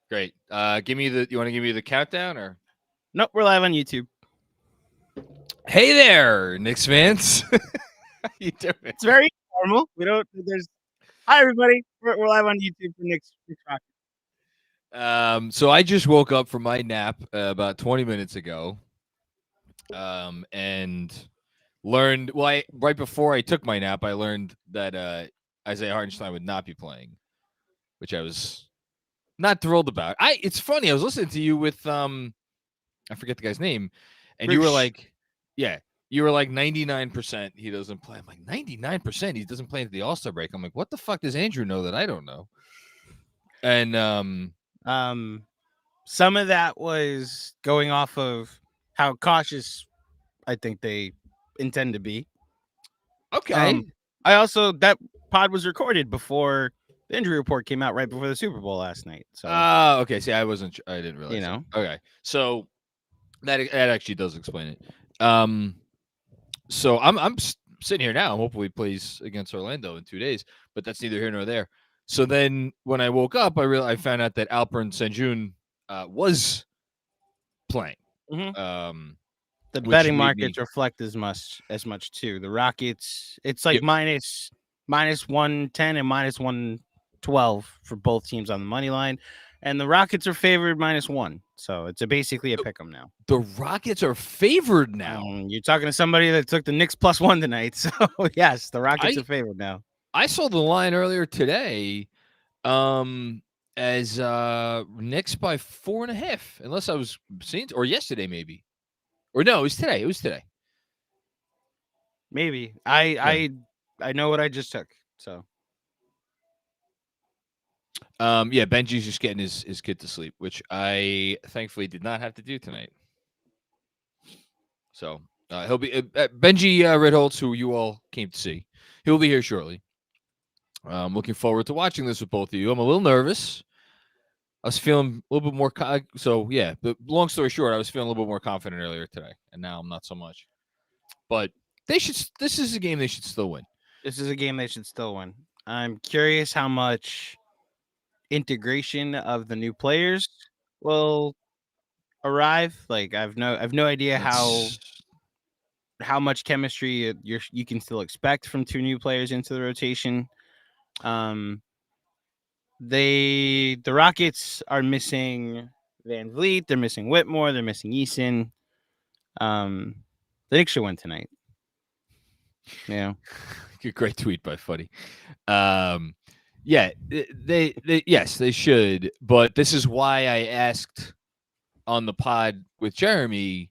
Great. You want to give me the countdown or? Nope, we're live on YouTube. Hey there, Knicks fans. How you doing? It's very normal. Hi everybody. We're live on YouTube for Knicks Rock. So I just woke up from my nap about 20 minutes ago. And learned right before I took my nap, I learned that Isaiah Hartenstein would not be playing, which I was not thrilled about. It's funny, I was listening to you with I forget the guy's name, and you were like, yeah, you were like 99% he doesn't play. I'm like 99% he doesn't play into the All-Star break. I'm like, what the fuck does Andrew know that I don't know? And some of that was going off of how cautious I think they intend to be. Okay. I also, that pod was recorded before the injury report came out right before the Super Bowl last night. So okay. See, I didn't realize. That. Okay. So that actually does explain it. So I'm sitting here now. Hopefully he plays against Orlando in 2 days, but that's neither here nor there. So then when I woke up, I found out that Alperen Sengun was playing. Mm-hmm. The betting markets reflect as much too. The Rockets, it's like minus 110 and minus 112 for both teams on the money line. And the Rockets are favored -1. So it's basically a pick 'em now. The Rockets are favored now. You're talking to somebody that took the Knicks +1 tonight. So, yes, the Rockets are favored now. I saw the line earlier today as Knicks by 4.5, unless I was seeing, or yesterday maybe. Or no, it was today. It was today. Maybe. I know what I just took, so. Benjy's just getting his kid to sleep, which I thankfully did not have to do tonight. So he'll be Benjy Ritholtz, who you all came to see. He'll be here shortly. I'm looking forward to watching this with both of you. I'm a little nervous. I was feeling a little bit more. But long story short, I was feeling a little bit more confident earlier today, and now I'm not so much. But this is a game they should still win. This is a game they should still win. I'm curious how much integration of the new players will arrive. Like I've no idea how much chemistry you can still expect from two new players into the rotation. The Rockets are missing Van Vliet, they're missing Whitmore, they're missing Eason. The Knicks should win tonight. Yeah. Great tweet by Fuddy. They should, but this is why I asked on the pod with Jeremy,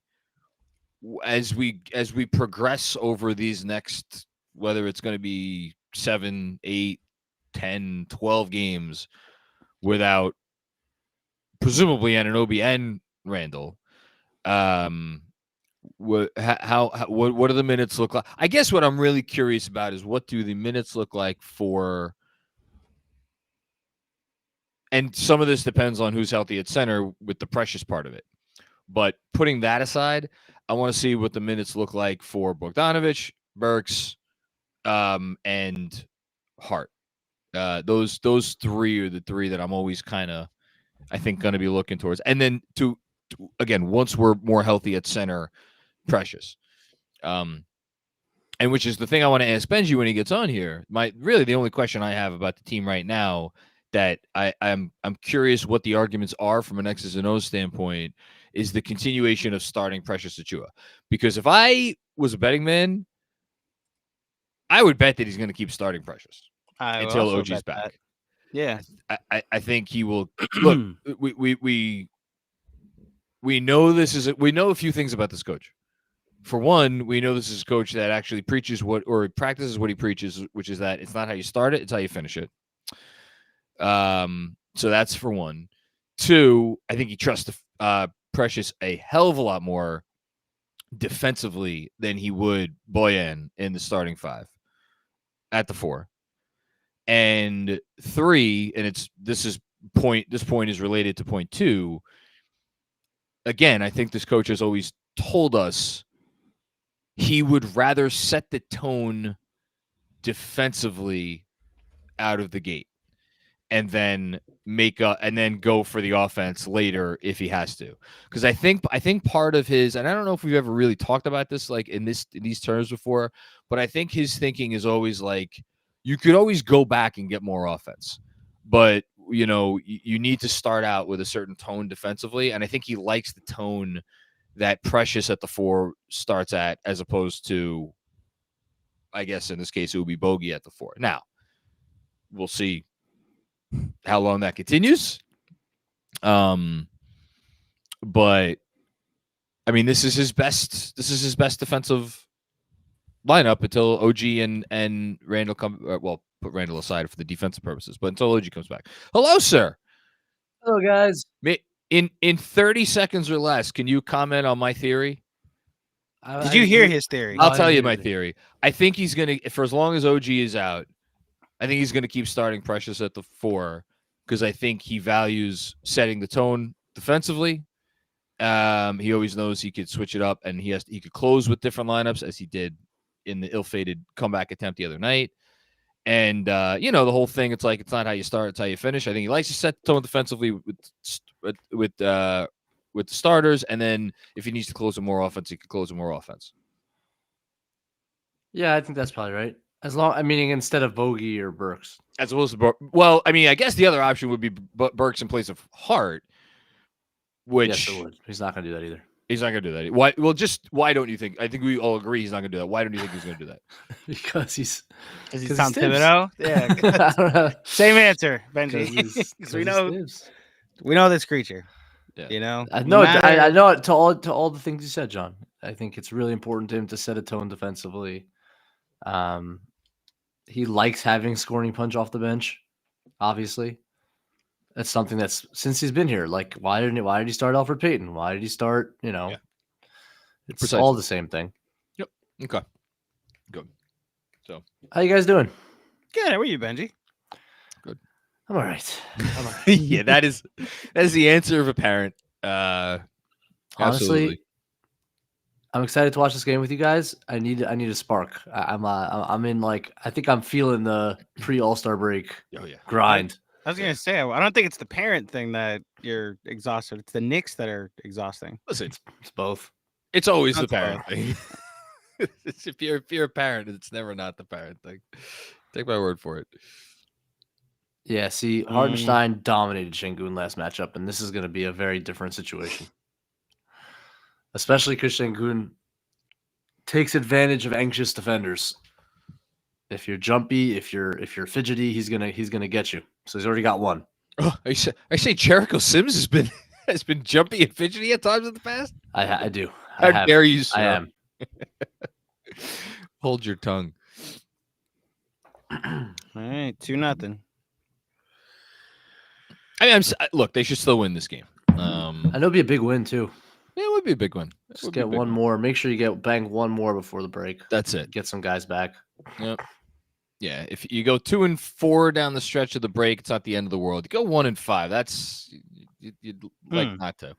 as we progress over these next, whether it's going to be 7, 8, 10, 12 games without presumably Anunoby and Randall, what do the minutes look like? I guess what I'm really curious about is what do the minutes look like for, and some of this depends on who's healthy at center with the Precious part of it. But putting that aside, I want to see what the minutes look like for Bogdanovic, Burks, and Hart. Those three are the three that I'm always kind of, I think, going to be looking towards. And then to again, once we're more healthy at center, Precious. And which is the thing I want to ask Benjy when he gets on here. The only question I have about the team right now that I'm curious what the arguments are from an X's and O's standpoint is the continuation of starting Precious Achiuwa. Because if I was a betting man, I would bet that he's going to keep starting Precious until OG's back. That. Yeah. I think he will. Look, we know we know a few things about this coach. For one, we know this is a coach that actually preaches practices what he preaches, which is that it's not how you start it, it's how you finish it. So that's for one. Two, I think he trusts Precious a hell of a lot more defensively than he would Boyan in the starting five at the 4. And 3, and this point is related to point 2. Again, I think this coach has always told us he would rather set the tone defensively out of the gate. and then go for the offense later if he has to. Because I think part of his, and I don't know if we've ever really talked about this like in these terms before, but I think his thinking is always like you could always go back and get more offense, but you need to start out with a certain tone defensively, and I think he likes the tone that Precious at the 4 starts at, as opposed to, I guess in this case, it would be Bogey at the 4. Now, we'll see how long that continues. But I mean, this is his best defensive lineup until OG and Randall come. Well, put Randall aside for the defensive purposes, but until OG comes back. Hello, sir. Hello, guys. In 30 seconds or less, can you comment on my theory? Did you hear his theory? I'll tell you my theory. I think he's going to, for as long as OG is out, I think he's going to keep starting Precious at the 4 because I think he values setting the tone defensively. He always knows he could switch it up, and he could close with different lineups, as he did in the ill-fated comeback attempt the other night. And the whole thing, it's like it's not how you start, it's how you finish. I think he likes to set the tone defensively with the starters, and then if he needs to close with more offense, he can close with more offense. Yeah, I think that's probably right. Meaning instead of Bogey or Burks. As opposed to well, I mean, I guess the other option would be Burks in place of Hart, which yes, it would. He's not going to do that either. He's not going to do that. Why? Well, why don't you think? I think we all agree he's not going to do that. Why don't you think he's going to do that? Because he's Tom Thibodeau. Yeah, I don't know. Same answer, Benji. Because we know this creature. Yeah. I know to all the things you said, John. I think it's really important to him to set a tone defensively. He likes having scoring punch off the bench. Obviously, that's something that's since he's been here. Like, why did he start Alfred Payton? Why did he start? It's Precisely. all the same thing. Yep. Okay. Good. So, how you guys doing? Good. How are you, Benji? Good. I'm all right. Yeah, that is the answer of a parent. Honestly, absolutely. I'm excited to watch this game with you guys. I need a spark. I'm in I think I'm feeling the pre-All-Star break grind. I was gonna say I don't think it's the parent thing that you're exhausted. It's the Knicks that are exhausting. Listen, it's both. It's always the parent thing. if you're a parent, it's never not the parent thing. Take my word for it. Yeah, see, Hartenstein dominated Şengün last matchup, and this is going to be a very different situation. Especially because Şengün takes advantage of anxious defenders. If you're jumpy, if you're fidgety, he's gonna get you. So he's already got one. Oh, I say Jericho Sims has been jumpy and fidgety at times in the past. I do. How dare you, sir? I am. Hold your tongue. All right, 2-0. I mean, look, they should still win this game. I know it'd be a big win too. Yeah, it would be a big win. Just get one more. Make sure you bang one more before the break. That's it. Get some guys back. Yep. Yeah, if you go 2-4 down the stretch of the break, it's not the end of the world. You go 1-5. That's you'd like not to.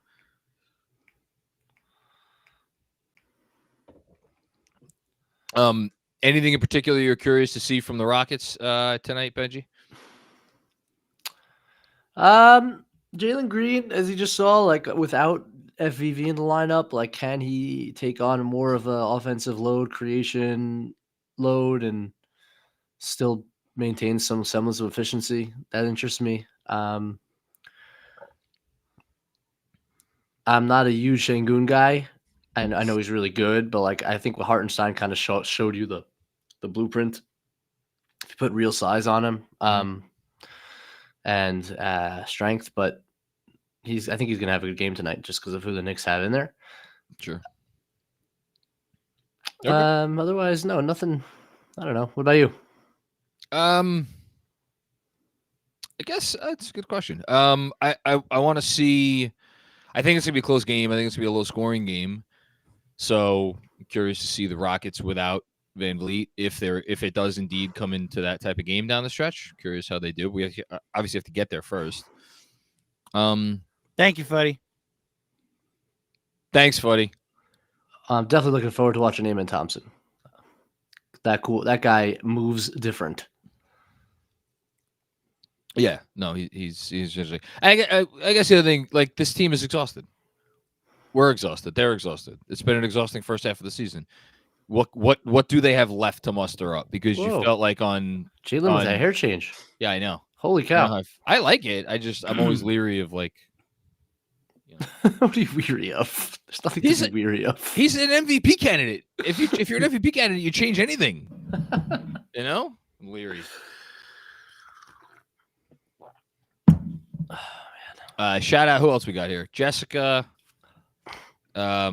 Anything in particular you're curious to see from the Rockets tonight, Benji? Jalen Green, as you just saw, without FVV in the lineup, can he take on more of an offensive creation load and still maintain some semblance of efficiency? That interests me. I'm not a huge Şengün guy, and I know he's really good, but I think what Hartenstein kind of showed you the blueprint. If you put real size on him, and strength, but I think he's gonna have a good game tonight just because of who the Knicks have in there. Sure. Okay. Otherwise, no, nothing. I don't know. What about you? I guess that's a good question. I want to see. I think it's gonna be a close game. I think it's gonna be a low scoring game. So I'm curious to see the Rockets without Van Vliet if it does indeed come into that type of game down the stretch. Curious how they do. We obviously have to get there first. Thank you, Fuddy. Thanks, Fuddy. I'm definitely looking forward to watching Amen Thompson. That guy moves different. Yeah, no, he's usually. I guess the other thing, like this team is exhausted. We're exhausted. They're exhausted. It's been an exhausting first half of the season. What do they have left to muster up? Because you Whoa. felt like on Jalen with that hair change. Yeah, I know. Holy I cow! know I like it. I'm always leery of like. You know. What are you weary of? There's nothing to be weary of. He's an MVP candidate. If you're an MVP candidate, you change anything. You know, I'm leery. Oh, man. Shout out. Who else we got here? Jessica. I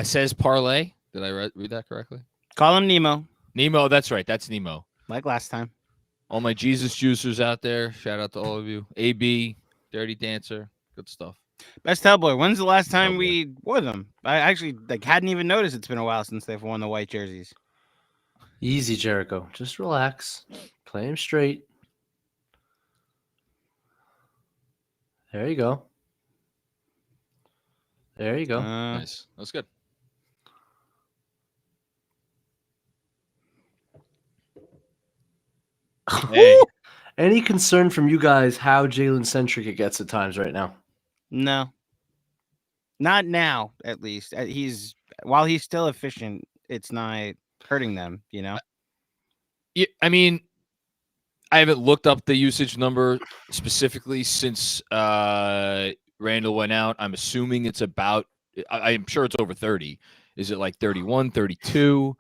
says parlay. Did I read that correctly? Call him Nemo. Nemo. That's right. That's Nemo. Like last time. All my Jesus juicers out there. Shout out to all of you. AB, Dirty Dancer. Good stuff. Best Hellboy. When's the last time we wore them? I actually hadn't even noticed. It's been a while since they've worn the white jerseys. Easy, Jericho. Just relax. Play him straight. There you go. There you go. Nice. That's good. Hey. Any concern from you guys how Jalen centric it gets at times right now? No. Not now, at least. While he's still efficient, it's not hurting them, you know? Yeah, I mean, I haven't looked up the usage number specifically since Randall went out. I'm assuming it's about, I'm sure it's over 30. Is it like 31, 32?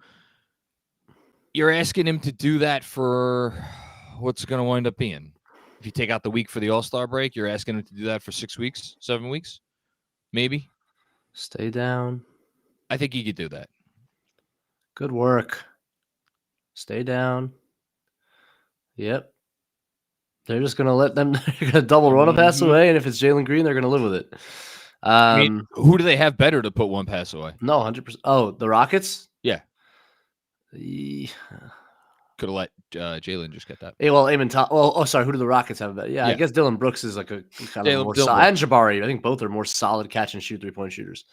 You're asking him to do that for what's going to wind up being? If you take out the week for the All-Star break, you're asking him to do that for 6 weeks, 7 weeks, maybe? Stay down. I think he could do that. Good work. Stay down. Yep. They're just going to let them they're gonna double run a pass away, and if it's Jalen Green, they're going to live with it. I mean, who do they have better to put one pass away? No, 100%. Oh, the Rockets? Yeah. Could have let Jalen just get that. Hey, well, sorry. Who do the Rockets have? Yeah, I guess Dylan Brooks is like a kind of more solid. And Jabari. I think both are more solid catch and shoot 3-point shooters.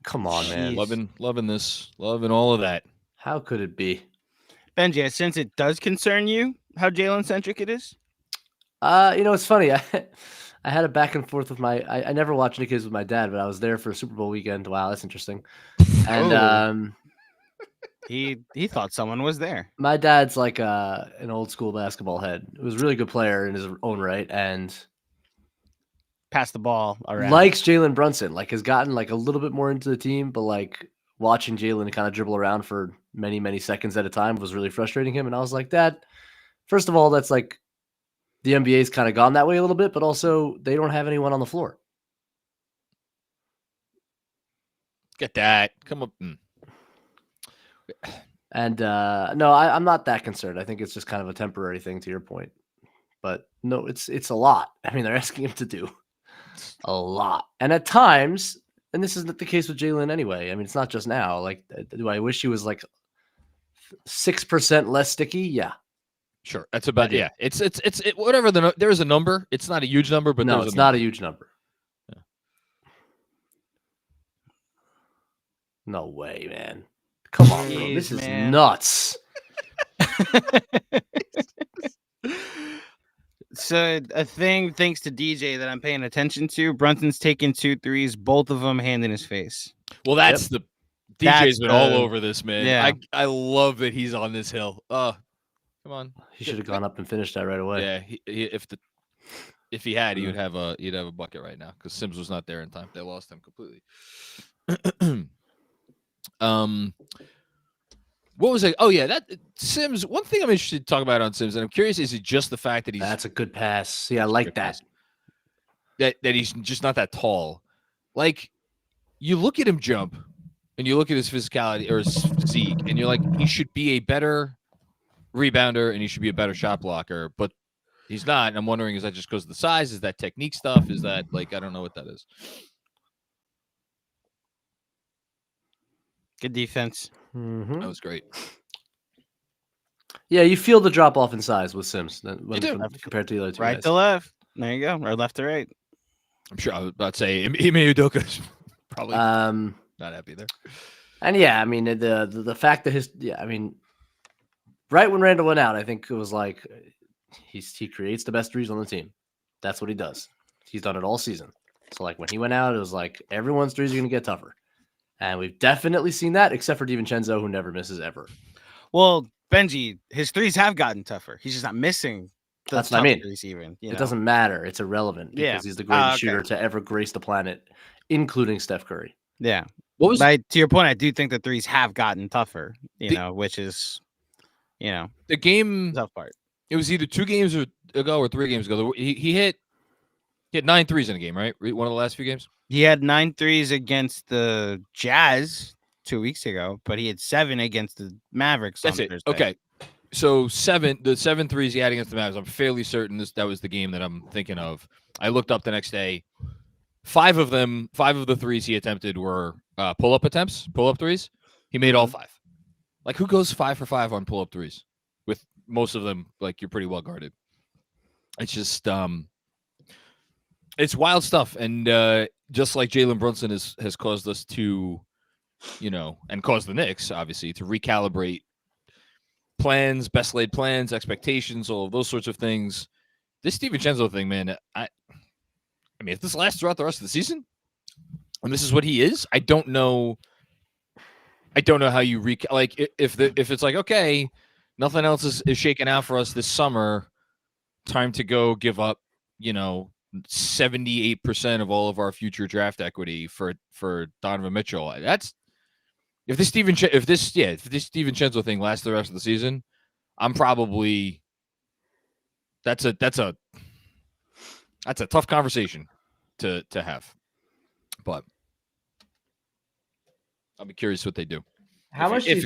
Come on, man. Loving this. Loving all of that. How could it be? Benji, since it does concern you how Jalen centric it is? It's funny. I had a back and forth with I never watched any kids with my dad, but I was there for Super Bowl weekend. Wow, that's interesting. And he thought someone was there. My dad's like an old school basketball head. He was a really good player in his own right, and pass the ball around. Likes Jalen Brunson. Like has gotten like a little bit more into the team, but like watching Jalen kind of dribble around for many, many seconds at a time was really frustrating him. And I was like, Dad, first of all, that's like the NBA's kind of gone that way a little bit, but also they don't have anyone on the floor. Get that. Come up. And no, I'm not that concerned. I think it's just kind of a temporary thing to your point. But no, it's a lot. I mean, they're asking him to do a lot. And at times, and this isn't the case with Jalen anyway. I mean, it's not just now. Like, do I wish he was like 6% less sticky? Yeah. Sure. That's about, yeah. It's whatever there is a number. It's not a huge number, but no, it's not a huge number. Yeah. No way, man. Come on, bro. This is nuts. So a thing, thanks to DJ, that I'm paying attention to, Brunson's taking 2 threes, both of them hand in his face. Well, that's DJ's been all over this, man. Yeah. I love that he's on this hill. Come on. He should have gone up and finished that right away. Yeah, if he had, he'd have a bucket right now because Sims was not there in time. They lost him completely. What was it? Oh yeah, that Sims. One thing I'm interested to talk about on Sims, and I'm curious, is it just the fact that that's a good pass? See, I like that. That he's just not that tall. Like you look at him jump, and you look at his physicality or his physique, and you're like, he should be a better rebounder and he should be a better shot blocker, but he's not. And I'm wondering, is that just because of the size? Is that technique stuff? Is that like I don't know what that is. Good defense. Mm-hmm. That was great. Yeah, you feel the drop off in size with Sims compared to the other two right guys. to left. There you go. Or left to right. I'm sure I was about to say Ime Udoka's probably not happy there. And yeah, I mean the fact that right when Randall went out, I think it was like he creates the best threes on the team. That's what he does. He's done it all season. So like when he went out, it was like everyone's threes are going to get tougher. And we've definitely seen that, except for DiVincenzo, who never misses ever. Well, Benjy, his threes have gotten tougher. He's just not missing. That's what I mean. Threes even, It doesn't matter. It's irrelevant because he's the greatest shooter to ever grace the planet, including Steph Curry. Yeah. To your point, I do think the threes have gotten tougher, which is, the game tough part. It was either 2 games ago or 3 games ago. He hit 9 threes in a game, right? One of the last few games. He had 9 threes against the Jazz 2 weeks ago, but he had 7 against the Mavericks. That's it. Thursday. Okay. So the 7 threes he had against the Mavs, I'm fairly certain that was the game that I'm thinking of. I looked up the next day. 5 of the threes he attempted were pull-up threes. He made all 5. Like, who goes 5 for 5 on pull-up threes? With most of them, like, you're pretty well guarded. It's just it's wild stuff. And just like Jalen Brunson has caused us to, and caused the Knicks, obviously, to recalibrate plans, best laid plans, expectations, all of those sorts of things. This DiVincenzo thing, man, I mean, if this lasts throughout the rest of the season, and this is what he is, I don't know how you if it's like, okay, nothing else is shaking out for us this summer, time to go give up, 78% of all of our future draft equity for Donovan Mitchell. If this DiVincenzo thing lasts the rest of the season, I'm probably that's a tough conversation to have. But I'll be curious what they do. How much do you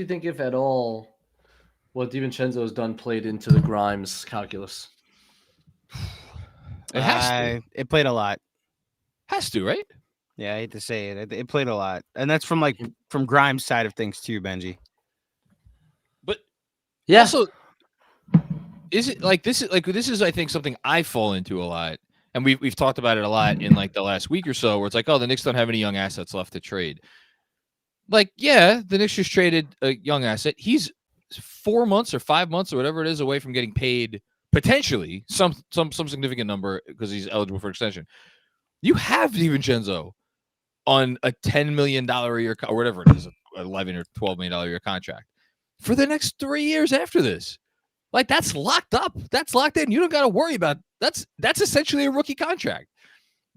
think if at all what DiVincenzo has done played into the Grimes calculus? It has to. It played a lot. Has to, right? Yeah, I hate to say it. It played a lot. And that's from Grimes' side of things too, Benjy. But yeah. Also, is it this is I think something I fall into a lot. And we've talked about it a lot in the last week or so, where it's like, oh, the Knicks don't have any young assets left to trade. The Knicks just traded a young asset. He's 4 months or 5 months or whatever it is away from getting paid potentially some significant number because he's eligible for extension. You have DiVincenzo on a $10 million a year or whatever it is, $11 or $12 million a year contract for the next 3 years after this. That's locked up. That's locked in. You don't got to worry about that's essentially a rookie contract.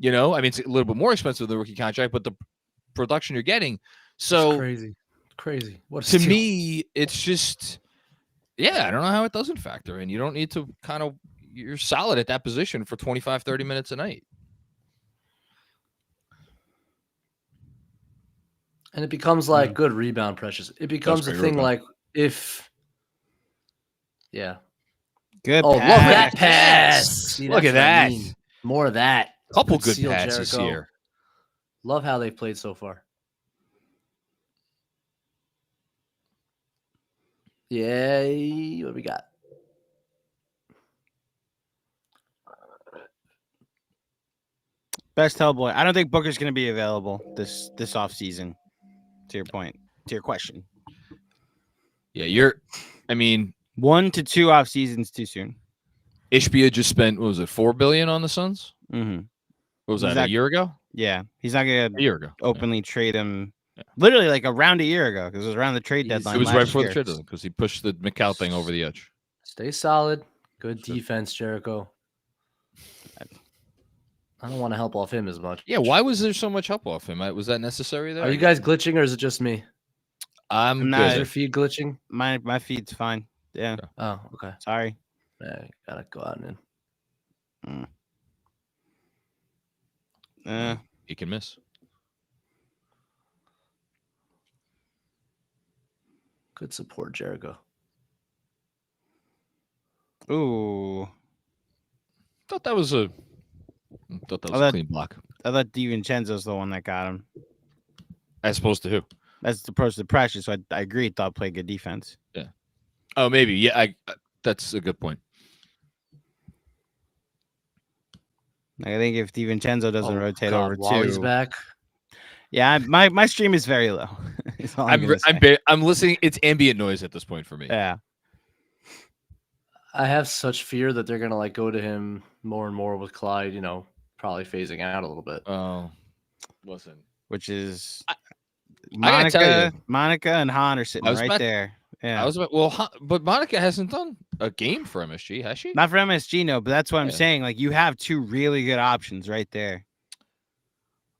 I mean, it's a little bit more expensive than the rookie contract, but the production you're getting. So it's crazy. What to me, it's just, I don't know how it doesn't factor in. You don't need to you're solid at that position for 25, 30 minutes a night. And it becomes good rebound pressures. It becomes a thing rebound. Good. Oh, pass. love that pass. See, look at that. I mean. More of that. Couple good passes here. Love how they've played so far. Yay. What we got? Best Hellboy. I don't think Booker's going to be available this offseason. To your question. Yeah, 1 to 2 off seasons too soon. Ishbia just spent, what was it, $4 billion on the Suns? Mm-hmm. What was that, a year ago? Yeah, he's not going a year ago openly trade him. Yeah. Literally around a year ago because it was around the trade deadline. It was right before the trade deadline because he pushed the McCall thing over the edge. Stay solid. Good defense, Jericho. I don't want to help off him as much. Yeah, why was there so much help off him? Was that necessary there? Are you guys glitching or is it just me? I'm not. Is your feed glitching? My feed's fine. Yeah. Oh, okay. Sorry. Yeah, gotta go out and in. He can miss. Good support, Jericho. Ooh. Thought that was a clean block. I thought DiVincenzo's the one that got him. As opposed to who? As opposed to Precious. So I agree. Thought played good defense. Yeah. Oh, maybe. Yeah, that's a good point. I think if DiVincenzo doesn't rotate over while too, he's back. Yeah, my stream is very low. That's all I'm gonna say. I'm listening. It's ambient noise at this point for me. Yeah. I have such fear that they're gonna like go to him more and more with Clyde. Probably phasing out a little bit. Oh, listen. Which is I gotta tell you. Monica and Han are sitting right there. Yeah. But Monica hasn't done a game for MSG, has she? Not for MSG, no, but that's what I'm saying. Like, you have two really good options right there.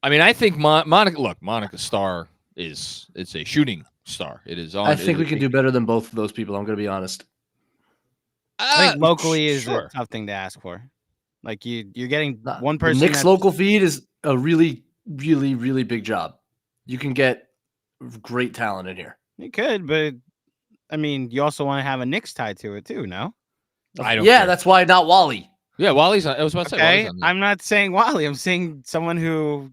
I mean, I think Monica. Look, Monica's star it's a shooting star. It is on. I think we can do better than both of those people. I'm gonna be honest. I think locally is a tough thing to ask for. Like you're getting one person. The Knicks local feed is a really, really, really big job. You can get great talent in here. You could, but I mean, you also want to have a Knicks tied to it too, no? I don't. Yeah, care. that's why not Wally. Yeah, Wally's on. I was about to say. Okay, I'm not saying Wally. I'm saying someone who.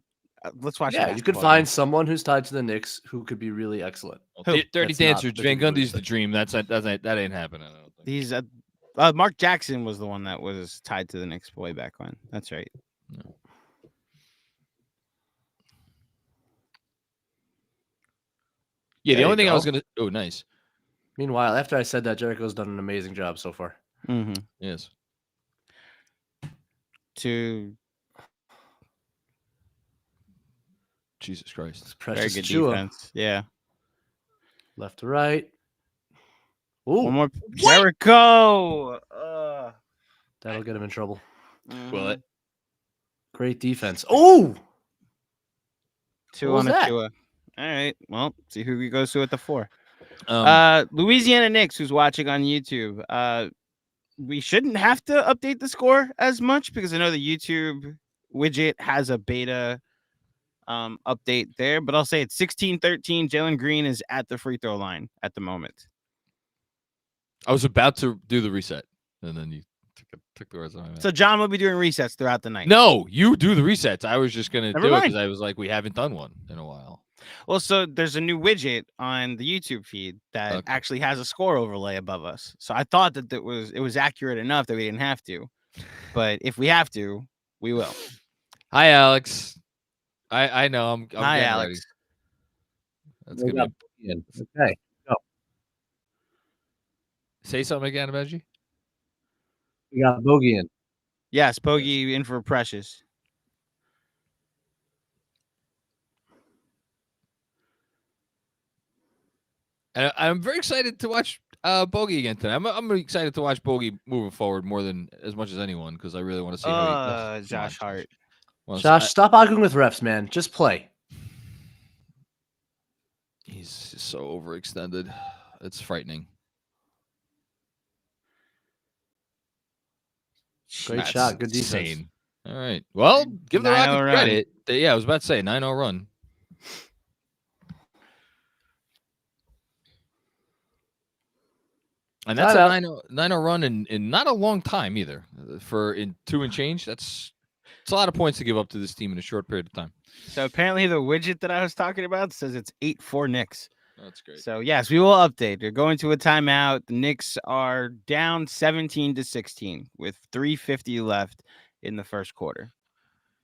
Let's watch. Yeah, you could find someone who's tied to the Knicks who could be really excellent. Dirty Dancer, Van Gundy's the dream. That ain't happening. I don't think. He's Mark Jackson was the one that was tied to the Knicks way back when. That's right. No. Yeah, the only thing I was gonna. Oh, nice. Meanwhile, after I said that, Jericho's done an amazing job so far. Mm-hmm. Yes. Jesus Christ. It's precious. Very good defense. Yeah. Left to right. Ooh. One more. Jericho. That'll get him in trouble. Will it? Great defense. Oh! 2 on a 2. All right. Well, see who he goes to at the 4. Louisiana Knicks, who's watching on YouTube. We shouldn't have to update the score as much because I know the YouTube widget has a beta update there, but I'll say it's 16-13. Jalen Green is at the free throw line at the moment. I was about to do the reset, and then you took the words out of my mouth. So John will be doing resets throughout the night. No, you do the resets. I was just gonna Never do it mind. because I was like, we haven't done one in a while. Well, so there's a new widget on the YouTube feed that actually has a score overlay above us. So I thought that it was accurate enough that we didn't have to, but if we have to, we will. Hi, Alex. I know. I'm Hi, getting Alex. ready. That's gonna be... Okay. Go. Say something again, Benjy. We got Bogey in. Yes, Bogey in for Precious. And I'm very excited to watch Bogey again today. I'm excited to watch Bogey moving forward more than as much as anyone because I really want to see how he Josh Hart. Josh, stop arguing with refs, man. Just play. He's just so overextended. It's frightening. Great shot. Good defense. Insane. All right. Well, give the Rockets credit. Yeah, I was about to say 9-0 run. And that's a 9-0 run in not a long time either. In 2 and change, it's a lot of points to give up to this team in a short period of time. So apparently the widget that I was talking about says it's 8-4 Knicks. That's great. So yes, we will update. They're going to a timeout. The Knicks are down 17-16 with 3:50 left in the first quarter.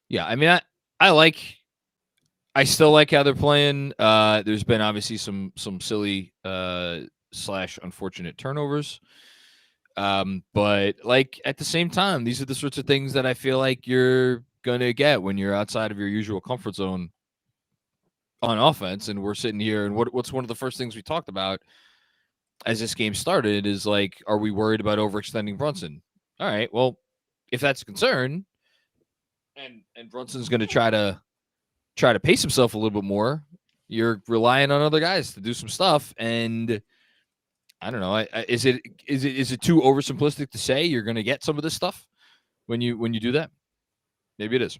Yeah, I mean, I still like how they're playing. There's been obviously some silly / unfortunate turnovers. But like at the same time, these are the sorts of things that I feel like you're gonna get when you're outside of your usual comfort zone on offense. And we're sitting here, and what's one of the first things we talked about as this game started is like, are we worried about overextending Brunson? All right, well, if that's a concern, and Brunson's gonna try to pace himself a little bit more, you're relying on other guys to do some stuff. And I don't know. Is it too oversimplistic to say you're going to get some of this stuff when you do that? Maybe it is.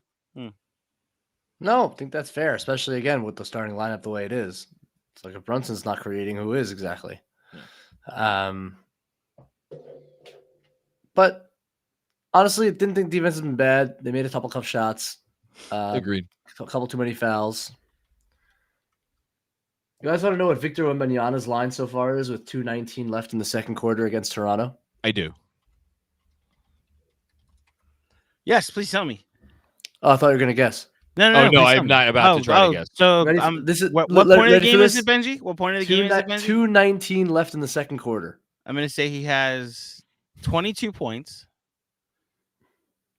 No, I think that's fair, especially again with the starting lineup the way it is. It's like if Brunson's not creating, who is exactly? Yeah. But honestly, I didn't think defense has been bad. They made a couple tough shots. Agreed. A couple too many fouls. You guys want to know what Victor Wembanyama's line so far is with 2:19 left in the second quarter against Toronto? I do. Yes, please tell me. Oh, I thought you were going to guess. No. Oh no, please I'm tell me. not about to try to guess. So Ready for- this is- what le- point of the ready for game is this? it, Benji? What point of the game is it, Benji? 2:19 left in the second quarter. I'm gonna say he has 22 points,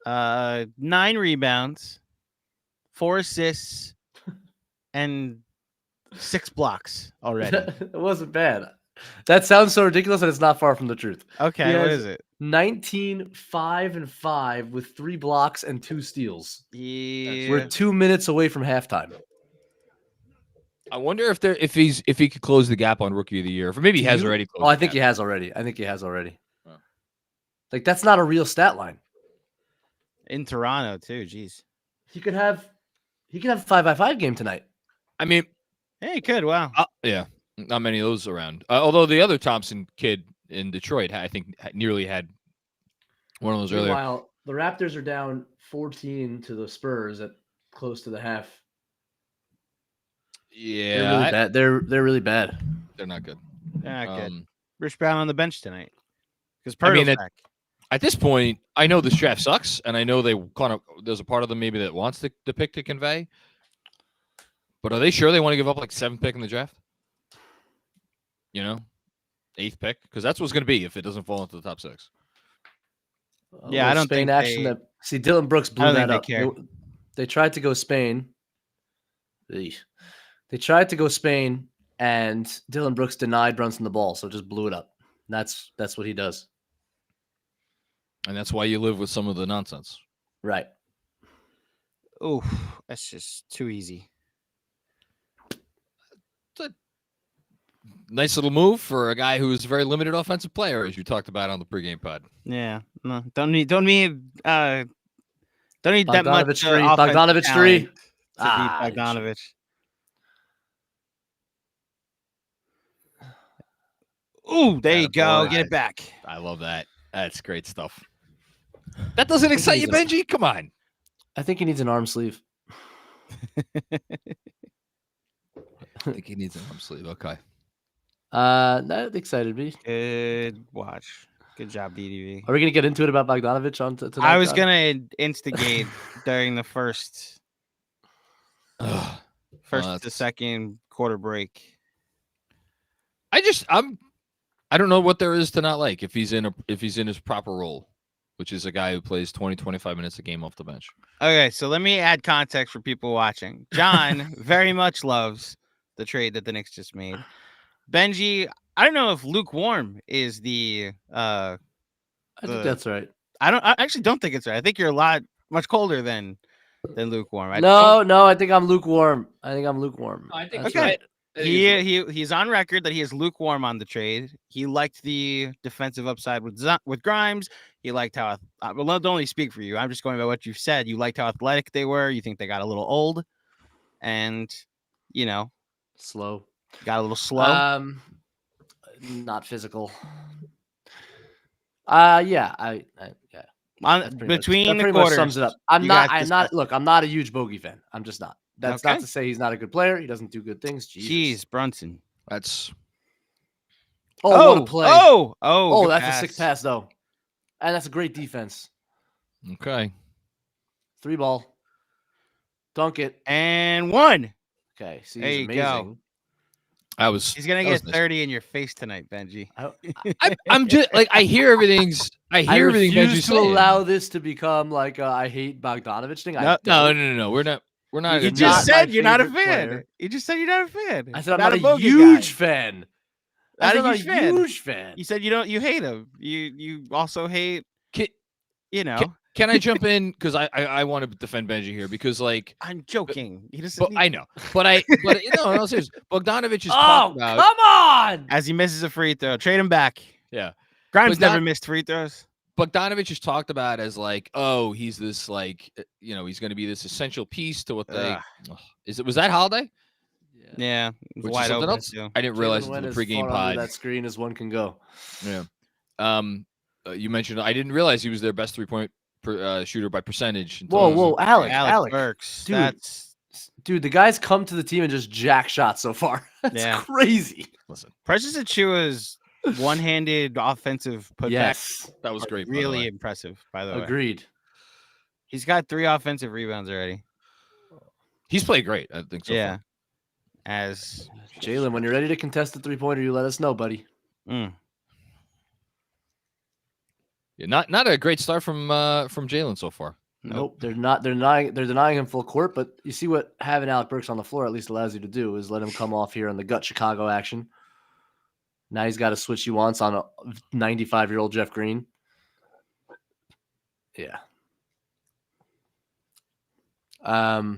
9 rebounds, 4 assists, and 6 blocks already. It wasn't bad. That sounds so ridiculous, and it's not far from the truth. Okay, He what has is it? 19, 5, and 5 with 3 blocks and 2 steals. Yeah. We're 2 minutes away from halftime. I wonder if he could close the gap on Rookie of the Year, or maybe he has already closed. Oh, I the think gap. he has already. Oh. Like, that's not a real stat line. In Toronto too. Jeez. He could have a 5x5 game tonight. I mean, Hey, he could. Wow. yeah, not many of those around. Although the other Thompson kid in Detroit, I think, nearly had one of those earlier. Meanwhile, the Raptors are down 14 to the Spurs at close to the half. Yeah, They're really bad. They're really bad. they're not good. They're not good. Rich Brown on the bench tonight. Because I mean, Pirtle's back. At this point, I know this draft sucks, and I know there's a part of them maybe that wants the pick to convey. But are they sure they want to give up like 7th pick in the draft? 8th pick, because that's what's going to be if it doesn't fall into the top 6. Yeah, I don't Spain think action they- that. See, Dylan Brooks I blew don't that think up. they care. They tried to go Spain. Eesh. They tried to go Spain, and Dylan Brooks denied Brunson the ball, so just blew it up. That's what he does. And that's why you live with some of the nonsense. Right. Ooh, that's just too easy. Nice little move for a guy who's a very limited offensive player, as you talked about on the pregame pod. Yeah. No, don't need that much Bogdanovic 3. offensive Bogdanovic 3. talent to Ah, beat Bogdanovic. Ooh, there you go. Attaboy. Get it back. I love that. That's great stuff. That doesn't excite you, Benji? Come on. I think he needs an arm sleeve. I think he needs an arm sleeve. Okay. That excited me. Good watch. Good job, DDV. Are we gonna get into it about Bogdanovic on tonight? I was John? gonna instigate during the first Ugh. to that's- second quarter break. I don't know what there is to not like if he's in his proper role, which is a guy who plays 20, 25 minutes a game off the bench. Okay, so let me add context for people watching. John very much loves the trade that the Knicks just made. Benji, I don't know if lukewarm is the I think that's right. I actually don't think it's right. I think you're a lot much colder than lukewarm. No, I think I'm lukewarm. I think Okay. right. He's on record that he is lukewarm on the trade. He liked the defensive upside with Grimes. He liked how well, don't only speak for you. I'm just going by what you've said. You liked how athletic they were. You think they got a little old, and Slow. got a little slow. Not physical. Yeah. Yeah. Between the that pretty much quarters, sums it up. I'm you not. got I'm this not. guy. Look, I'm not a huge Bogey fan. I'm just not. That's not Okay. to say he's not a good player. He doesn't do good things. Jesus. Jeez, Brunson. That's Oh, what a play! Oh, good that's a sick pass though, and that's a great defense. okay. 3 ball, dunk it. And one. Okay, see, There he's you amazing. go. He's gonna that get was nice. 30 in your face tonight, Benji. I'm just like I hear everything I Benji's refuse to saying. allow this to become like a I hate Bogdanovic thing. No, No. We're not. You not just my said you're not a favorite fan. player. You just said you're not a fan. I said I'm Not not a bogey huge guy. fan. Not I a said huge fan. huge fan. You said you hate him. You also hate. Can, You know. can I jump in because I want to defend Benji here because like I'm joking. He doesn't. but need- I know but no seriously Bogdanovic is Oh, talked about. come on! As he misses a free throw, trade him back. Yeah. Grimes But never not- missed free throws. Bogdanovic is talked about as like, oh, he's this like, he's going to be this essential piece to what they. Ugh. Was that Holiday? Yeah, it was Which is wide something open else? too. I didn't realize Jalen it went was the as pregame far under pod. that screen as one can go. Yeah. You mentioned I didn't realize he was their best 3-point shooter by percentage. until Whoa, Alex, Burks. Dude. That's dude, the guy's come to the team and just jack shots so far. That's Yeah. crazy. Listen, Precious Achiuwa's one-handed offensive putback. Yes, that was great. by the Really way. impressive, by the way. agreed. He's got 3 offensive rebounds already. He's played great, I think. So yeah. far. As Jalen, when you're ready to contest the 3-pointer, you let us know, buddy. mm, Yeah, not a great start from Jalen so far. Nope, they're not. They're denying him full court. But you see what having Alec Burks on the floor at least allows you to do is let him come off here on the gut Chicago action. Now he's got to switch he wants on a 95-year-old Jeff Green. Yeah. Yeah,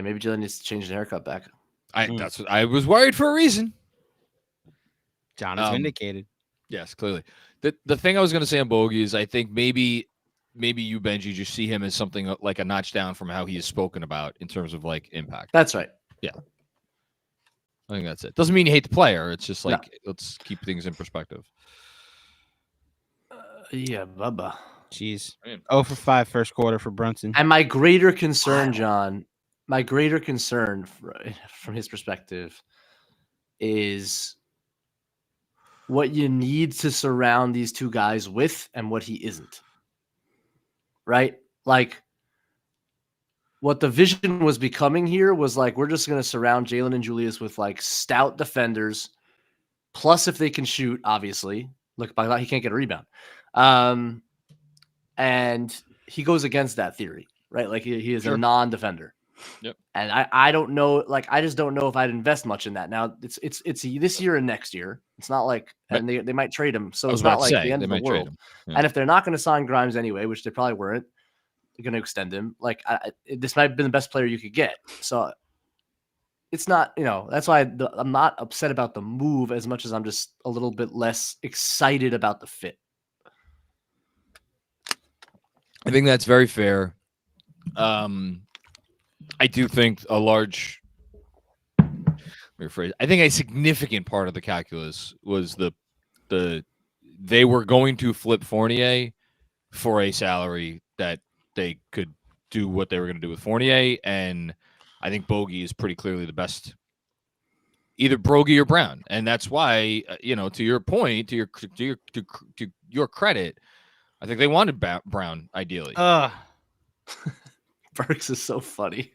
maybe Jalen needs to change the haircut back. That's what I was worried for a reason. John is vindicated. Yes, clearly. The thing I was going to say on Bogey is I think maybe you, Benjy, just see him as something like a notch down from how he is spoken about in terms of like impact. That's right. Yeah. I think that's it. Doesn't mean you hate the player. It's just like, let's keep things in perspective. Yeah, Bubba. Jeez. 0 for 5 first quarter for Brunson. And my greater concern, John, from his perspective is what you need to surround these two guys with and what he isn't. Right? Like, what the vision was becoming here was like, we're just going to surround Jalen and Julius with like stout defenders. Plus, if they can shoot, obviously, look, by that, he can't get a rebound. And he goes against that theory, right? Like he is a non-defender. Yep. And I don't know, like, I just don't know if I'd invest much in that. Now it's this year and next year. It's not like, and they might trade him. So it's not like the end of the world. Yeah. And if they're not going to sign Grimes anyway, which they probably weren't, they're going to extend him. Like this might have been the best player you could get. So it's not, that's why I'm not upset about the move as much as I'm just a little bit less excited about the fit. I think that's very fair. I do think I think a significant part of the calculus was they were going to flip Fournier for a salary that they could do what they were going to do with Fournier, and I think Bogey is pretty clearly the best, either Bogey or Brown, and that's why to your point, to your credit, I think they wanted Brown ideally. Burks is so funny.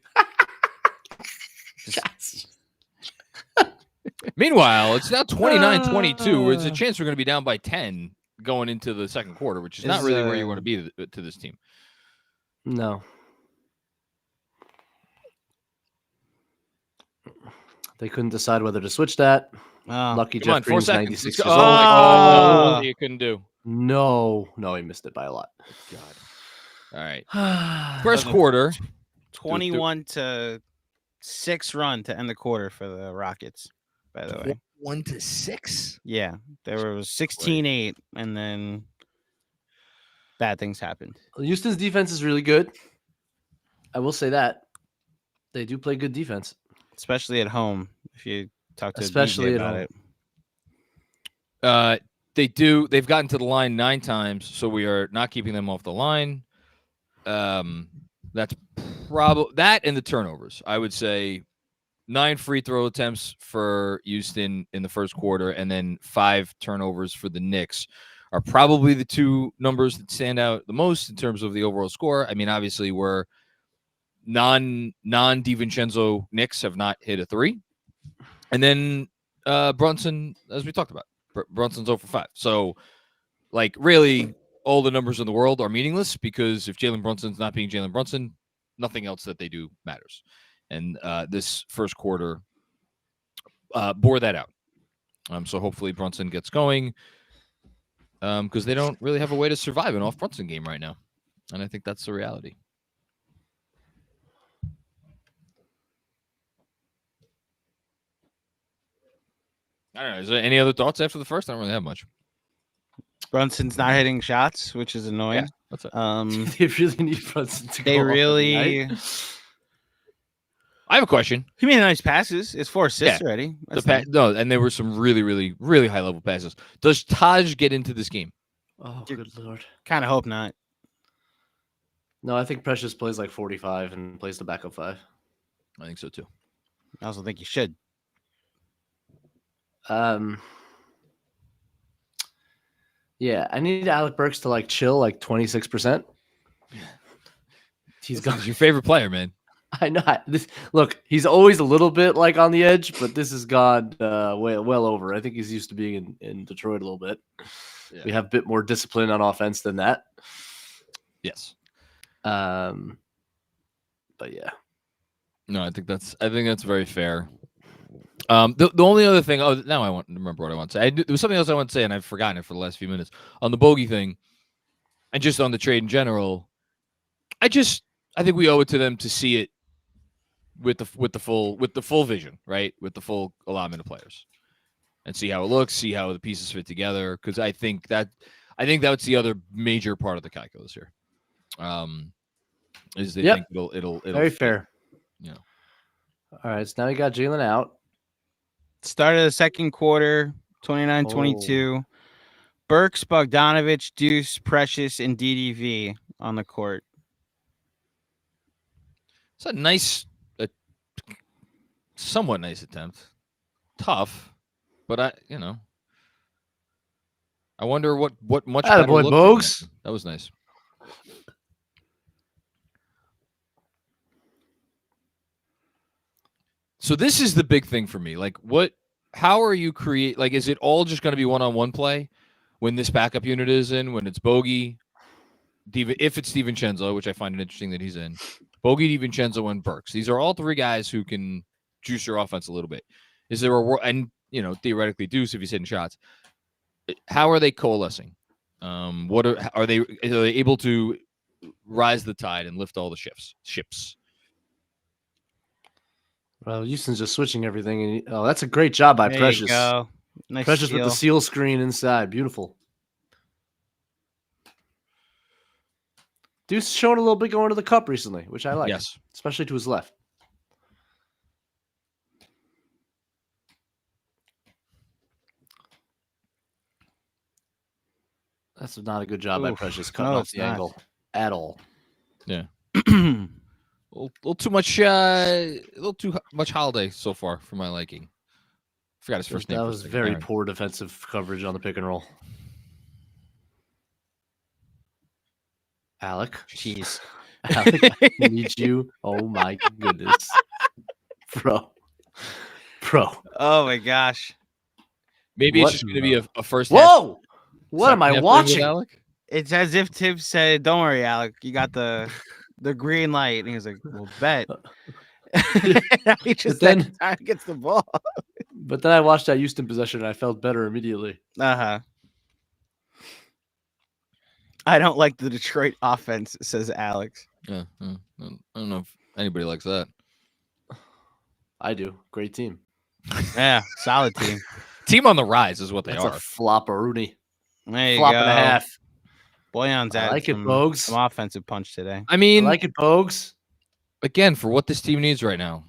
Meanwhile, it's now 29-22. There's a chance we're going to be down by 10 going into the second quarter, which is not really where you want to be to this team. No. They couldn't decide whether to switch that. Lucky Jeff Green's 96 years old. You couldn't do. No, he missed it by a lot. God. All right. First quarter. 21-6 run to end the quarter for the Rockets, by the way. 1-6? Yeah. There was 16-8, and then bad things happened. Houston's defense is really good. I will say that. They do play good defense. Especially at home, if you talk to DJ about it. They do. They've gotten to the line 9 times, so we are not keeping them off the line. That's probably that and the turnovers. I would say 9 free throw attempts for Houston in the first quarter, and then 5 turnovers for the Knicks are probably the two numbers that stand out the most in terms of the overall score. I mean, obviously, we're non-DiVincenzo Knicks have not hit a 3, and then Brunson, as we talked about, Brunson's 0 for 5. So, like, really, all the numbers in the world are meaningless because if Jalen Brunson's not being Jalen Brunson, nothing else that they do matters. And this first quarter bore that out. So hopefully Brunson gets going because they don't really have a way to survive an off-Brunson game right now. And I think that's the reality. I don't know. Is there any other thoughts after the first? I don't really have much. Brunson's not hitting shots, which is annoying. Yeah, that's it. They really need Brunson to They go really. I have a question. He made nice passes. It's 4 assists already. No, and there were some really, really, really high level passes. Does Taj get into this game? Oh, good Lord. Kind of hope not. No, I think Precious plays like 45 and plays the backup 5. I think so too. I also think you should. Yeah, I need Alec Burks to like chill like 26%. He's He's your favorite player, man. I know. Look, he's always a little bit like on the edge, but this has gone well over. I think he's used to being in Detroit a little bit. Yeah. We have a bit more discipline on offense than that. Yes. But yeah. No, I think that's very fair. The only other thing. Oh, now I want to remember what I want to say. There was something else I want to say, and I've forgotten it for the last few minutes on the bogey thing, and just on the trade in general. I think we owe it to them to see it with the full vision, right? With the full allotment of players, and see how it looks, see how the pieces fit together. Because I think that's the other major part of the calculus here. Is they think it'll very fit. Fair. Yeah. All right, so now you got Jalen out. Start of the second quarter, 29-22. Burks, Bogdanovic, Deuce, Precious, and DDV on the court. It's a nice, somewhat nice attempt. Tough, but I wonder what much better boy, look Bogues. That was nice. So this is the big thing for me. Like, how are you is it all just going to be one-on-one play when this backup unit is in, when it's Bogey, if it's DiVincenzo, which I find it interesting that he's in, Bogey, DiVincenzo, and Burks. These are all three guys who can juice your offense a little bit. Is there theoretically Deuce if he's hitting shots. How are they coalescing? Are they able to rise the tide and lift all the ships? Well, Houston's just switching everything. And that's a great job by Precious. Go. Nice Precious steal. with the seal screen inside. Beautiful. Deuce showing a little bit going to the cup recently, which I like. Yes. Especially to his left. That's not a good job by Precious cutting off the angle at all. Yeah. A little too much Holiday so far for my liking. Forgot his first name. That was very poor defensive coverage on the pick and roll. Alec. Jeez. Alec, I need you. Oh my goodness. Bro. Oh my gosh. Maybe it's just going to be a first. Whoa! What am I watching? Alec? It's as if Tibbs said, "Don't worry, Alec. You got the green light." And he was like, "Well, bet." He just then gets the ball. But then I watched that Houston possession and I felt better immediately. I don't like the Detroit offense, says Alex. Yeah, I don't know if anybody likes that. I do. Great team. Yeah, solid team. Team on the rise is what they That's are. A flop-a-rooney. There you Flop go. and a half. Boyan's I at like it, Bogues. some offensive punch today. I mean, I like it, Bogues. Again, for what this team needs right now.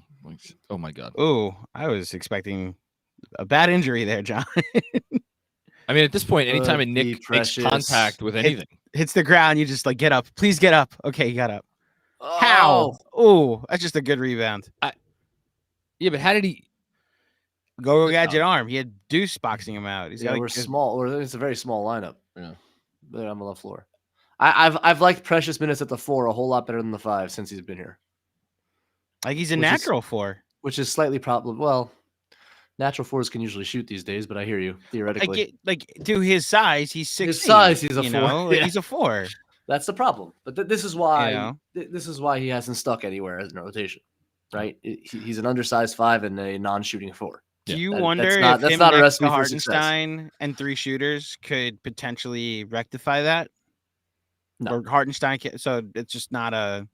Oh my God. Ooh, I was expecting a bad injury there, John. I mean, at this point, anytime a Nick makes contact with anything, hits the ground, you just get up. Please get up. Okay, you got up. Oh. How? Oh, that's just a good rebound. Yeah, but how did he go gadget arm? He had Deuce boxing him out. We're small, or it's a very small lineup. Yeah, there on the left floor. I've liked Precious minutes at the 4 a whole lot better than the 5 since he's been here. Like he's a natural 4, which is slightly problem. Well, natural 4s can usually shoot these days, but I hear you theoretically. Like to his size, he's 6. His size, he's a 4. He's a 4. That's the problem. But this is why this is why he hasn't stuck anywhere as an rotation, right? He's an undersized 5 and a non-shooting 4. Do you wonder if that's not a recipe for Hartenstein and 3 shooters could potentially rectify that? No. Or Hartenstein so it's just not a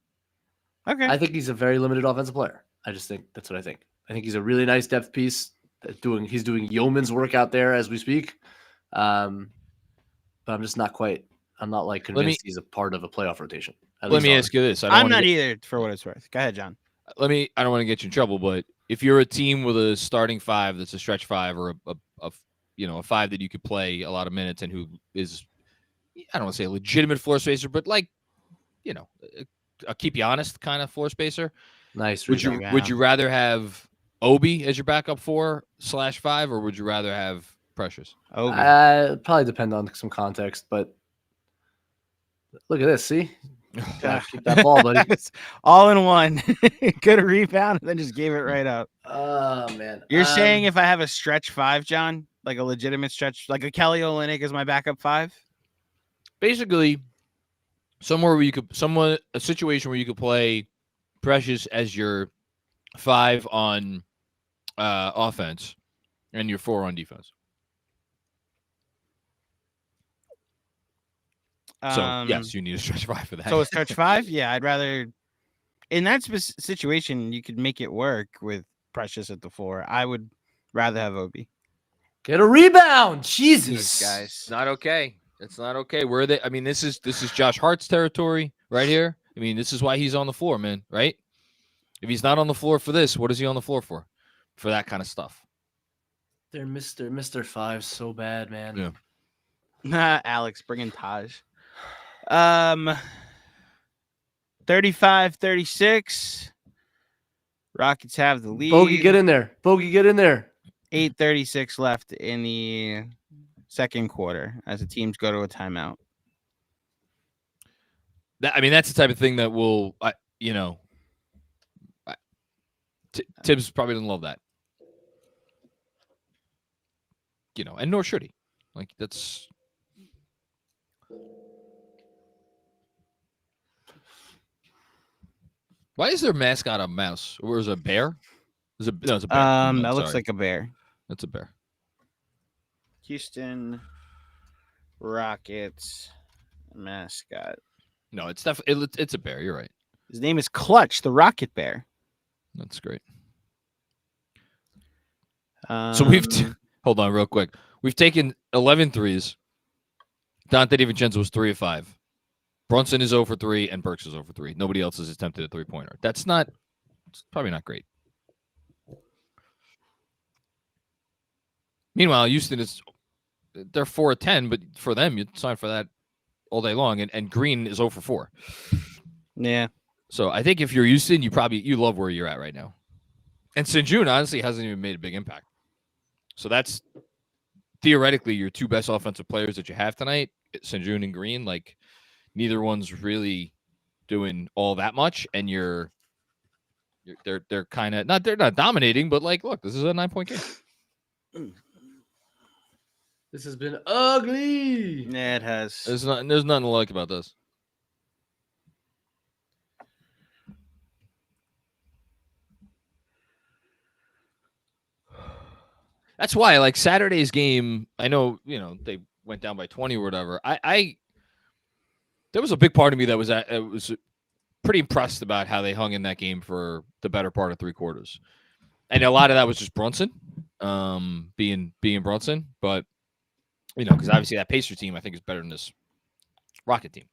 okay. I think he's a very limited offensive player. I just think that's what I think. I think he's a really nice depth piece. He's doing yeoman's work out there as we speak. But I'm just not quite. I'm not convinced he's a part of a playoff rotation. Let me ask you this. I'm not either, for what it's worth. Go ahead, John. I don't want to get you in trouble, but if you're a team with a starting 5 that's a stretch 5 or a 5 that you could play a lot of minutes and who is, I don't want to say a legitimate floor spacer, but a keep you honest kind of floor spacer. Nice. Would you rather have Obi as your backup 4/5, or would you rather have Precious? Probably depend on some context, but look at this. See, Gotta keep that ball, buddy. All in one. Good rebound, and then just gave it right up. Oh man. You're saying if I have a stretch 5, John, like a legitimate stretch, like a Kelly Olynyk is my backup 5? Basically, a situation where you could play Precious as your 5 on offense and your 4 on defense. So yes, you need a stretch 5 for that. So a stretch 5, yeah, I'd rather. In that situation, you could make it work with Precious at the 4. I would rather have Obi. Get a rebound, Jesus, guys. It's not okay. It's not okay. Where are they? I mean, this is Josh Hart's territory right here. I mean, this is why he's on the floor, man. Right? If he's not on the floor for this, what is he on the floor for? For that kind of stuff. They're Mr. 5 so bad, man. Yeah. Alex, bring in Taj. 35-36. Rockets have the lead. Bogey, get in there. 8:36 left in the second quarter as the teams go to a timeout. That's the type of thing that will, Tibbs probably doesn't love that. And nor should he. Like, that's. Why is their mascot a mouse? Or is it a bear? It's a bear. That looks like a bear. That's a bear. Houston Rockets mascot. No, it's definitely it's a bear. You're right. His name is Clutch, the Rocket Bear. That's great. So we've hold on real quick. We've taken 11 threes. Dante DiVincenzo was 3 of 5. Brunson is 0 for 3, and Burks is 0 for 3. Nobody else has attempted a 3-pointer. It's probably not great. Meanwhile, Houston they're 4 of 10, but for them, you'd sign for that all day long. And Green is 0 for 4. Yeah. So I think if you're Houston, you love where you're at right now. And St. June honestly hasn't even made a big impact. So that's theoretically your 2 best offensive players that you have tonight, St. June and Green. Like, neither one's really doing all that much, and they're kind of they're not dominating, but like, look, this is a 9-point game. This has been ugly. Yeah, it has. There's nothing to like about this. That's why, like, Saturday's game, I know, they went down by 20 or whatever. There was a big part of me that was pretty impressed about how they hung in that game for the better part of 3 quarters. And a lot of that was just Brunson, being Brunson. But, because obviously that Pacer team, I think, is better than this Rocket team.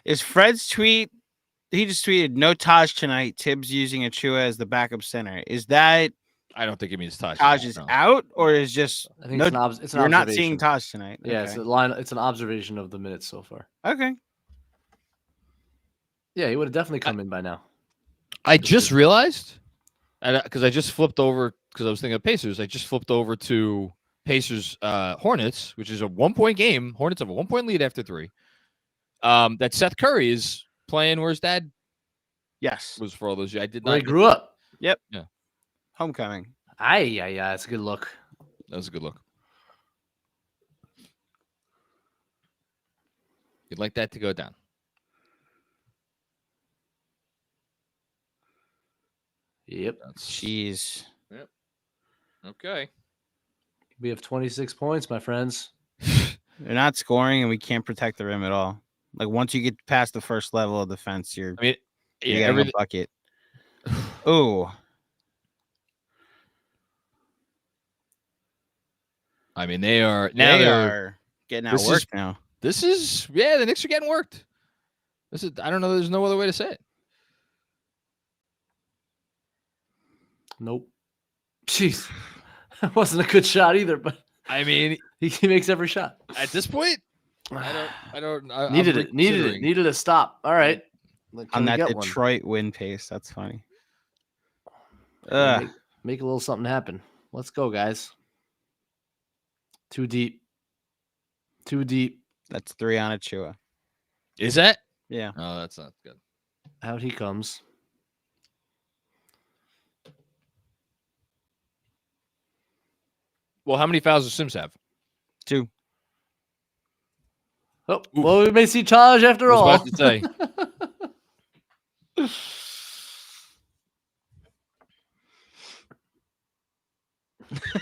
Is Fred's tweet? He just tweeted, "No Taj tonight. Tibbs using Achua as the backup center." Is that? I don't think it means Taj. Taj is out, or is just? I think it's an you're not seeing Taj tonight. Yeah, okay. It's an observation of the minutes so far. Okay. Yeah, he would have definitely come in by now. I just realized, because I just flipped over, because I was thinking of Pacers. I just flipped over to Pacers Hornets, which is a 1-point game. Hornets have a 1-point lead after 3. That Seth Curry is playing where his dad was for all those years. I did not. Where he grew up. Yep. Yeah. Homecoming. Yeah. That's a good look. That was a good look. You'd like that to go down. Yep. Jeez. Yep. Okay. We have 26 points, my friends. They're not scoring, and we can't protect the rim at all. Like, once you get past the first level of defense, you're getting a bucket. Oh. They are getting outworked now. The Knicks are getting worked. I don't know. There's no other way to say it. Nope. Jeez, that wasn't a good shot either. But he makes every shot at this point. Needed a stop. All right, on that Detroit win pace. That's funny. Make a little something happen. Let's go, guys. Too deep. Too deep. That's 3 on Achua. Is that? Yeah. Oh, that's not good. Out he comes. Well, how many fouls does Sims have? 2. Oh, well, we may see Taj after I all. was about to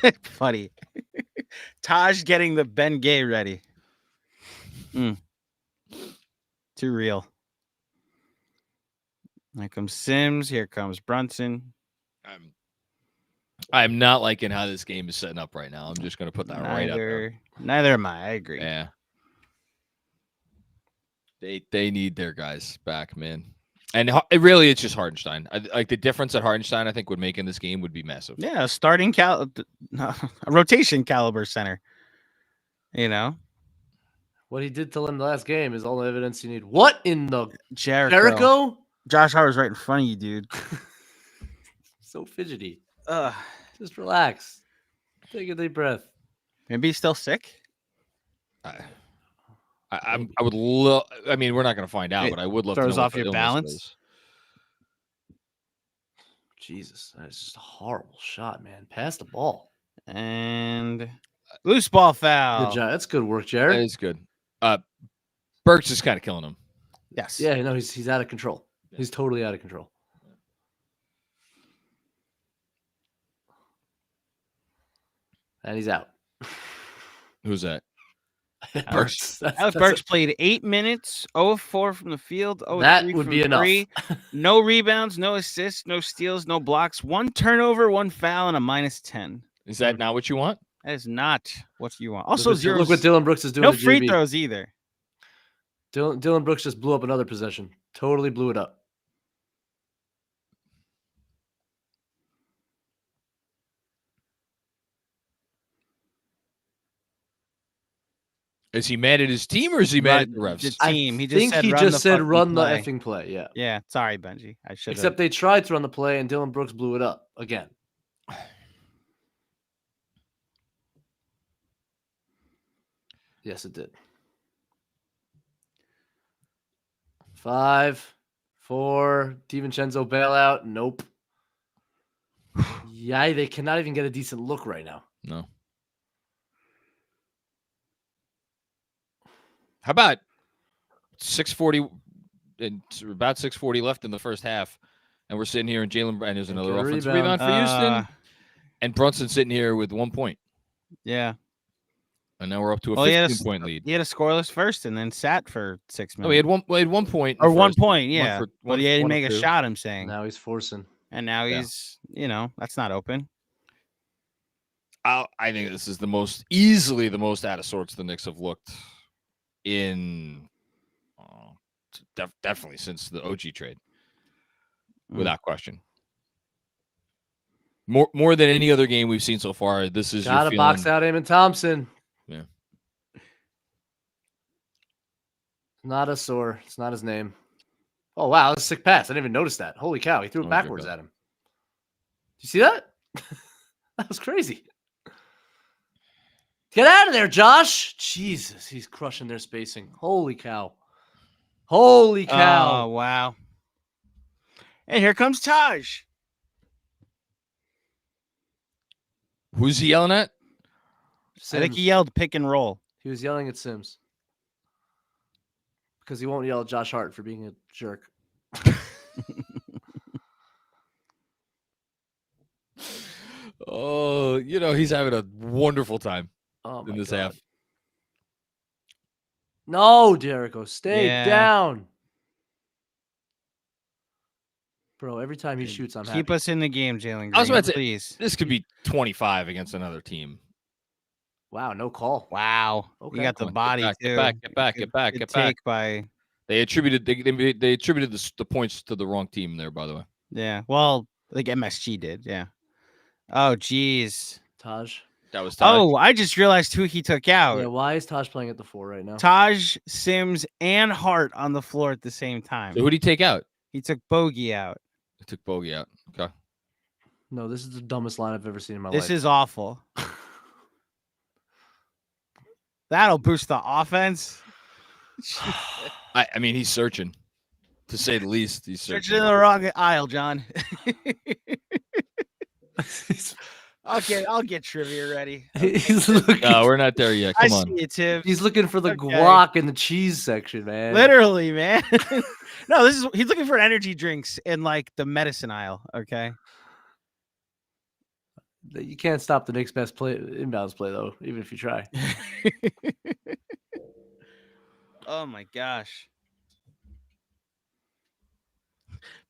say. Funny. Taj getting the Benjy ready. Too real. Here comes Sims. Here comes Brunson. I'm not liking how this game is setting up right now. I'm just going to put that right up there. Neither am I. I agree. Yeah. They need their guys back, man. And it's just Hartenstein. Like the difference that Hartenstein I think would make in this game would be massive. Yeah, a rotation caliber center. You know What he did to him the last game is all the evidence you need. What in the Jericho? Josh Hart was right in front of you, dude. So fidgety. Just relax. Take a deep breath. Maybe he's still sick. I would love. I mean, we're not going to find out, but I would love. Throws to know off your balance. Jesus, that's just a horrible shot, man. Pass the ball. And loose ball foul. Good job. That's good work, Jared. That is good. Burks is kind of killing him. Yes. Yeah, no, he's out of control. He's totally out of control. And he's out. Who's that? Burks. Alex Burks played 8 minutes, 0 of 4 from the field. 0 of that 3 would from be enough. 3. No rebounds, no assists, no steals, no blocks. 1 turnover, 1 foul, and a -10. Is that not what you want? That is not what you want. Also, Look what Dylan Brooks is doing. No to free JB. throws either. Dylan Brooks just blew up another possession. Totally blew it up. Is he mad at his team or is he mad at the refs? The team. I think he just said run the play. effing play. Yeah. Yeah. Sorry, Benjy. I should. Except they tried to run the play and Dylan Brooks blew it up again. Yes, it did. 5, 4, DiVincenzo bailout. Nope. Yeah, they cannot even get a decent look right now. No. How about 6:40 and about 6:40 left in the first half, and we're sitting here and Jalen and there's another offensive rebound for Houston, and Brunson sitting here with 1 point. Yeah. And now we're up to a 15-point lead. He had a scoreless first and then sat for 6 minutes. No, he had 1 point. Or 1 point, yeah. Well, he didn't make a shot, I'm saying. Now he's forcing. And now he's, that's not open. I think this is easily the most out of sorts the Knicks have looked in definitely since the OG trade, without question. More than any other game we've seen so far. This is gotta box out Eamon Thompson. Yeah, not a sore. It's not his name. Oh wow, that's a sick pass. I didn't even notice that. Holy cow, he threw it backwards at him. Did you see that? That was crazy. Get out of there, Josh. Jesus, he's crushing their spacing. Holy cow. Holy cow. Oh, wow. And here comes Taj. Who's he yelling at? I think he yelled pick and roll. He was yelling at Sims. Because he won't yell at Josh Hart for being a jerk. Oh, he's having a wonderful time in this half. No, Jericho, stay down. Bro, every time he shoots, I'm happy. Keep us in the game, Jalen Green. I was about to please. Say, this could be 25 against another team. Wow, no call. Wow. Okay. You got the body, too. Get back. By... They attributed the points to the wrong team there, by the way. Yeah. Well, like MSG did. Yeah. Oh, geez. Taj. That was Taj. Oh, I just realized who he took out. Yeah, why is Taj playing at the 4 right now? Taj, Sims, and Hart on the floor at the same time. So who did he take out? He took Bogey out. He took Bogey out. Okay. No, this is the dumbest line I've ever seen in my life. This is awful. That'll boost the offense. I mean, he's searching, to say the least. He's Search searching. in the wrong aisle, John. I'll get trivia ready. He's looking, No, we're not there yet. I Come on. see it, Tim. he's looking for the Okay. guac in the cheese section, man. Literally, man. No, he's looking for energy drinks in like the medicine aisle. Okay. You can't stop the Knicks' best play inbounds play though, even if you try. Oh my gosh.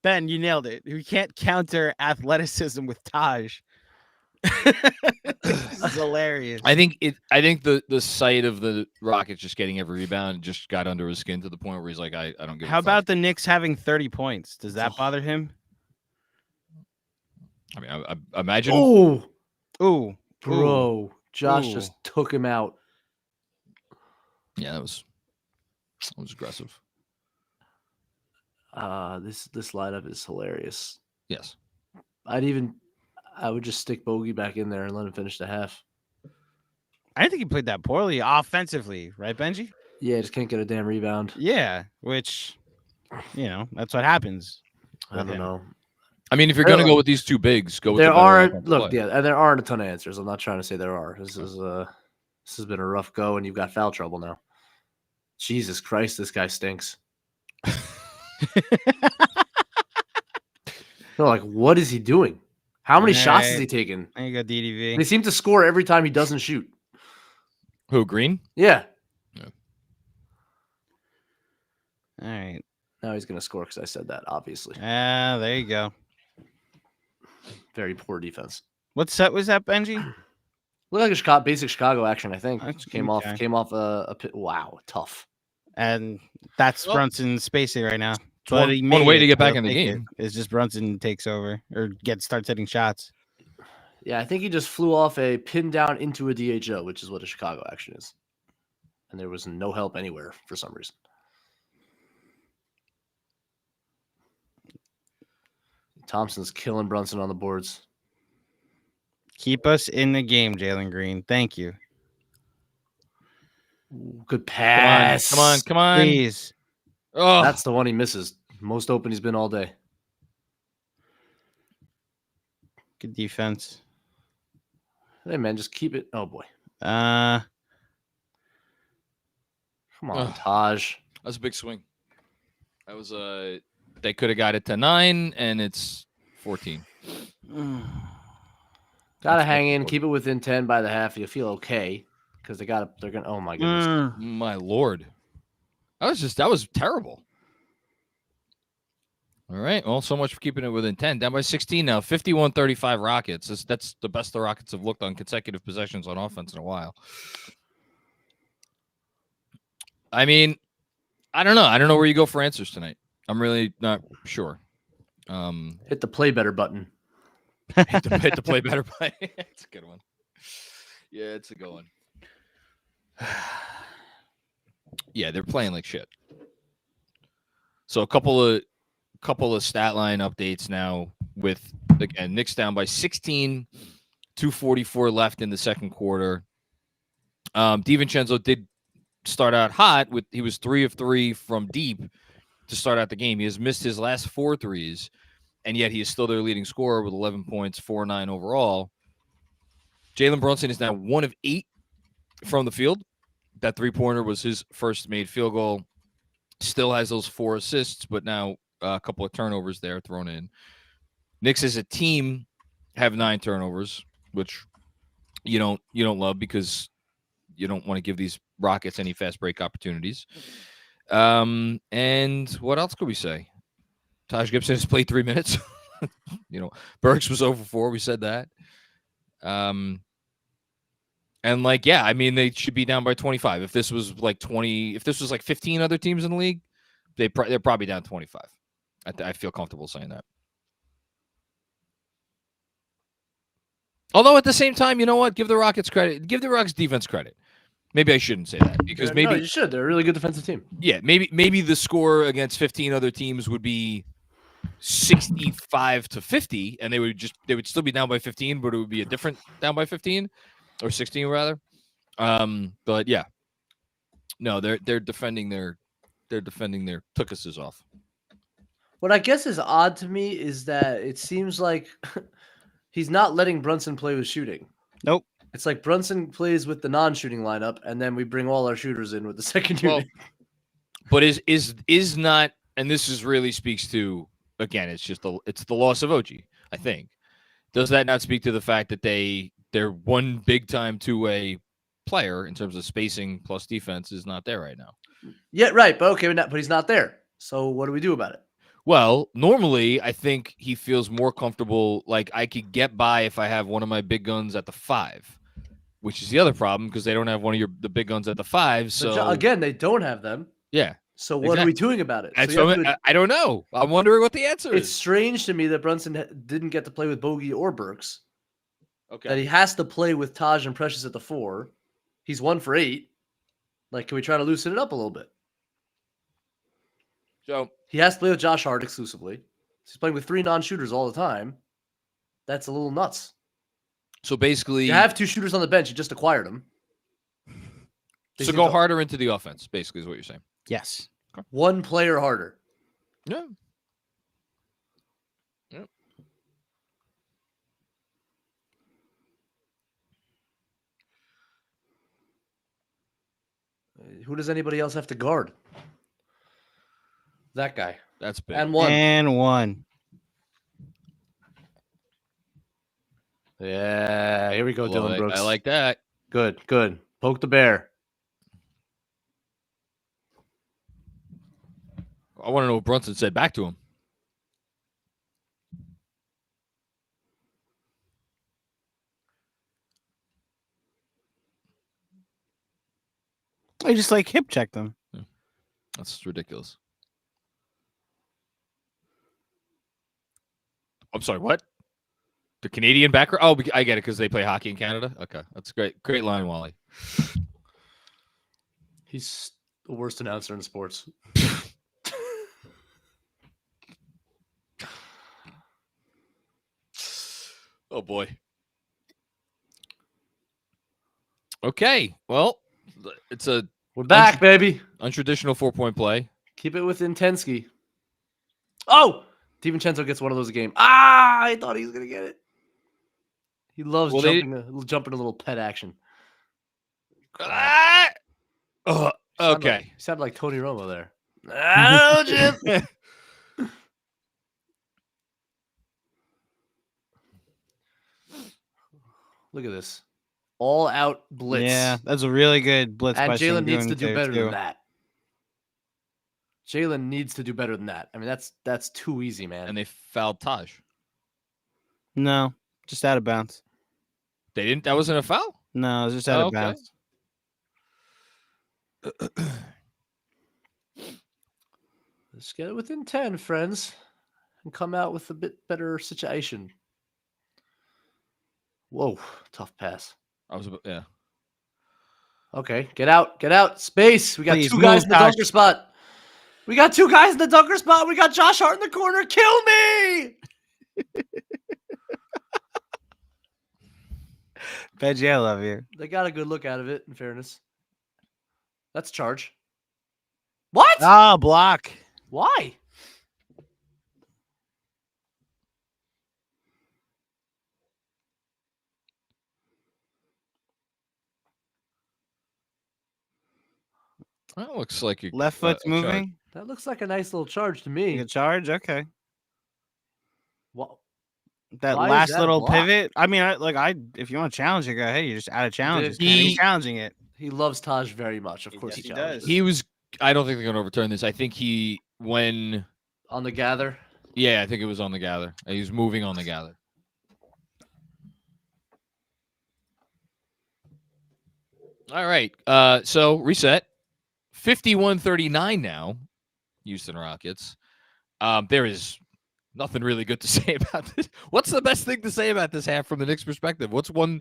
Ben, you nailed it. We can't counter athleticism with Taj. This is hilarious. I think the sight of the Rockets just getting every rebound just got under his skin to the point where he's like, I don't give a How fuck. about the Knicks having 30 points? Does that bother him? I mean, I imagine. Oh, Ooh, bro. Josh Ooh. just took him out. Yeah, that was aggressive. This lineup is hilarious. Yes. I would just stick Bogey back in there and let him finish the half. I didn't think he played that poorly offensively, right, Benji? Yeah, just can't get a damn rebound. Yeah, which, that's what happens. I don't know. I mean, if you're gonna go with these two bigs, go with There the better aren't offensive look, play. yeah, and there aren't a ton of answers. I'm not trying to say there are. This has been a rough go, and you've got foul trouble now. Jesus Christ, this guy stinks. No, like, what is he doing? How many shots is he taking? There you go, DDV. They seem to score every time he doesn't shoot. Who, Green? Yeah. All right. Now he's going to score because I said that, obviously. There you go. Very poor defense. What set was that, Benji? Looked like a basic Chicago action, I think. That's Came okay. off a pit. Wow, tough. And that's Well, Brunson spacing right now. one- he one made way it, to get back he'll in the take it. game. Is just Brunson takes over or starts hitting shots. Yeah, I think he just flew off a pin down into a DHO, which is what a Chicago action is. And there was no help anywhere for some reason. Thompson's killing Brunson on the boards. Keep us in the game, Jalen Green. Thank you. Ooh, good pass. Come on. Please. Oh, That's the one he misses. Most open he's been all day. Good defense. Hey, man, just keep it. Oh, boy. Uh, Come on, Ugh. Taj. that's a big swing. That was they could have got it to 9, and it's 14. Gotta hang in, keep it within 10 by the half. You'll feel okay because they're gonna. Oh my goodness! My lord, that was terrible. All right, well, so much for keeping it within 10. Down by 16 now, 51-35 Rockets. That's the best the Rockets have looked on consecutive possessions on offense in a while. I mean, I don't know. I don't know where you go for answers tonight. I'm really not sure. Hit the play better button. hit the play better play. It's a good one. Yeah, it's a good one. Yeah, they're playing like shit. So a couple of stat line updates now with, again, Knicks down by 16, 2:44 left in the second quarter. DiVincenzo did start out hot he was 3 of 3 from deep to start out the game. He has missed his last 4 threes, and yet he is still their leading scorer with 11 points, 4-9 overall. Jalen Brunson is now 1 of 8 from the field. That 3-pointer was his first made field goal. Still has those 4 assists, but now a couple of turnovers there thrown in. Knicks as a team have 9 turnovers, which you don't love because you don't want to give these Rockets any fast break opportunities. And what else could we say? Taj Gibson has played 3 minutes. Burks was over 4. We said that. And I mean, they should be down by 25. If this was like 20, if this was like 15 other teams in the league, they're probably down 25. I feel comfortable saying that. Although at the same time, you know what? Give the Rockets credit. Give the Rockets defense credit. Maybe I shouldn't say that because maybe you should. They're a really good defensive team. Yeah, maybe the score against 15 other teams would be 65-50, and they would still be down by 15, but it would be a different down by 15 or 16 rather. But yeah, No, they're defending their Tukuses off. What I guess is odd to me is that it seems like he's not letting Brunson play with shooting. Nope. It's like Brunson plays with the non-shooting lineup, and then we bring all our shooters in with the second Well, unit. But is not, and this is really speaks to, again, it's the loss of OG, I think. Does that not speak to the fact that they're one big time two-way player in terms of spacing plus defense is not there right now? Yeah, right. But okay, but he's not there. So what do we do about it? Well, normally I think he feels more comfortable. Like I could get by if I have one of my big guns at the 5, which is the other problem because they don't have one of the big guns at the 5. So again, they don't have them. Yeah. So what are we doing about it? I don't know. I'm wondering what the answer is. It's strange to me that Brunson didn't get to play with Bogey or Burks. Okay. That he has to play with Taj and Precious at the 4. He's 1 for 8. Like, can we try to loosen it up a little bit? So he has to play with Josh Hart exclusively. He's playing with 3 non-shooters all the time. That's a little nuts. So basically, you have 2 shooters on the bench. You just acquired them. So go harder into the offense, basically, is what you're saying. Yes. Okay. 1 player harder. Yeah. Yeah. Who does anybody else have to guard? That guy. That's big. And one. Yeah, here we go, Dylan Brooks. I like that. Good. Poke the bear. I want to know what Brunson said back to him. I just hip checked them. Yeah. That's ridiculous. I'm sorry, what? The Canadian background? Oh, I get it because they play hockey in Canada. Okay, that's great. Great line, Wally. He's the worst announcer in sports. Oh boy. Okay, well, we're back, baby. Untraditional 4-point play. Keep it within 10 ski. Oh, DiVincenzo gets one of those a game. I thought he was gonna get it. He loves jumping a little pet action. Okay. Sounded like Tony Romo there. Oh, Jim. Look at this. All out blitz. Yeah, that's a really good blitz. And Jalen needs to do better than that. Jalen needs to do better than that. I mean, that's too easy, man. And they fouled Taj. No, just out of bounds. They didn't? That wasn't a foul? No, it was just out of bounds. Let's get it within 10, friends, and come out with a bit better situation. Whoa, tough pass. Yeah. Okay, get out. Space. We got 2 guys in the dunker spot. We got Josh Hart in the corner. Kill me. Benjy, I love you. They got a good look out of it, in fairness. That's charge. What? Ah, block. Why? That looks like your left foot's moving. Charge. That looks like a nice little charge to me. A charge, okay. What? That last little pivot. I mean, if you want to challenge it, go ahead. You're just out of challenges. He's challenging it. He loves Taj very much. Of course, he does. He was. I don't think they're going to overturn this. I think when on the gather. Yeah, I think it was on the gather. He was moving on the gather. All right. So reset. 51-39 now. Houston Rockets. There is nothing really good to say about this. What's the best thing to say about this half from the Knicks' perspective? What's one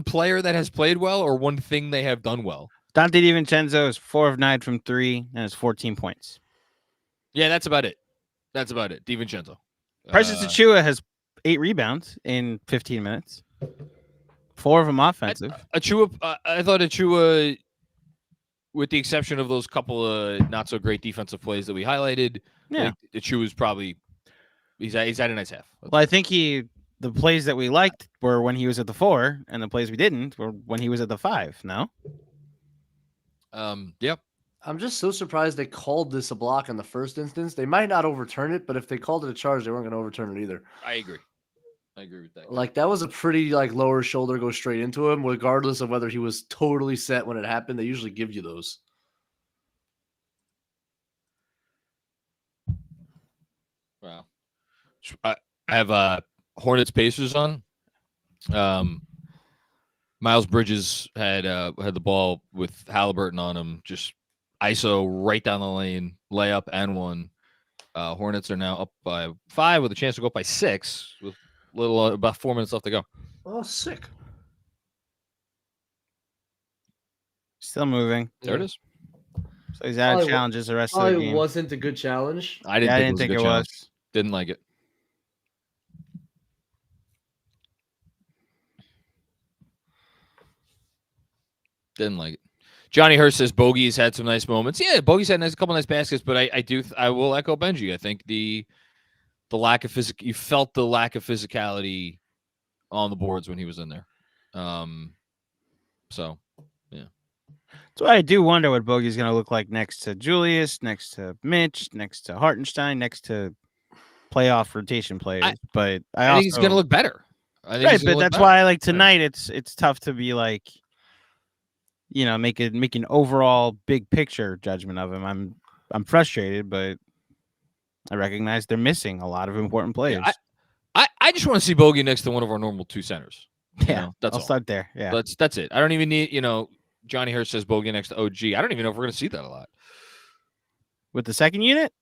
player that has played well or one thing they have done well? Dante DiVincenzo is 4 of 9 from 3 and has 14 points. Yeah, that's about it. DiVincenzo. Precious Achiuwa has 8 rebounds in 15 minutes. 4 of them offensive. I thought Achiuwa with the exception of those couple of not so great defensive plays that we highlighted, I Yeah. think Achiuwa is probably he's had a nice half. Well, I think the plays that we liked were when he was at the 4, and the plays we didn't were when he was at the 5. No. Yep. I'm just so surprised they called this a block in the first instance. They might not overturn it, but if they called it a charge, they weren't going to overturn it either. I agree with that. Like that was a pretty lower shoulder go straight into him, regardless of whether he was totally set when it happened. They usually give you those. Wow. I have Hornets Pacers on. Miles Bridges had the ball with Halliburton on him, just ISO right down the lane, layup and one. Hornets are now up by 5 with a chance to go up by 6 with about 4 minutes left to go. Oh, sick. Still moving. There it is. So he's out of challenges the rest of the game. It wasn't a good challenge. I didn't think it was. Didn't like it. Didn't like it. Johnny Hurst says Bogey's had some nice moments. Yeah, Bogey's had a couple nice baskets, but I will echo Benjy. I think the lack of you felt the lack of physicality on the boards when he was in there. So yeah. So I do wonder what Bogey's going to look like next to Julius, next to Mitch, next to Hartenstein, next to playoff rotation players. But I think he's going to look better. Right, but that's why like tonight it's tough to be like, make an overall big picture judgment of him. I'm frustrated, but I recognize they're missing a lot of important players. Yeah, I just want to see Bogey next to one of our normal 2 centers. Yeah, I'll start there. Yeah, that's it. I don't even need Johnny Hurst says Bogey next to OG. I don't even know if we're going to see that a lot with the second unit.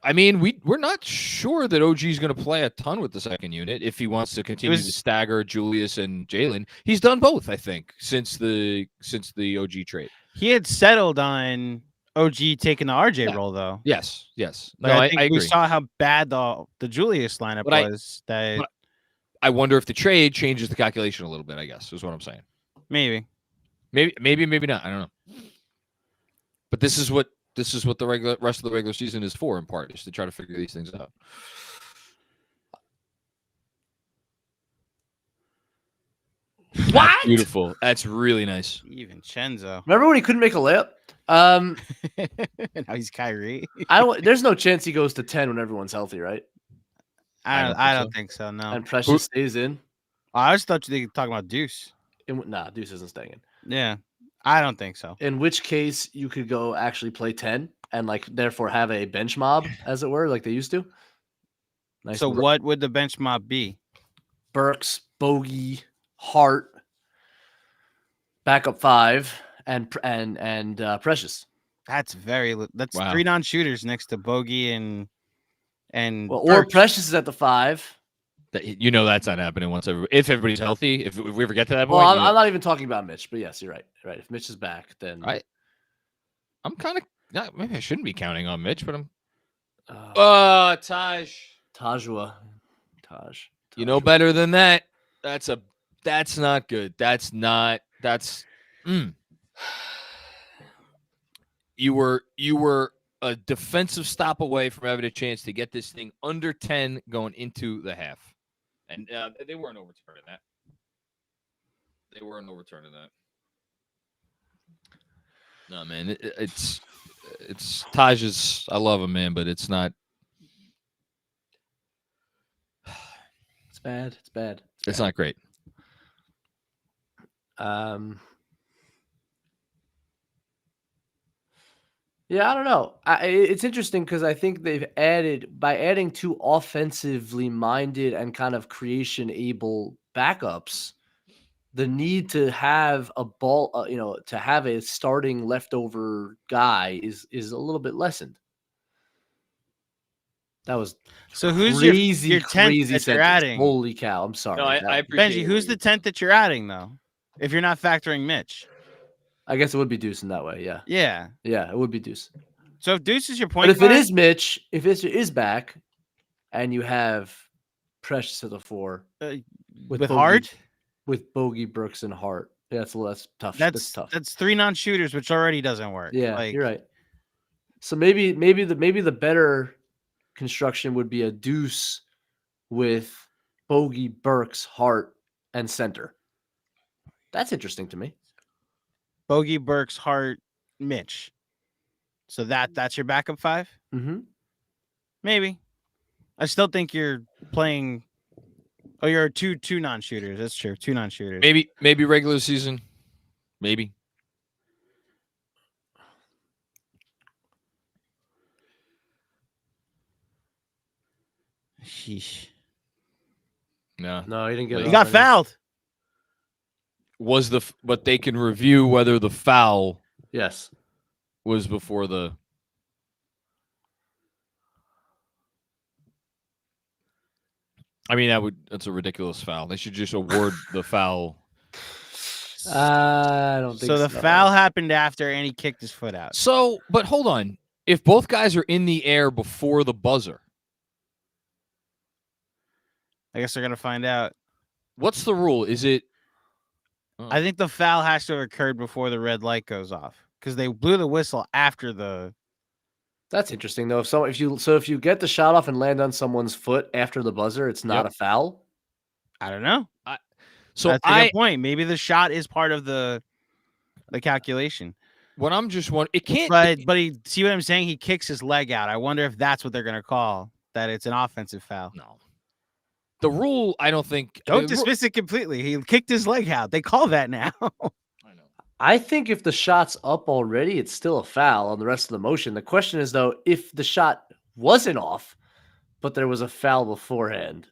I mean, we're not sure that OG is going to play a ton with the second unit if he wants to continue to stagger Julius and Jalen. He's done both, I think, since the OG trade. He had settled on OG taking the RJ role, though. Yes. But I think we saw how bad the Julius lineup was. I wonder if the trade changes the calculation a little bit. I guess is what I'm saying. Maybe not. I don't know. But this is what the rest of the regular season is for, in part, is to try to figure these things out. What? That's beautiful. That's really nice. Even Chenzo. Remember when he couldn't make a layup? Now he's Kyrie. There's no chance he goes to 10 when everyone's healthy, right? I don't think so. No. And Precious stays in. I always thought you were talking about Deuce. Nah, Deuce isn't staying in. Yeah. I don't think so. In which case, you could go actually play 10 and therefore have a bench mob, as it were, like they used to. Nice. So what would the bench mob be? Burks, Bogey, Hart, backup 5, and Precious. That's 3 non-shooters next to Bogey and or Precious is at the 5. That's not happening if everybody's healthy. If we ever get to that point. Well, I'm not even talking about Mitch, but yes, you're right. Right. If Mitch is back, then I'm kind of maybe I shouldn't be counting on Mitch, but I'm. Tajwa. You know better than that. That's not good. You were a defensive stop away from having a chance to get this thing under 10 going into the half. And they weren't overturning that. No, man, it's Taj's. I love him, man, but it's not. It's bad. It's not great. Yeah, I don't know. It's interesting because I think they've adding 2 offensively minded and kind of creation able backups, the need to have a ball, to have a starting leftover guy is a little bit lessened. That was so. Who's crazy, your 10th that you're adding? Holy cow! I'm sorry. No, I appreciate Benjy, who's the 10th that you're adding though? If you're not factoring Mitch, I guess it would be Deuce in that way. Yeah, it would be Deuce. So if Deuce is your point, but if it is Mitch, if it is back, and you have Precious at the 4 with Hart, with Bogey, Brooks, and Hart, Yeah, that's tough. That's tough. That's 3 non-shooters, which already doesn't work. Yeah, Like, you're right. So maybe the better construction would be a deuce with Bogey, Burks, Hart, and center. That's interesting to me. Bogey, Burks, Hart, Mitch. So that's your backup 5? Mm-hmm. Maybe. I still think you're playing. Oh, you're two non-shooters. That's true. 2 non-shooters. Maybe regular season. Maybe. Sheesh. No, he didn't get. He got fouled. But they can review whether the foul Yes. was before the. I mean, that's a ridiculous foul. They should just award the foul. I don't think so. So the foul happened after, and he kicked his foot out. So, but hold on. If both guys are in the air before the buzzer, I guess they're gonna find out. what's the rule? Is it? I think the foul has to have occurred before the red light goes off because they blew the whistle after the. That's interesting though. If you get the shot off and land on someone's foot after the buzzer, it's not a foul. I don't know. So that's a good point. Maybe the shot is part of the calculation. What I'm just wondering, it can't. But he see what I'm saying? He kicks his leg out. I wonder if that's what they're gonna call that. It's an offensive foul. No. The rule, I don't think. Don't dismiss it completely. He kicked his leg out. They call that now. I know. I think if the shot's up already, it's still a foul on the rest of the motion. The question is though, if the shot wasn't off, but there was a foul beforehand.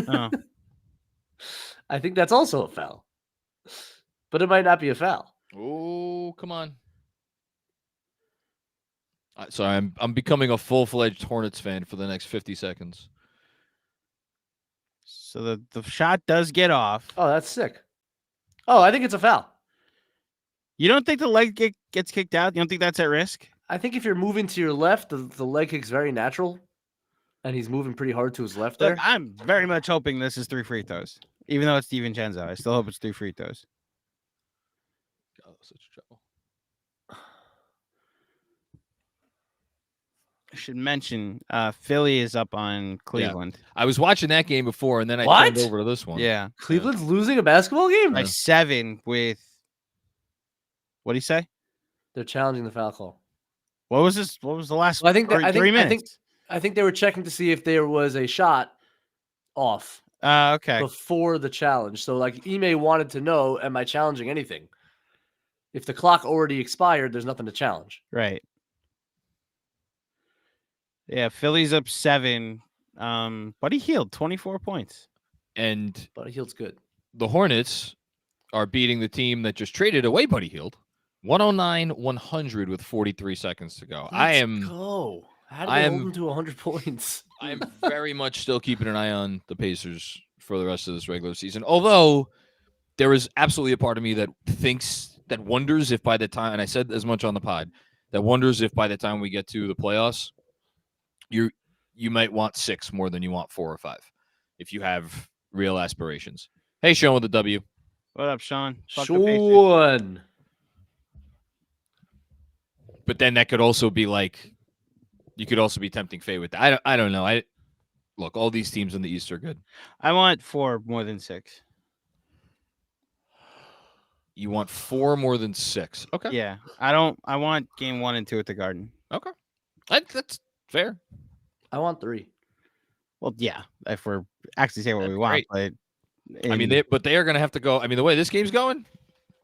Oh. I think that's also a foul. But it might not be a foul. Oh, come on. Sorry, I'm becoming a full-fledged Hornets fan for the next 50 seconds. So the shot does get off. Oh, that's sick. Oh, I think it's a foul. You don't think the leg gets kicked out? You don't think that's at risk? I think if you're moving to your left, the leg kick's very natural. And he's moving pretty hard to his left there. Look, I'm very much hoping this is 3 free throws. Even though it's DiVincenzo, I still hope it's 3 free throws. God, such trouble. I should mention Philly is up on Cleveland. Yeah. I was watching that game before, and then I turned over to this one. Yeah. Cleveland's losing a basketball game? By 7 with... What do you say? They're challenging the foul call. What was this? What was the last 3 minutes? I think they were checking to see if there was a shot off. Okay. Before the challenge. So, like, Ime wanted to know, am I challenging anything? If the clock already expired, there's nothing to challenge. Right. Yeah, Philly's up 7. Buddy Hield, 24 points. And Buddy Hield's good. The Hornets are beating the team that just traded away Buddy Hield. 109-100 with 43 seconds to go. Let's go. How do they hold them to 100 points? I am very much still keeping an eye on the Pacers for the rest of this regular season. Although there is absolutely a part of me that wonders if by the time, and I said as much on the pod, that wonders if by the time we get to the playoffs, you might want 6 more than you want 4 or 5 if you have real aspirations. Hey, Sean with the W. What up, Sean? Sean. But then that could also be like, you could also be tempting fate with that. I don't know. Look, all these teams in the East are good. I want 4 more than 6. You want 4 more than 6. Okay. Yeah. I want game 1 and 2 at the Garden. Okay. That's fair. I want 3. Well, yeah, if we're actually saying what we want. But I mean, they are going to have to go. I mean, the way this game's going,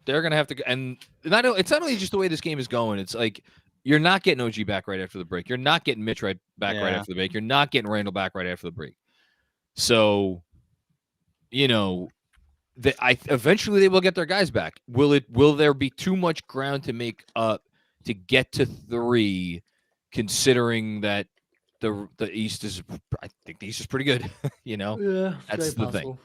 they're going to have to go. And it's not only just the way this game is going. It's like, you're not getting OG back right after the break. You're not getting Mitch right after the break. You're not getting Randall back right after the break. So, eventually they will get their guys back. Will there be too much ground to make up to get to 3, considering that the East is? I think the East is pretty good. Yeah, that's the thing.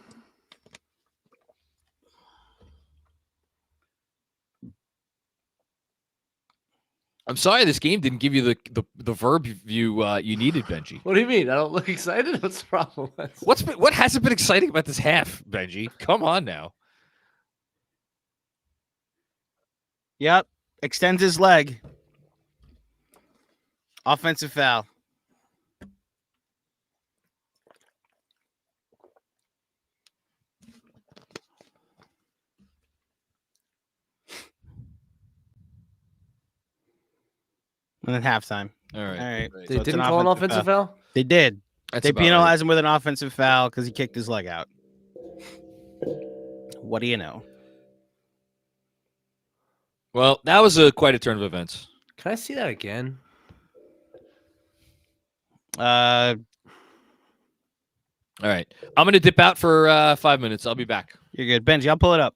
I'm sorry this game didn't give you the verb you needed, Benjy. What do you mean? I don't look excited? What's the problem? What hasn't been exciting about this half, Benjy? Come on now. Yep. Extends his leg. Offensive foul. And then halftime. All right. All right. They So it's didn't call an offensive foul? They did. That's They about right. penalized him with an offensive foul because he kicked his leg out. What do you know? Well, that was quite a turn of events. Can I see that again? All right. I'm going to dip out for 5 minutes. I'll be back. You're good. Benji, I'll pull it up.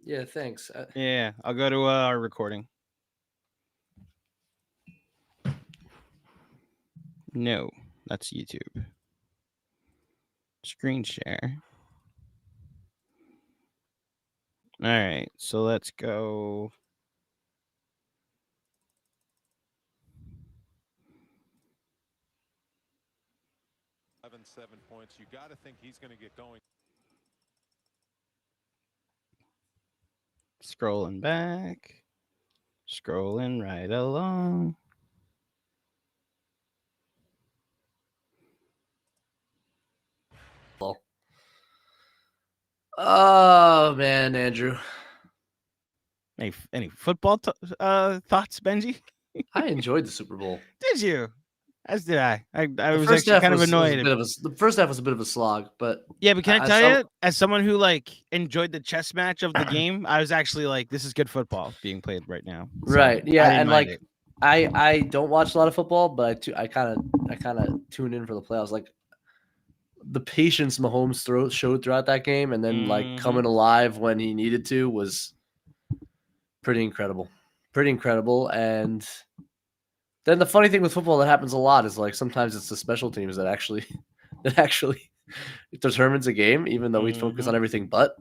Yeah, thanks. Yeah, I'll go to our recording. No, that's YouTube. Screen share. All right, so let's go. Seven points. You got to think he's going to get going. Scrolling back. Scrolling right along. Oh man, Andrew. Any football thoughts, Benji? I enjoyed the Super Bowl. Did you? As did I. I The was first actually half kind of was a annoyed. bit of the first half was a bit of a slog, but Yeah, but can I I tell saw- you, as someone who like enjoyed the chess match of the game, I was actually like, this is good football being played right now. So, right, I yeah, didn't and mind like it. I don't watch a lot of football, but I kind of tune in for the playoffs. Like the patience Mahomes showed throughout that game, and then like Mhm. coming alive when he needed to was pretty incredible, And then the funny thing with football that happens a lot is like sometimes it's the special teams that actually determines a game, even though we focus on everything but.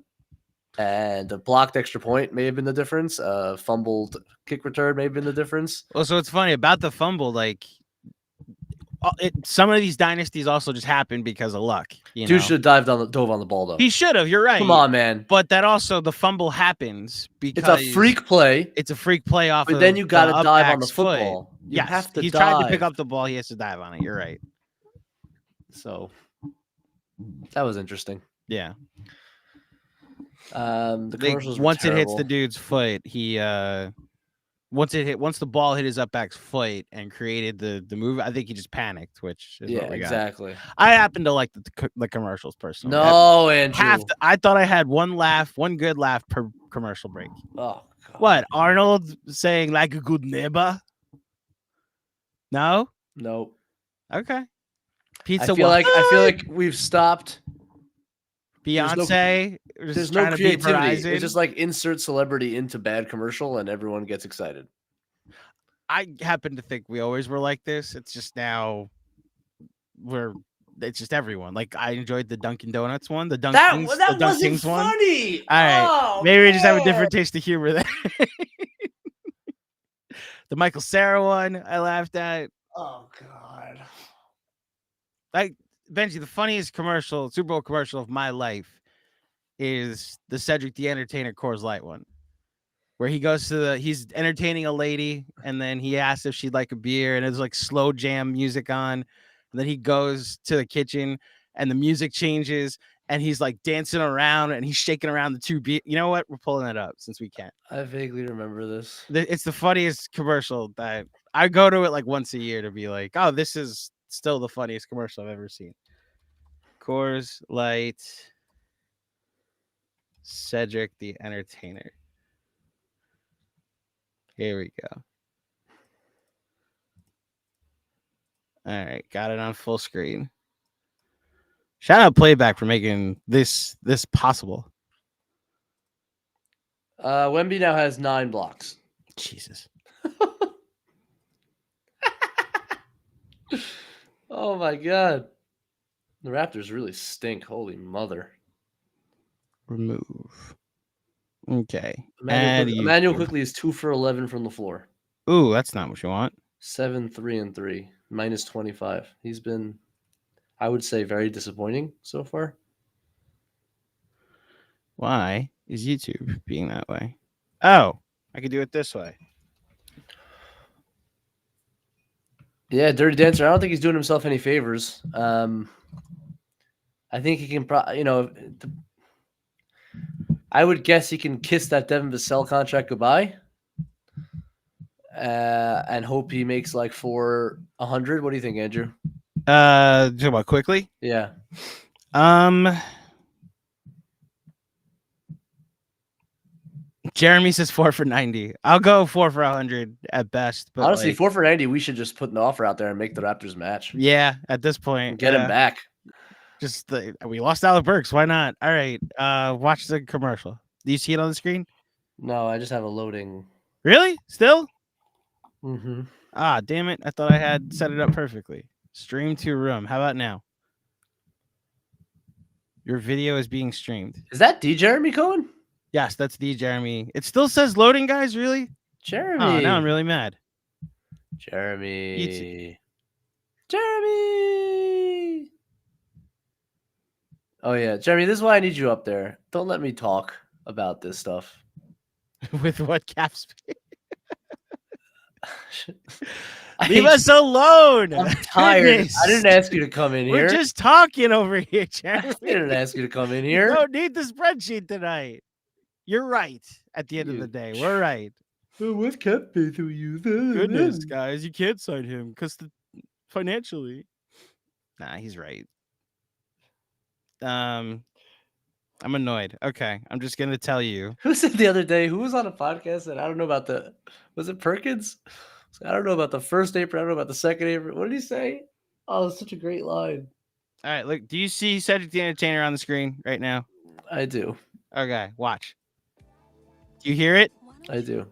And a blocked extra point may have been the difference. Fumbled kick return may have been the difference. Well, so it's funny about the fumble. Like, some of these dynasties also just happen because of luck. You Dude know, should have dove on the ball though. he should have. You're right. Come on, man. But that also the fumble happens because It's a freak play, It's a freak play off. but of then you got to the dive on the up-back's foot. football. You Yes, have to he's dive. tried to pick up the ball. He has to dive on it. You're right. So that was interesting. Yeah. The commercials were Once it hits terrible. the dude's foot, he once the ball hit his up back's foot and created the move, I think he just panicked, which is Yeah, what we got. exactly. I happen to like the commercials personally. No, Andrew. I thought I had one good laugh per commercial break. Oh, God. What, Arnold saying like a good neighbor? No? Nope. Okay. Pizza. I feel like we've stopped. Beyonce. There's no creativity. It's just like insert celebrity into bad commercial and everyone gets excited. I happen to think we always were like this. It's just now it's just everyone. Like I enjoyed the Dunkin' Donuts one, the Dunkin' That wasn't Kings one. funny. All right. Oh, Maybe we just have a man. different taste of humor there. The Michael Cera one, I laughed at. Oh God. Like Benji, the funniest Super Bowl commercial of my life is the Cedric the Entertainer Coors Light one, where he goes to he's entertaining a lady, and then he asks if she'd like a beer, and there's like slow jam music on, and then he goes to the kitchen, and the music changes, and he's like dancing around, and he's shaking around the two beer. You know what? We're pulling that up since we can't. I vaguely remember this. It's the funniest commercial that I go to it like once a year to be like, oh, this is still the funniest commercial I've ever seen. Coors Light, Cedric the Entertainer. Here we go. All right, got it on full screen. Shout out Playback for making this possible. Wemby now has 9 blocks. Jesus. Oh my God. The Raptors really stink. Holy mother. Remove. Okay. Emmanuel quickly is 2 for 11 from the floor. Ooh, that's not what you want. 7, 3, and 3. Minus 25. He's been, I would say, very disappointing so far. Why is YouTube being that way? Oh, I could do it this way. Yeah, Dirty Dancer. I don't think he's doing himself any favors. I think he can, I would guess he can kiss that Devin Vassell contract goodbye, and hope he makes like 400. What do you think, Andrew? Talk about quickly. Yeah, Jeremy says 4 for 90. I'll go 4 for 100 at best. But honestly, like, 4 for 90. We should just put an offer out there and make the Raptors match. yeah, at this point, And get him back. Just we lost Alec Burks. Why not? All right. Watch the commercial. Do you see it on the screen? No, I just have a loading. Really? Still? Mm-hmm. Ah, damn it. I thought I had set it up perfectly. Stream to room. How about now? Your video is being streamed. Is that D. Jeremy Cohen? Yes, that's the Jeremy. It still says loading, guys. Really? Jeremy. Oh, now I'm really mad. Jeremy. Jeremy. Oh yeah, Jeremy. This is why I need you up there. Don't let me talk about this stuff. With what caps? I Leave hate us alone. I'm tired. Goodness. I didn't ask you to come in here. We're just talking over here, I Jeremy. didn't ask you to come in You here. don't need the spreadsheet tonight. You're right. At the end of the day, we're right. What cap space will you use? Goodness, guys, you can't sign him because financially. Nah, he's right. I'm annoyed. Okay, I'm just gonna tell you. Who said the other day? Who was on a podcast that I don't know about the? Was it Perkins? I don't know about the first apron. I don't know about the second apron. What did he say? Oh, it's such a great line. All right, look. Do you see Cedric the Entertainer on the screen right now? I do. Okay, watch. Do you hear it? I do.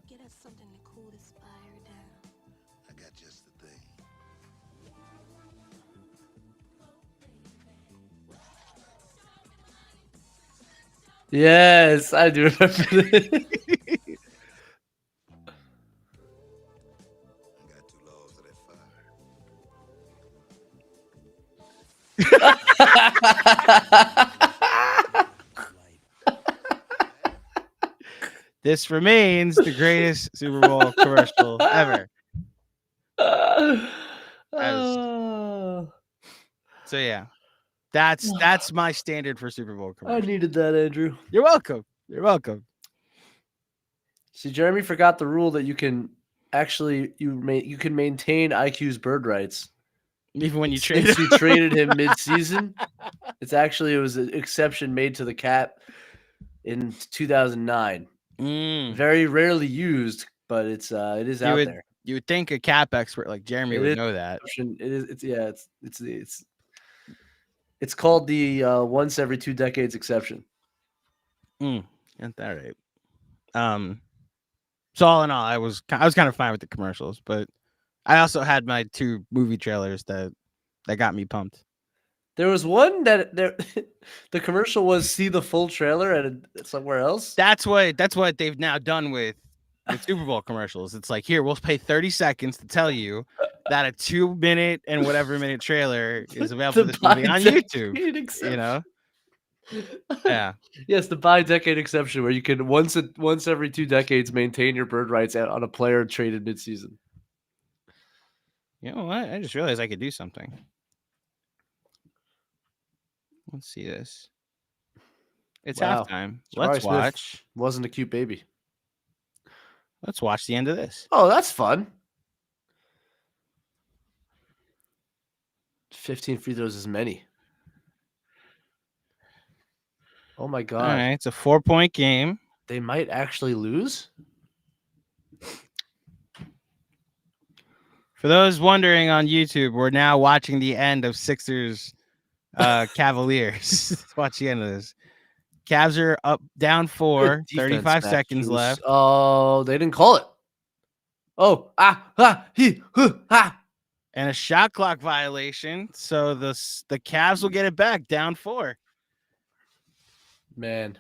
I got just the thing. Yes, I do remember this. I got 2 loaves of that This remains the greatest Super Bowl commercial ever. Oh, So yeah, that's my standard for Super Bowl I commercial. needed that, Andrew. You're welcome. You're welcome. See, Jeremy forgot the rule that you can actually you can maintain IQ's bird rights. Even when you trade Since you traded him mid-season, it was an exception made to the cap in 2009. Very rarely used, but it is out there. You would think a cap expert like Jeremy It would is know that. It's called the once every 2 decades exception. Ain't that right? So all in all, I was kind of fine with the commercials, but I also had my 2 movie trailers that got me pumped. There was one that the commercial was see the full trailer at somewhere else. That's what they've now done with Super Bowl commercials. It's like, here, we'll pay 30 seconds to tell you that a 2-minute and whatever minute trailer is available for this movie on YouTube. You know? Yeah. Yes, the bi-decade exception where you can once every 2 decades maintain your bird rights on a player traded midseason. You know what? I just realized I could do something. Let's see this. It's Wow. halftime. Jabari Let's Smith watch. wasn't a cute baby. Let's watch the end of this. Oh, that's fun. 15 free throws is many. Oh my All god. right, it's a 4-point game. They might actually lose? For those wondering on YouTube, we're now watching the end of Sixers Cavaliers. Let's watch the end of this. Cavs are up down 4, Good defense, 35 Matt seconds Hughes. left. Oh, they didn't call it. Oh, And a shot clock violation. So the Cavs will get it back down 4. Man,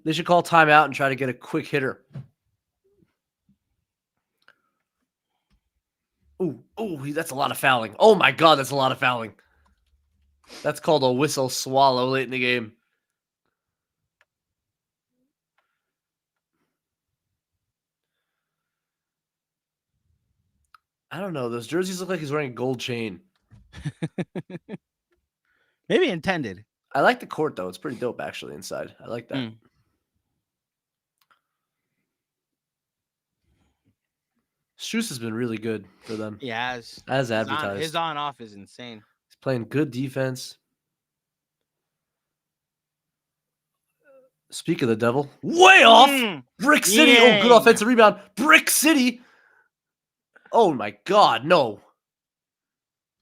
they should call timeout and try to get a quick hitter. Ooh, that's a lot of fouling. Oh my god, that's a lot of fouling. That's called a whistle swallow late in the game. I don't know. Those jerseys look like he's wearing a gold chain. Maybe intended. I like the court though. It's pretty dope actually inside. I like that. Mm. Strus has been really good for them. He has. As advertised. His on-off is insane. He's playing good defense. Speak of the devil. Way off. Mm. Brick City. Oh, good Yang. offensive rebound. Brick City. Oh my God, no.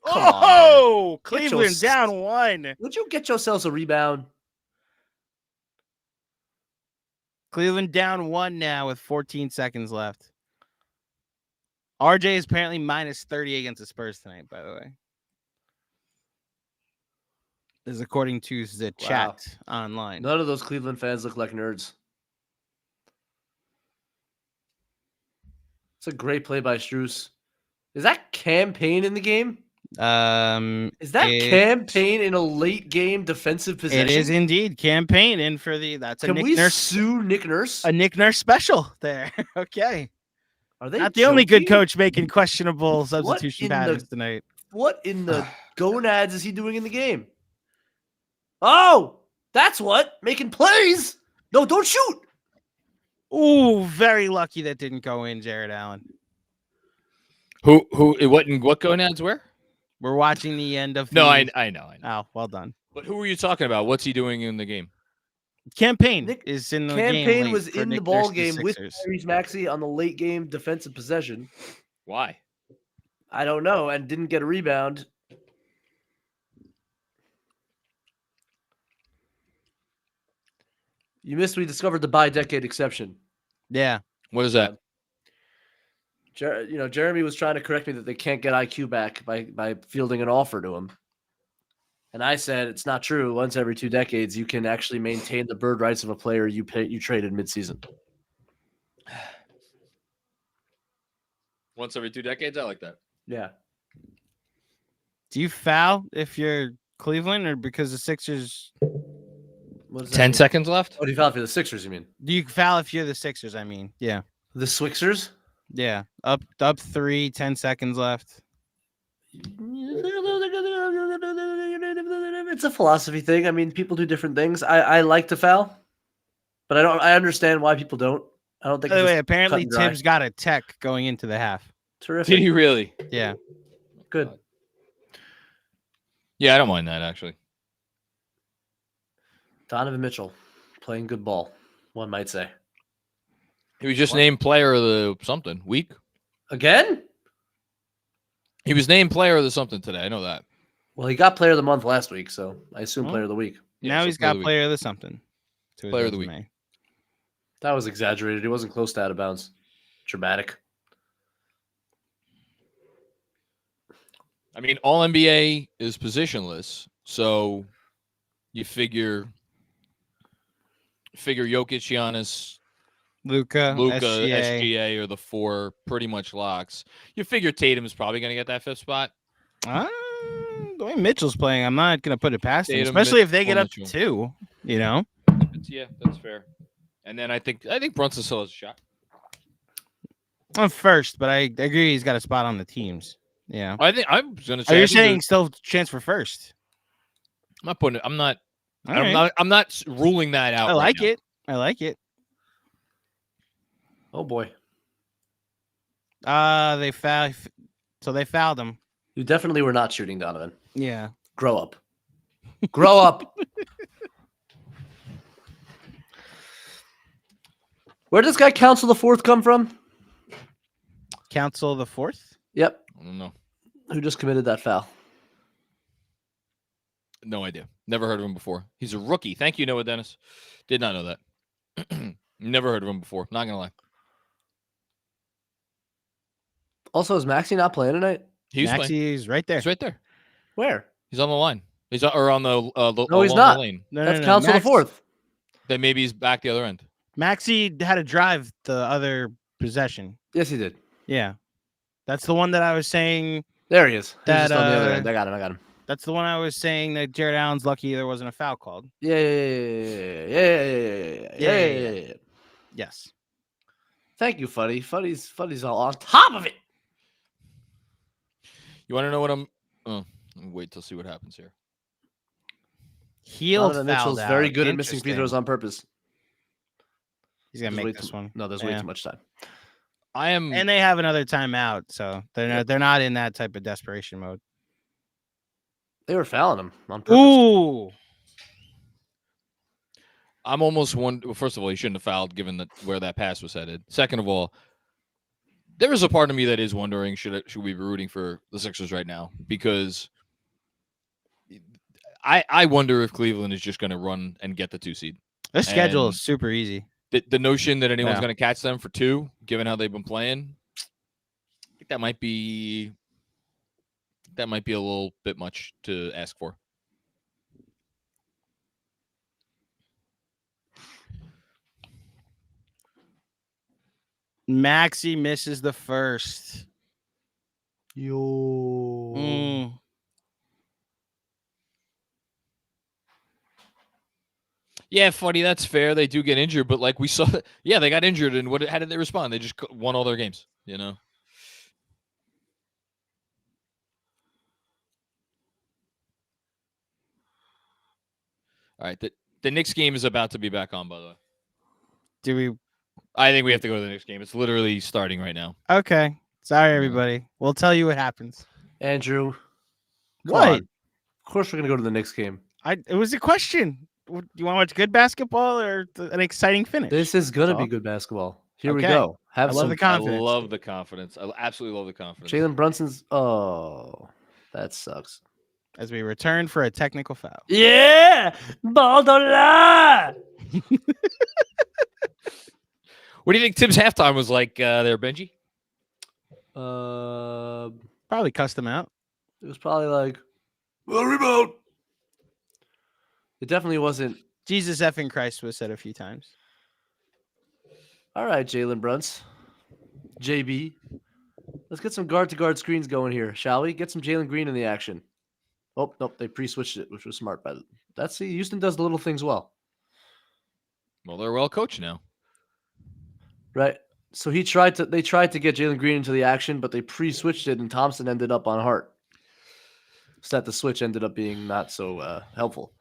Come on, Oh, Get your Cleveland s- down 1. would you get yourselves a rebound? Cleveland down 1 now with 14 seconds left. RJ is apparently minus 30 against the Spurs tonight, by the way. This is according to the chat online. None of those Cleveland fans look like nerds. It's a great play by Strus. Is that campaign in the game? Is that campaign in a late game defensive possession? It is indeed campaign in for that's a Can Nick we Nurse sue Nick Nurse? a Nick Nurse special there. Okay. Are they Not the only good joking? coach making questionable substitution in the- patterns tonight. What in the gonads is he doing in the game? Oh, that's what making plays. No, don't shoot. Ooh, very lucky that didn't go in, Jared Allen. What gonads where? We're watching the end of No, the... I know. Oh, well done. But who are you talking about? What's he doing in the game? Campaign Nick- is in the game. Campaign late was for in the Nick ball Nurse's game with Sixers. Tyrese Maxey on the late game defensive possession. Why? I don't know, and didn't get a rebound. You missed. We discovered the bi-decade exception. Yeah. What is that? Jeremy was trying to correct me that they can't get IQ back by fielding an offer to him. And I said it's not true. Once every 2 decades, you can actually maintain the bird rights of a player you traded midseason. Once every 2 decades? I like that. Yeah. Do you foul if you're Cleveland or because the Sixers? What does that 10 mean? seconds left? Oh, do you foul for the Sixers, you mean? Do you foul if you're the Sixers? I mean, yeah. The Swixers? Yeah. Up 3, 10 seconds left. It's a philosophy thing. I mean, people do different things. I like to foul, but I understand why people don't. I don't think By the it's way, just apparently cut and dry. Tibbs got a tech going into the half. Terrific. Did he really? Yeah. Good. Yeah, I don't mind that, actually. Donovan Mitchell playing good ball, one might say. He was just named player of the something week. Again? He was named player of the something today. I know that. Well, he got player of the month last week, so I assume Well, player of the week. Yeah, Now so he's player of got the week. player of the something. to his Player of the week. resume. That was exaggerated. He wasn't close to out of bounds. Dramatic. I mean, all NBA is positionless, so you figure Jokic, Giannis, Luka, SGA are the 4 pretty much locks. You figure Tatum's probably going to get that 5th spot. The way Mitchell's playing, I'm not going to put it past him, Tatum, especially if they get or up to Mitchell. 2, you know? Yeah, that's fair. And then I think Brunson still has a shot. I'm first, but I agree he's got a spot on the teams. Yeah. I think I'm going to Are say. you saying still chance for first? I'm not putting it. I'm not. All right. I'm not ruling that out. I right like now. it. I like it. Oh, boy. They fouled. So they fouled him. You definitely were not shooting, Donovan. Yeah. Grow up. Grow up. Where does this guy Council the Fourth come from? Council the Fourth. Yep. I don't know. Who just committed that foul? No idea. Never heard of him before. He's a rookie. Thank you, Noah Dennis. Did not know that. Never heard of him before. Not gonna lie. Also, is Maxey not playing tonight? He's playing. Maxey's right there. He's right there. Where? He's on the line. He's on the No, he's along not. The lane. No, That's Council the Fourth. Then maybe he's back the other end. Maxey had to drive the other possession. Yes, he did. Yeah. That's the one that I was saying. There he is. He's That, just on the other end. I got him. That's the one I was saying that Jared Allen's lucky there wasn't a foul called. Yeah. Yes. Thank you, Fuddy. Fuddy's all on top of it. You want to know what I'm? Oh, wait till see what happens here. Healed Donovan fouled Mitchell's out. very good at missing free throws Interesting. on purpose. He's gonna There's way make this too- one. No, there's Yeah. way too much time. I am. And they have another timeout, so they're not in that type of desperation mode. They were fouling him on purpose. Ooh. I'm almost one. Well, first of all, he shouldn't have fouled given that where that pass was headed. Second of all, there is a part of me that is wondering should we be rooting for the Sixers right now, because I wonder if Cleveland is just going to run and get the 2 seed. Their schedule And is super easy. The notion that anyone's Yeah. going to catch them for 2, given how they've been playing, I think that might be a little bit much to ask for. Maxey misses the first. Yo. Mm. Yeah, funny. That's fair. They do get injured, but like we saw, yeah, they got injured, and how did they respond? They just won all their games, you know. All right, the Knicks game is about to be back on. By the way, Do we? I think we have to go to the Knicks game. It's literally starting right now. Okay. Sorry, everybody. We'll tell you what happens. Andrew. come What? on. Of course, we're going to go to the Knicks game. It was a question. Do you want to watch good basketball or an exciting finish? This is going to be Talk. good basketball. Here we Okay. go. Have I love some. the confidence. I love the confidence. I absolutely love the confidence. Jalen Brunson's. Oh, that sucks. As we return for a technical foul. Yeah. Ball don't lie. What do you think Tim's halftime was like there, Benjy? Probably cussed him out. It was probably like, well, rebound. It definitely wasn't. Jesus effing Christ was said a few times. All right, Jalen Brunson. JB. Let's get some guard-to-guard screens going here, shall we? Get some Jalen Green in the action. Oh, nope. They pre-switched it, which was smart. Houston does the little things well. Well, they're well coached now. Right. So they tried to get Jalen Green into the action, but they pre-switched it, and Thompson ended up on Hart. So that the switch ended up being not so helpful.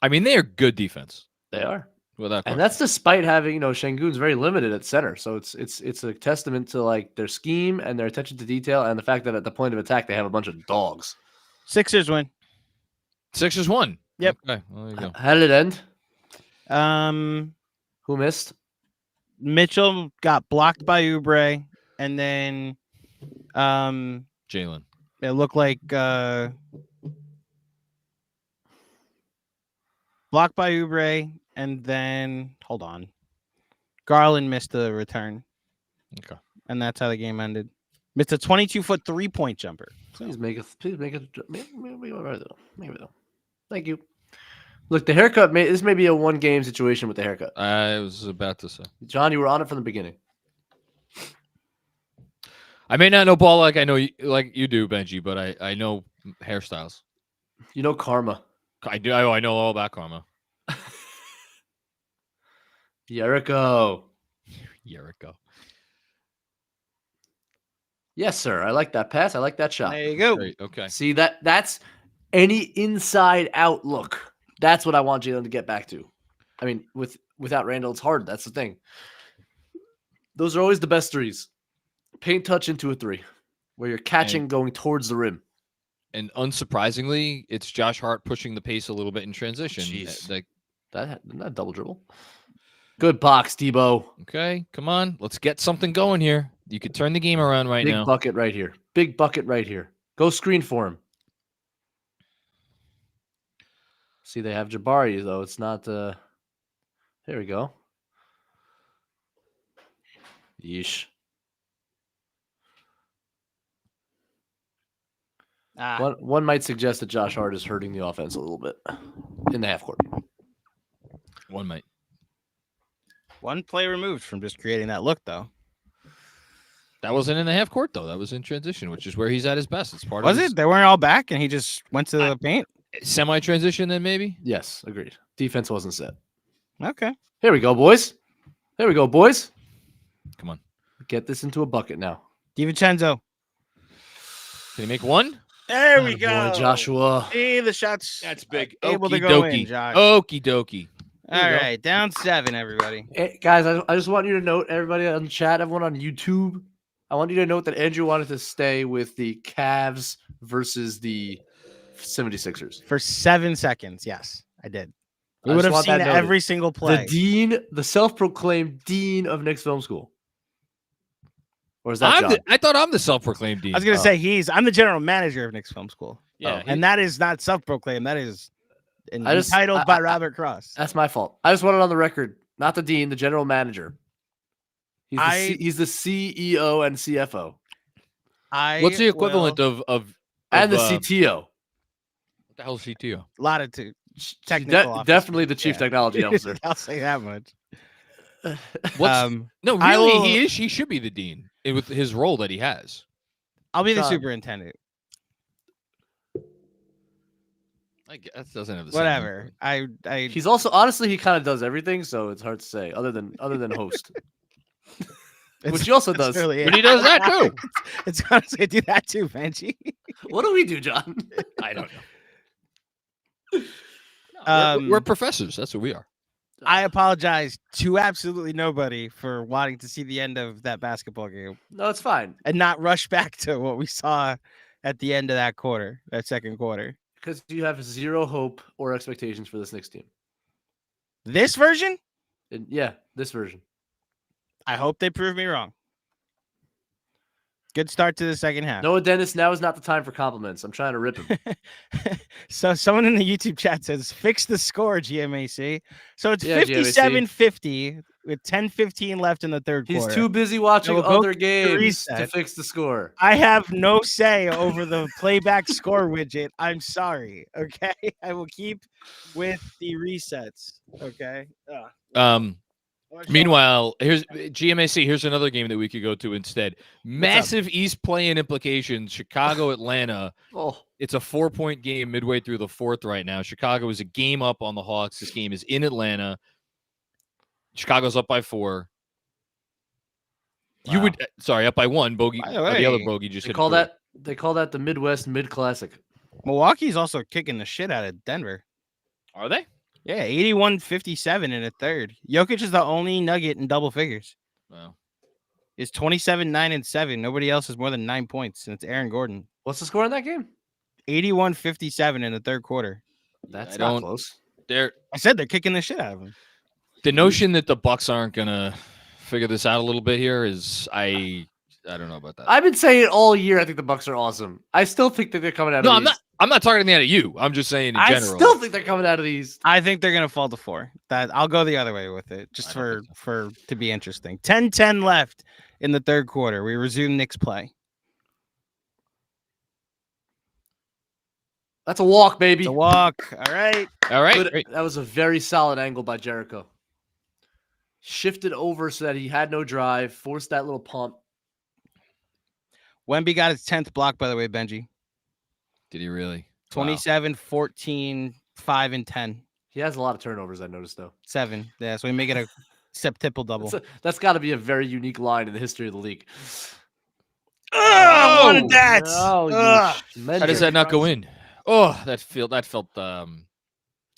I mean, they are good defense. They are. Without question. And that's despite having, Şengün's very limited at center. So it's a testament to like their scheme and their attention to detail and the fact that at the point of attack they have a bunch of dogs. Sixers win. Sixers won. Yep. Okay. Well, there you go. How did it end? Who missed? Mitchell got blocked by Oubre, and then Jalen. it looked like blocked by Oubre, and then hold on, Garland missed the return. Okay. And that's how the game ended. Missed a 22-foot 3-point jumper. Please make it. Maybe though. Thank you. Look, the haircut. This may be a one-game situation with the haircut. I was about to say. John, you were on it from the beginning. I may not know ball like you do, Benjy, but I know hairstyles. You know karma. I do. I know all about karma. Jericho. Jericho. Yes, sir. I like that pass. I like that shot. There you go. Great. Okay. See that's any inside out look. That's what I want Jalen to get back to. I mean, without Randall, it's hard. That's the thing. Those are always the best threes. Paint touch into a three, where you're catching going towards the rim. And unsurprisingly, it's Josh Hart pushing the pace a little bit in transition. Jeez. Like, That double dribble. Good box, Debo. okay, come on, let's get something going here. You could turn the game around right Big now. bucket right here. Big bucket right here. Go screen for him. See, they have Jabari, though. It's not there we go. Yeesh. One might suggest that Josh Hart is hurting the offense a little bit in the half court. One might. One play removed from just creating that look, though. That wasn't in the half court though. That was in transition, which is where he's at his best. It's part Was of his it? They weren't all back, and he just went to the paint. semi-transition. Then maybe. Yes, agreed. Defense wasn't set. Okay. Here we go, boys. Here we go, boys. Come on. Get this into a bucket now. DiVincenzo. Can he make one? There we Attaboy, go. Joshua. See the shots. That's big. Able to Okie go in, dokie. Josh. Okie dokie. All you go. right, down 7, everybody. Hey, guys, I just want you to note, everybody on the chat, everyone on YouTube, I want you to note that Andrew wanted to stay with the Cavs versus the 76ers. For 7 seconds, yes, I did. We I would just have want seen that noted. every single play. The self-proclaimed dean of Knicks Film School. Or is that John? I thought I'm the self-proclaimed dean. I was going to say I'm the general manager of Knicks Film School. Yeah, And that is not self-proclaimed. That is just- entitled by Robert Cross. That's my fault. I just want it on the record. Not the dean, the general manager. He's the CEO and CFO. What's the equivalent of And the what CTO. the hell is CTO? Latitude. Technical officer. Definitely the chief Yeah. technology officer. I'll say that much. What's no, I really, will- he should be the dean with his role that he has. I'll be the John. superintendent. I guess that doesn't have the same Whatever. ring. He's also honestly he kind of does everything, so it's hard to say. Other than host, which he also does. Really But he does that too. It's honestly I do that too, Benjy. What do we do, John? I don't know. We're professors. That's what we are. I apologize to absolutely nobody for wanting to see the end of that basketball game No, it's fine and not rush back to what we saw at the end of that second quarter. because you have zero hope or expectations for this Knicks team. This version, And yeah, this version. I hope they prove me wrong. Good start to the second half. Noah Dennis, now is not the time for compliments. I'm trying to rip him. So someone in the YouTube chat says, fix the score, GMAC. So it's Yeah, 57-50 with 10:15 left in the third He's quarter. too busy watching We'll go other to games to reset. fix the score. I have no say over the playback score widget. I'm sorry. Okay. I will keep with the resets. Okay. Meanwhile, here's GMAC. Here's another game that we could go to instead. Massive East play-in implications. Chicago, Atlanta. Oh, It's a 4-point game midway through the fourth right now. Chicago is a game up on the Hawks. This game is in Atlanta. Chicago's up by 4. You Wow. would up by 1. Bogey, By the the other way, bogey just they hit call through. that the Midwest Mid Classic. Milwaukee's also kicking the shit out of Denver. Are they? Yeah, 81-57 in a third. Jokic is the only Nugget in double figures. Wow. It's 27-9-7. Nobody else has more than 9 points, and it's Aaron Gordon. What's the score in that game? 81-57 in the third quarter. That's I not don't- close. I said they're kicking the shit out of him. The notion that the Bucks aren't gonna figure this out a little bit here is I don't know about that. I've been saying it all year. I think the Bucks are awesome. I still think that they're coming out No, of I'm the not. I'm not targeting that at you. I'm just saying in I general. still think they're coming out of these. I think they're gonna fall to 4. That I'll go the other way with it, just I don't for to be interesting. 10-10 left in the third quarter. We resume Knicks play. That's a walk, baby. It's a walk. All right. All right. Good- Great. That was a very solid angle by Jericho. Shifted over so that he had no drive, forced that little pump. Wemby got his 10th block, by the way, Benjy. Did he really? 27, 14, 5, and 10. He has a lot of turnovers, I noticed, though. 7. Yeah, so we make it a septuple double. That's got to be a very unique line in the history of the league. I wanted that. No, you Ugh. How does that not go in? Oh, that felt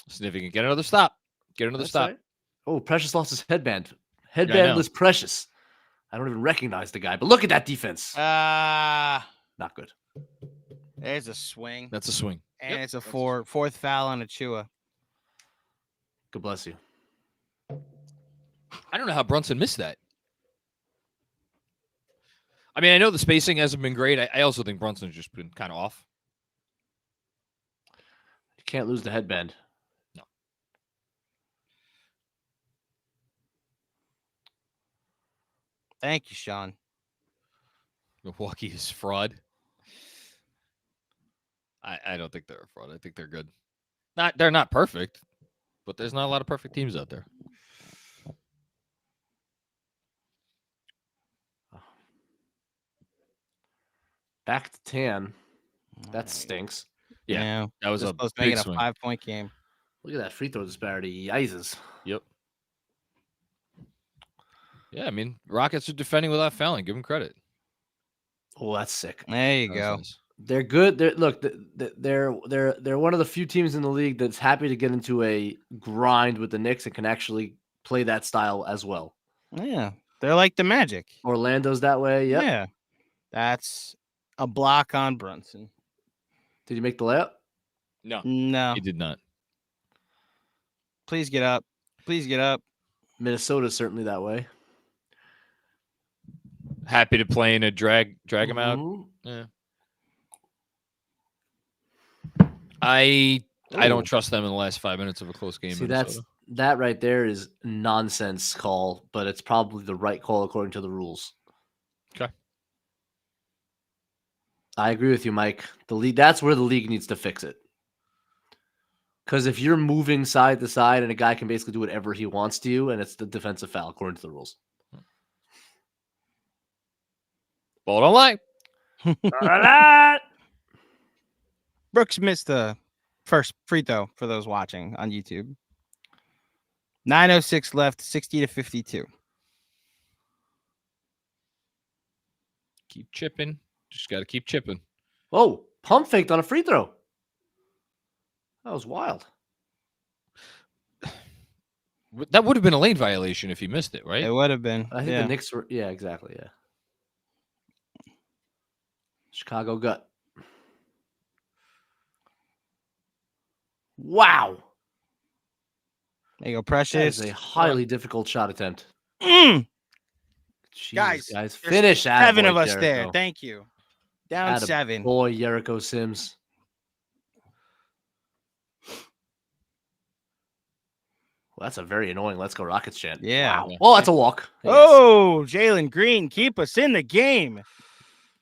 significant. Get another stop. Get another That's stop. right. Oh, Precious lost his headband. know. Headbandless Precious. I don't even recognize the guy, but look at that defense. Not good. There's a swing. That's a swing. And Yep, it's a that's a fourth foul on Achua. God bless you. I don't know how Brunson missed that. I mean, I know the spacing hasn't been great. I also think Brunson's just been kind of off. You can't lose the headband. No. Thank you, Sean. Milwaukee is fraud. I don't think they're a fraud. I think they're good. They're not perfect, but there's not a lot of perfect teams out there. Back to 10. That Alright. stinks. Yeah, that was They're a supposed to make big it a swing. 5-point game. Look at that free throw disparity. Yizes. Yep. Yeah, I mean, Rockets are defending without fouling. Give them credit. Oh, that's sick. There you That was go. nice. They're good. They're one of the few teams in the league that's happy to get into a grind with the Knicks and can actually play that style as well. Yeah, they're like the Magic. Orlando's that way. Yep. Yeah, that's a block on Brunson. Did you make the layup? No, He did not. please get up. Please get up. Minnesota's certainly that way. Happy to play in a drag him out. Mhm. Yeah. I don't Ooh. trust them in the last 5 minutes of a close game. See, Minnesota. that right there is nonsense call, but it's probably the right call according to the rules. Okay. I agree with you, Mike. The league, that's where the league needs to fix it. Because if you're moving side to side and a guy can basically do whatever he wants to you, and it's the defensive foul according to the rules. Ball don't lie. Brooks missed the first free throw for those watching on YouTube. 9:06 left, 60-52. Keep chipping. Just got to keep chipping. Oh, pump faked on a free throw. That was wild. That would have been a lane violation if he missed it, right? It would have been. I think yeah. the Knicks were, yeah, exactly, yeah. Chicago gut. Wow. There you go, That Precious. is a highly difficult shot attempt. Mm, Jesus, Guys, guys, there's finish. 7 of Attaboy, us there. Jericho. Thank you. Down 7. Boy, Jericho Sims. Well, that's a very annoying "Let's Go Rockets" chant. Yeah. Wow. Well, that's a walk. Yes. Oh, Jalen Green, keep us in the game.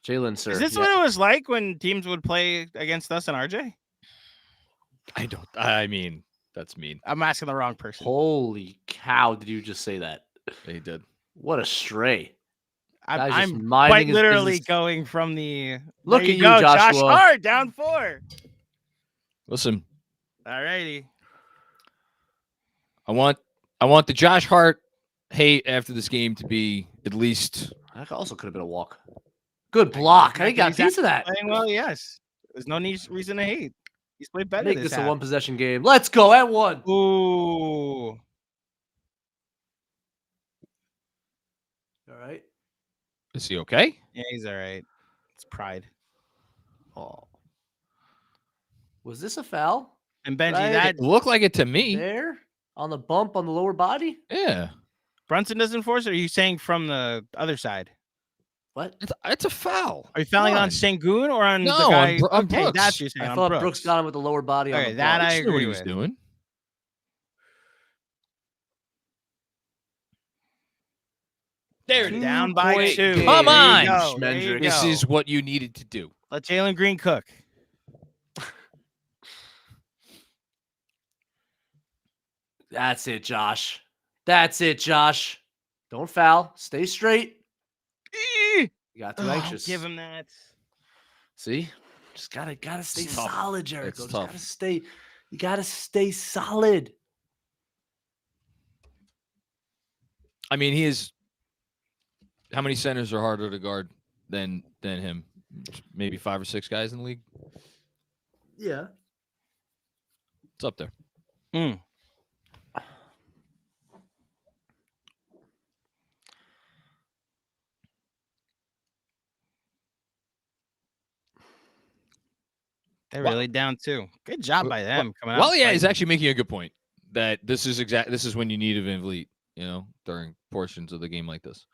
Jalen, sir. Is this yeah. what it was like when teams would play against us and RJ? I mean, that's mean. I'm asking the wrong person. Holy cow! Did you just say that? He did. What a stray! Guy's just I'm minding quite his literally business. going from the. Look There at you, go, Josh Joshua. Hart, down 4. Listen, All righty. I want the Josh Hart hate after this game to be at least. That also could have been a walk. Good block. I think got a piece of that. Playing well, yes. There's no reason to hate. He's played better. Make this this a half. 1 possession game. Let's go at 1. Ooh. All right. Is he okay? Yeah, he's all right. It's pride. Oh. Was this a foul? And Benjy, Right. that It looked like it to me. There? On the bump on the lower body? Yeah, Brunson doesn't force it. Or are you saying from the other side? What? it's a foul. Are you fouling Come on Sengun or on No, the on guy? on Okay, Brooks. that's what you're saying. I on thought Brooks got him with the lower body on Okay, the that bump. I He knew what agree he was with. doing. There it is. Down by 2-point 2. game. Come on, There you go. There you Schmendrick. This go. is what you needed to do. Let Jalen Green cook. That's it, Josh. That's it, Josh. Don't foul. Stay straight. You got too anxious. Give him that. See? Just gotta stay It's tough. solid, Jericho. It's Just tough. you gotta stay solid. I mean, he is. How many centers are harder to guard than him? Maybe 5 or 6 guys in the league. Yeah. It's up there. Mm. They're Well- really down 2. Good job by them coming out. Well, yeah, he's fighting. actually making a good point that this is when you need a Van Vliet, during portions of the game like this.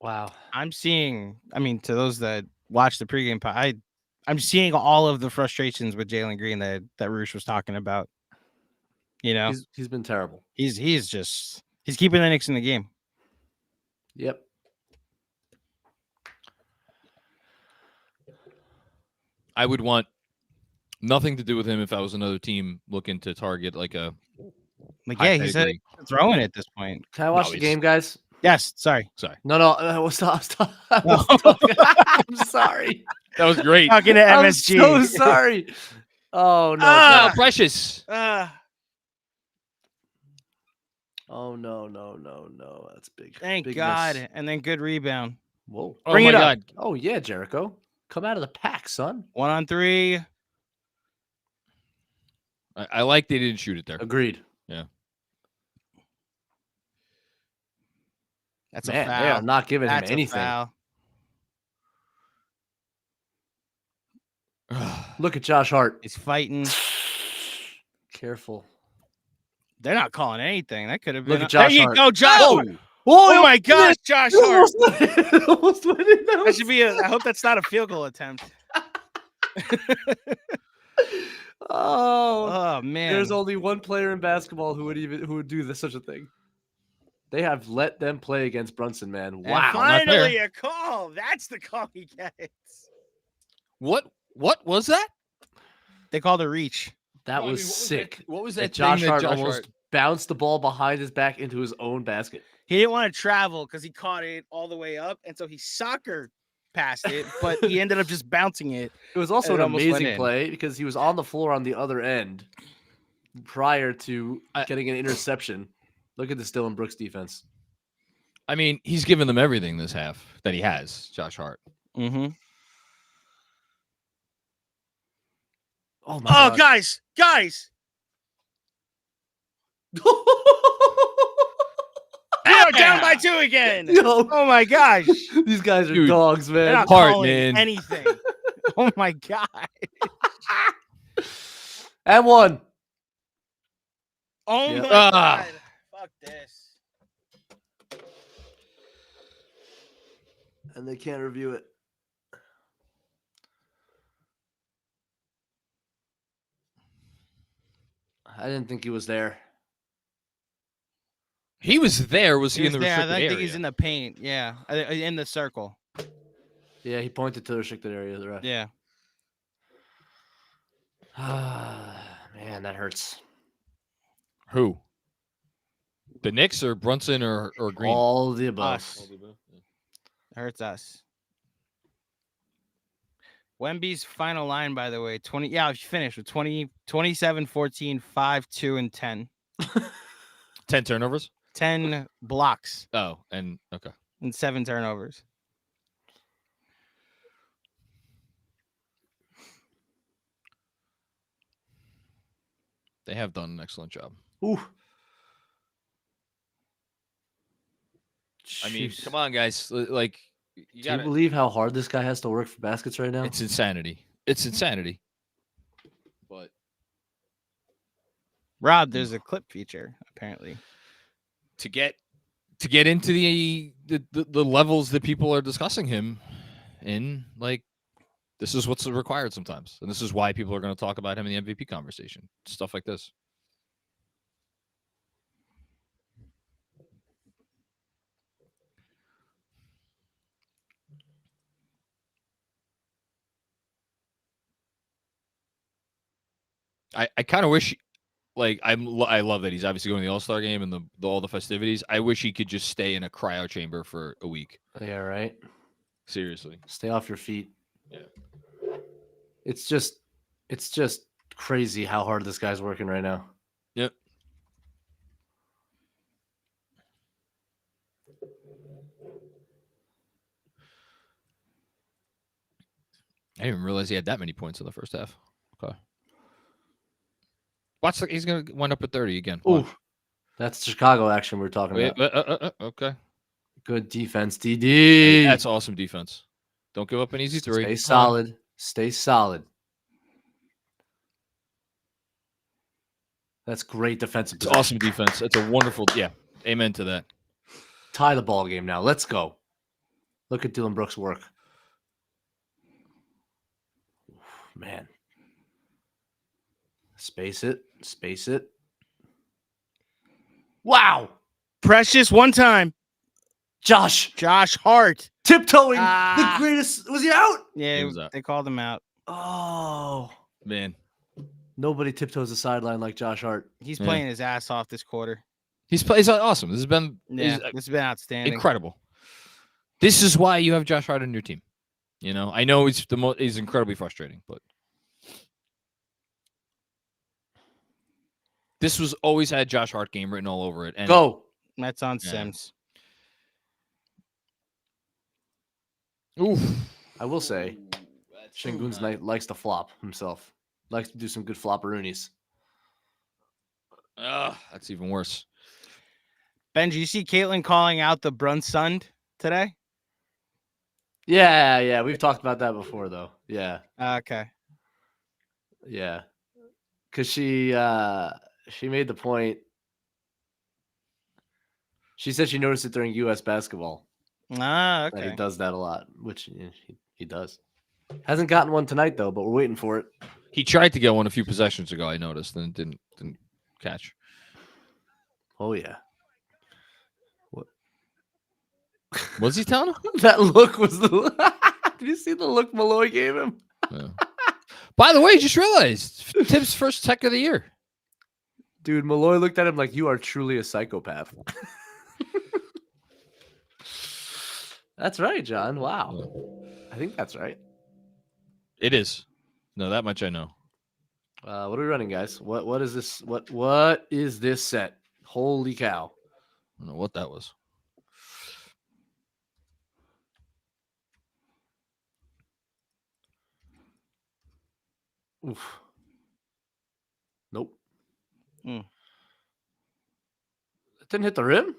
Wow. I'm seeing. I mean, to those that watch the pregame pod, I'm seeing all of the frustrations with Jalen Green that Roosh was talking about. He's been terrible. He's keeping the Knicks in the game. Yep. I would want nothing to do with him if I was another team looking to target like a. Like, high yeah, he's pedigree. throwing it at this point. Can I watch No, the he's- game, guys? Yes, sorry. Sorry, No. I'm sorry. that was great. Talking to I'm MSG. so sorry. Oh no. Ah! Oh, precious. Oh no. That's big. Thank big God. miss. And then good rebound. Whoa. Oh Bring my it up. God. Oh, yeah, Jericho. Come out of the pack, son. 1-on-3. I like they didn't shoot it there. Agreed. That's Man, a foul. they are not giving That's him anything. a foul. Look at Josh Hart. He's fighting. Careful. They're not calling anything. That could have been. Look at Josh there Hart. you go, Josh. Oh! Oh my gosh, Josh Hart. Almost winning That should be I hope that's not a field goal attempt. Oh man. There's only one player in basketball who would do this such a thing. They have let them play against Brunson, man. And Wow. finally a call. That's the call he gets. What was that? They called a reach. That No, I was mean, sick. What was That that? Josh thing that Hart Josh almost Hart- bounced the ball behind his back into his own basket. He didn't want to travel because he caught it all the way up, and so he soccer passed it, but he ended up just bouncing it. It was also And an it almost went amazing in. play because he was on the floor on the other end prior to I- getting an interception. Look at this Dylan Brooks defense. I mean, he's given them everything this half that he has, Josh Hart. Mm-hmm. Oh my Oh, God. guys. We are down by 2 again. Yo, Oh my gosh. these guys are Dude, dogs, They're man. not Hart, calling man. anything. Oh my god. And one. Oh Yep. my Ah. god. Fuck this. And they can't review it. I didn't think he was there. He was there. Was he in the He's there. restricted I area? think he's in the paint. Yeah. In the circle. Yeah, he pointed to the restricted area. The ref. Yeah. Man, that hurts. Who? The Knicks or Brunson or Green? All the above. Us. It hurts us. Wemby's final line, by the way, 20. Yeah, he finished with 20, 27, 14, 5, 2, and 10. 10 turnovers? 10 blocks Oh, and okay. and 7 turnovers. They have done an excellent job. Ooh. I mean, Jeez. come on, guys. Like, you Do you got believe how hard this guy has to work for baskets right now? It's insanity. It's insanity. But Rob, there's a clip feature, apparently. to get into the levels that people are discussing him in, like, this is what's required sometimes, and this is why people are going to talk about him in the MVP conversation. Stuff like this. I kind of wish, like, I love that he's obviously going to the All-Star game and all the festivities. I wish he could just stay in a cryo chamber for a week. Yeah, right. Seriously. Stay off your feet. Yeah. It's just crazy how hard this guy's working right now. Yep. I didn't even realize he had that many points in the first half. Okay. Watch, he's going to wind up at 30 again. Ooh, Watch. that's Chicago action we're talking Wait, about. okay. Good defense, DD. That's awesome defense. Don't give up an easy three. Stay solid. Stay solid. That's great defensive. It's awesome defense. That's a wonderful, yeah. Amen to that. Tie the ball game now. Let's go. Look at Dylan Brooks' work. Man. Space it. Space it. Wow. Precious one time. Josh Hart. tiptoeing. Ah. The greatest. Was he out? Yeah, He was out. they called him out. Oh. Man. Nobody tiptoes the sideline like Josh Hart. He's Yeah. playing his ass off this quarter. He's awesome. This has been Yeah, this has been outstanding. incredible. This is why you have Josh Hart on your team. You know, I know he's incredibly frustrating, but this was always had Josh Hart game written all over it. And Go. That's on Yeah. Sims. Oof. I will say, Şengün's likes to flop himself. Likes to do some good flopperoonies. That's even worse. Benji, you see Caitlin calling out the Brunsund today? Yeah. We've talked about that before, though. Yeah. Okay. Yeah. Because she made the point. She said she noticed it during U.S. basketball. Okay. That he does that a lot, which he does. Hasn't gotten one tonight, though, but we're waiting for it. He tried to get one a few possessions ago, I noticed, and didn't catch. Oh, yeah. What? Was he telling him? That look was the... Did you see the look Malloy gave him? Yeah. By the way, just realized Tibbs' first tech of the year. Dude, Malloy looked at him like, you are truly a psychopath. That's right, John. Wow. I think that's right. It is. No, that much I know. What are we running, guys? What is this? What is this set? Holy cow. I don't know what that was. Oof. Nope. Mm. It didn't hit the rim?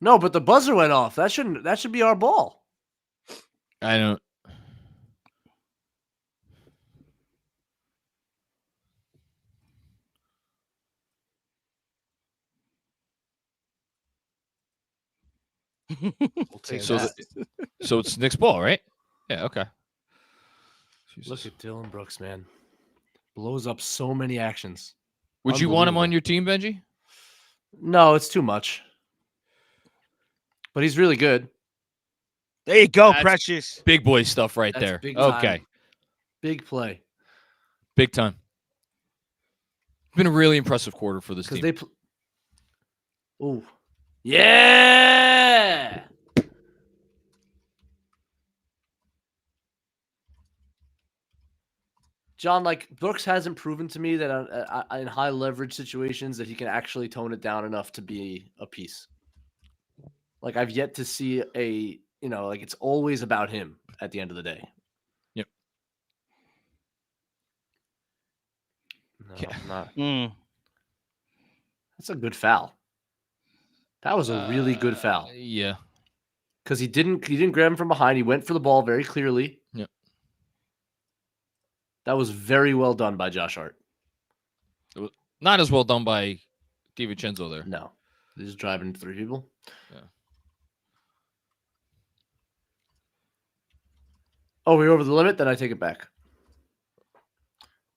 No, but the buzzer went off. That should be our ball. I don't. We'll take So that. So it's Knicks ball, right? Yeah. Okay. Look at Dylan Brooks, man. Blows up so many actions. Would you want him on Unbelievable. your team, Benji? No, it's too much. But he's really good. There you go, That's- Precious. Big boy stuff right That's there. big time. Okay. Big play. Big time. It's been a really impressive quarter for this Because team. they Ooh. Yeah. John, like Brooks hasn't proven to me that in high leverage situations that he can actually tone it down enough to be a piece. Like I've yet to see like it's always about him at the end of the day. Yep. No, Yeah. not. Mm. That's a good foul. That was a really good foul. Yeah. Because he didn't grab him from behind. He went for the ball very clearly. Yep. That was very well done by Josh Hart. Not as well done by DiVincenzo there. No. He's driving three people. Yeah. Oh, we're over the limit? Then I take it back.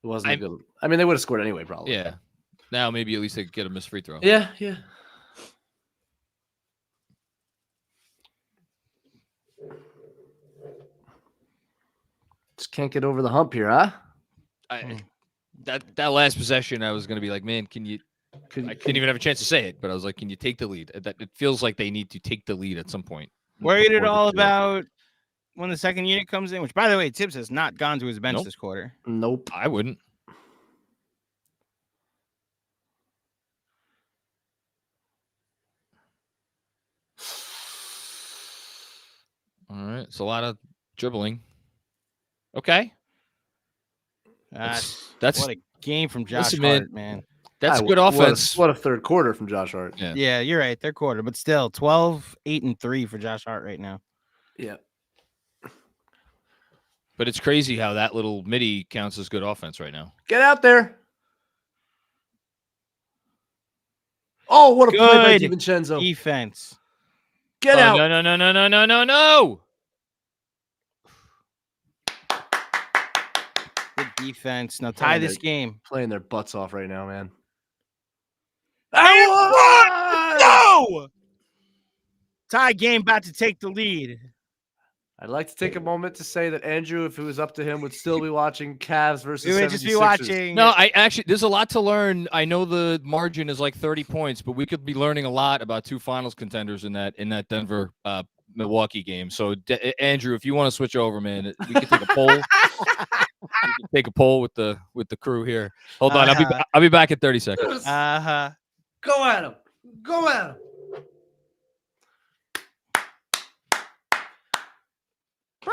It wasn't a good. I mean, they would have scored anyway, probably. Yeah. Now maybe at least they could get a missed free throw. Yeah. Just can't get over the hump here, huh? That last possession, I was going to be like, man, I didn't even have a chance to say it, but I was like, can you take the lead? It feels like they need to take the lead at some point. Worried at Before all they do it. about when the second unit comes in? Which, by the way, Tibbs has not gone to his bench Nope. this quarter. Nope. I wouldn't. All right. It's a lot of dribbling. Okay. That's What a game from Josh Listen, man. Hart, man. that's good offense. What a third quarter from Josh Hart. Yeah. Yeah, you're right. Third quarter, but still 12, 8, and 3 for Josh Hart right now. Yeah. But it's crazy how that little midi counts as good offense right now. Get out there. Oh, what a play by Good DiVincenzo. Defense. Get out. No. Good defense. Now tie Playing this their- game. Playing their butts off right now, man. No! Tie game about to take the lead. I'd like to take a moment to say that Andrew, if it was up to him, would still be watching Cavs versus We would just be 76ers. watching. No, I actually, there's a lot to learn. I know the margin is like 30 points, but we could be learning a lot about two finals contenders in that Denver Milwaukee game. So, Andrew, if you want to switch over, man, we could take a poll. We can take a poll with the crew here. Hold on, I'll be back in 30 seconds. Uh-huh. Go at him. Go at him.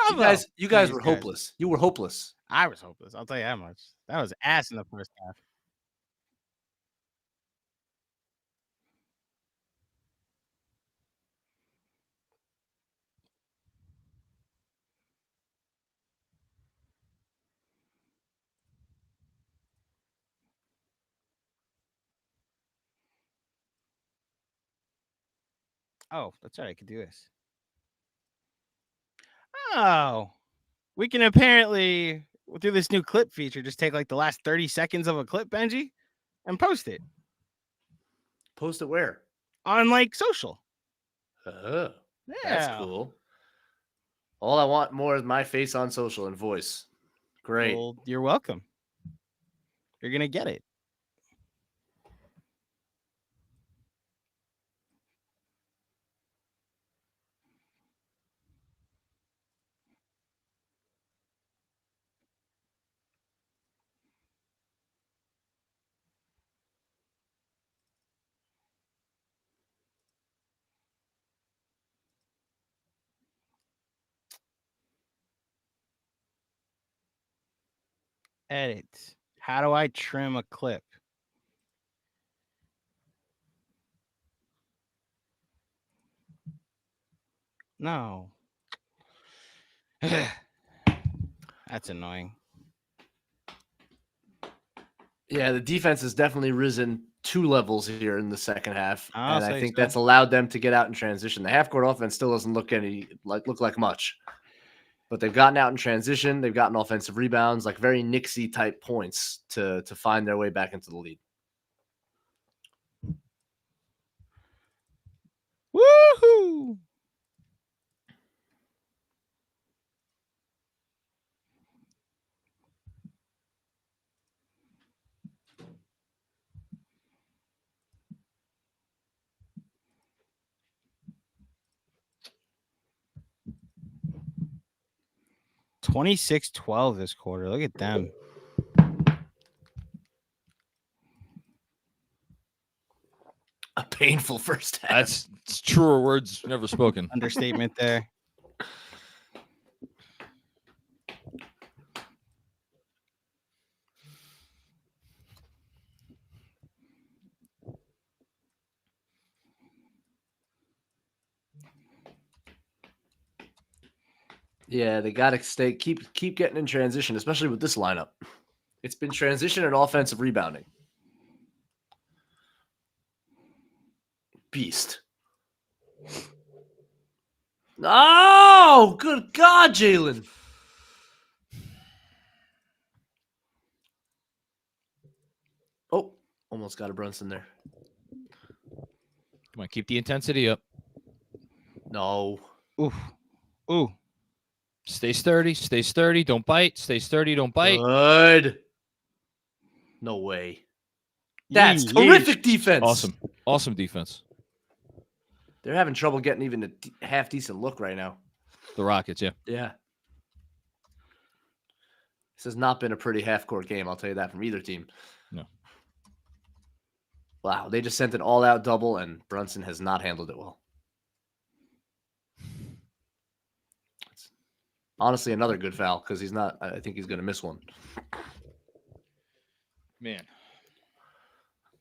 Bravo. You guys Nice were hopeless. You were hopeless. I was hopeless. I'll tell you that much. That was ass in the first half. Oh, that's right. I could do this. Oh, we can apparently, through this new clip feature, just take like the last 30 seconds of a clip, Benji, and post it Post it where? on like social. Oh, Yeah. that's cool. All I want more is my face on social and voice. Great. Well, you're welcome. You're going to get it. Edit. How do I trim a clip? No. That's annoying. Yeah, the defense has definitely risen 2 levels here in the second half, I'll and I say think so. that's allowed them to get out in transition. The half court offense still doesn't look like much, but they've gotten out in transition. They've gotten offensive rebounds, like very Knicksy type points to find their way back into the lead. Woohoo! (26-12) this quarter. Look at them. A painful first half. That's truer words never spoken. Understatement there. Yeah, they got to keep getting in transition, especially with this lineup. It's been transition and offensive rebounding. Beast. Oh, good God, Jalen. Oh, almost got a Brunson there. Come on, keep the intensity up. No. Ooh. Ooh. Stay sturdy. Stay sturdy. Don't bite. Stay sturdy. Don't bite. Good. No way. That's Yeesh. terrific defense. Awesome. Awesome defense. They're having trouble getting even a half decent look right now. The Rockets, yeah. Yeah. This has not been a pretty half-court game, I'll tell you that, from either team. No. Wow, they just sent an all-out double, and Brunson has not handled it well. It's honestly another good foul, because I think he's going to miss one. Man.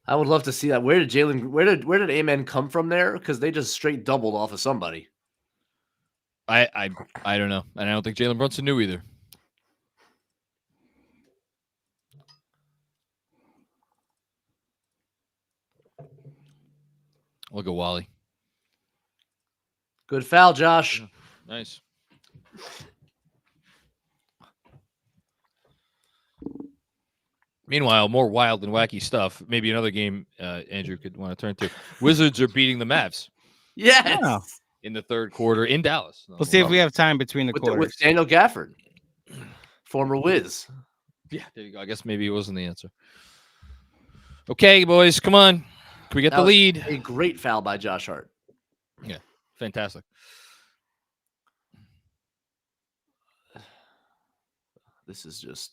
I would love to see that. Where did Amen come from there? Because they just straight doubled off of somebody. I don't know. And I don't think Jalen Brunson knew either. Look at Wally. Good foul, Josh. Yeah. Nice. Meanwhile, more wild and wacky stuff. Maybe another game Andrew could want to turn to. Wizards are beating the Mavs Yes. Yeah. in the third quarter in Dallas. We'll see if we have time between the quarters. With Daniel Gafford, former Wiz. Yeah, there you go. I guess maybe it wasn't the answer. Okay, boys, come on. Can we get That the was lead? A great foul by Josh Hart. Fantastic. This is just.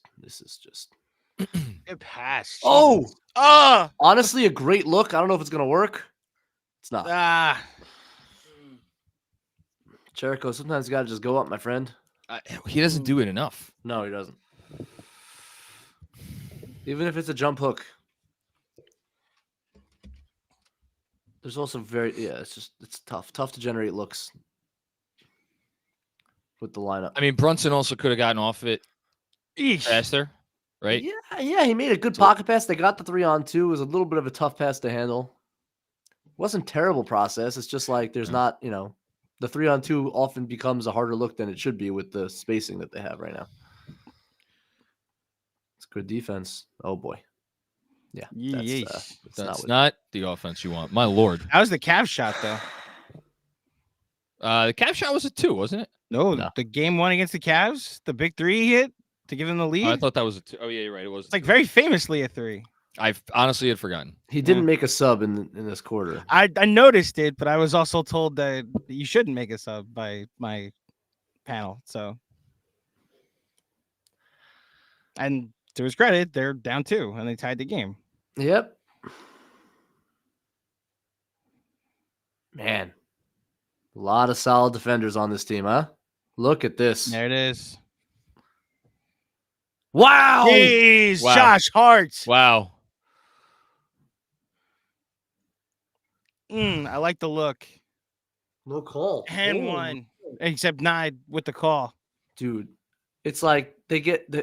Good pass. Oh, Ah. honestly, a great look. I don't know if it's gonna work. It's not. Ah. Jericho, sometimes you gotta just go up, my friend. He doesn't do it enough. No, he doesn't. Even if it's a jump hook. There's also it's tough. Tough to generate looks with the lineup. I mean, Brunson also could have gotten off it faster, right? Yeah, he made a good pocket pass. They got the 3-on-2. It was a little bit of a tough pass to handle. Wasn't terrible process. It's just like there's not, the 3-on-2 often becomes a harder look than it should be with the spacing that they have right now. It's good defense. Oh boy. Yeah. That's not the offense you want. My Lord. That was the Cavs shot, though. The Cavs shot was a 2, wasn't it? No, the game 1 against the Cavs, the big 3 he hit to give them the lead. Oh, I thought that was a 2. Oh, yeah, you're right. It was. It's like very famously a 3. I honestly had forgotten. He didn't make a sub in this quarter. I noticed it, but I was also told that you shouldn't make a sub by my panel. So, and to his credit, they're down 2 and they tied the game. Yep. Man, a lot of solid defenders on this team, huh? Look at this. There it is. Wow. Jeez, Wow. Josh Hart. Wow. I like the look. No call. And 1, except 9 with the call. Dude, it's like they get a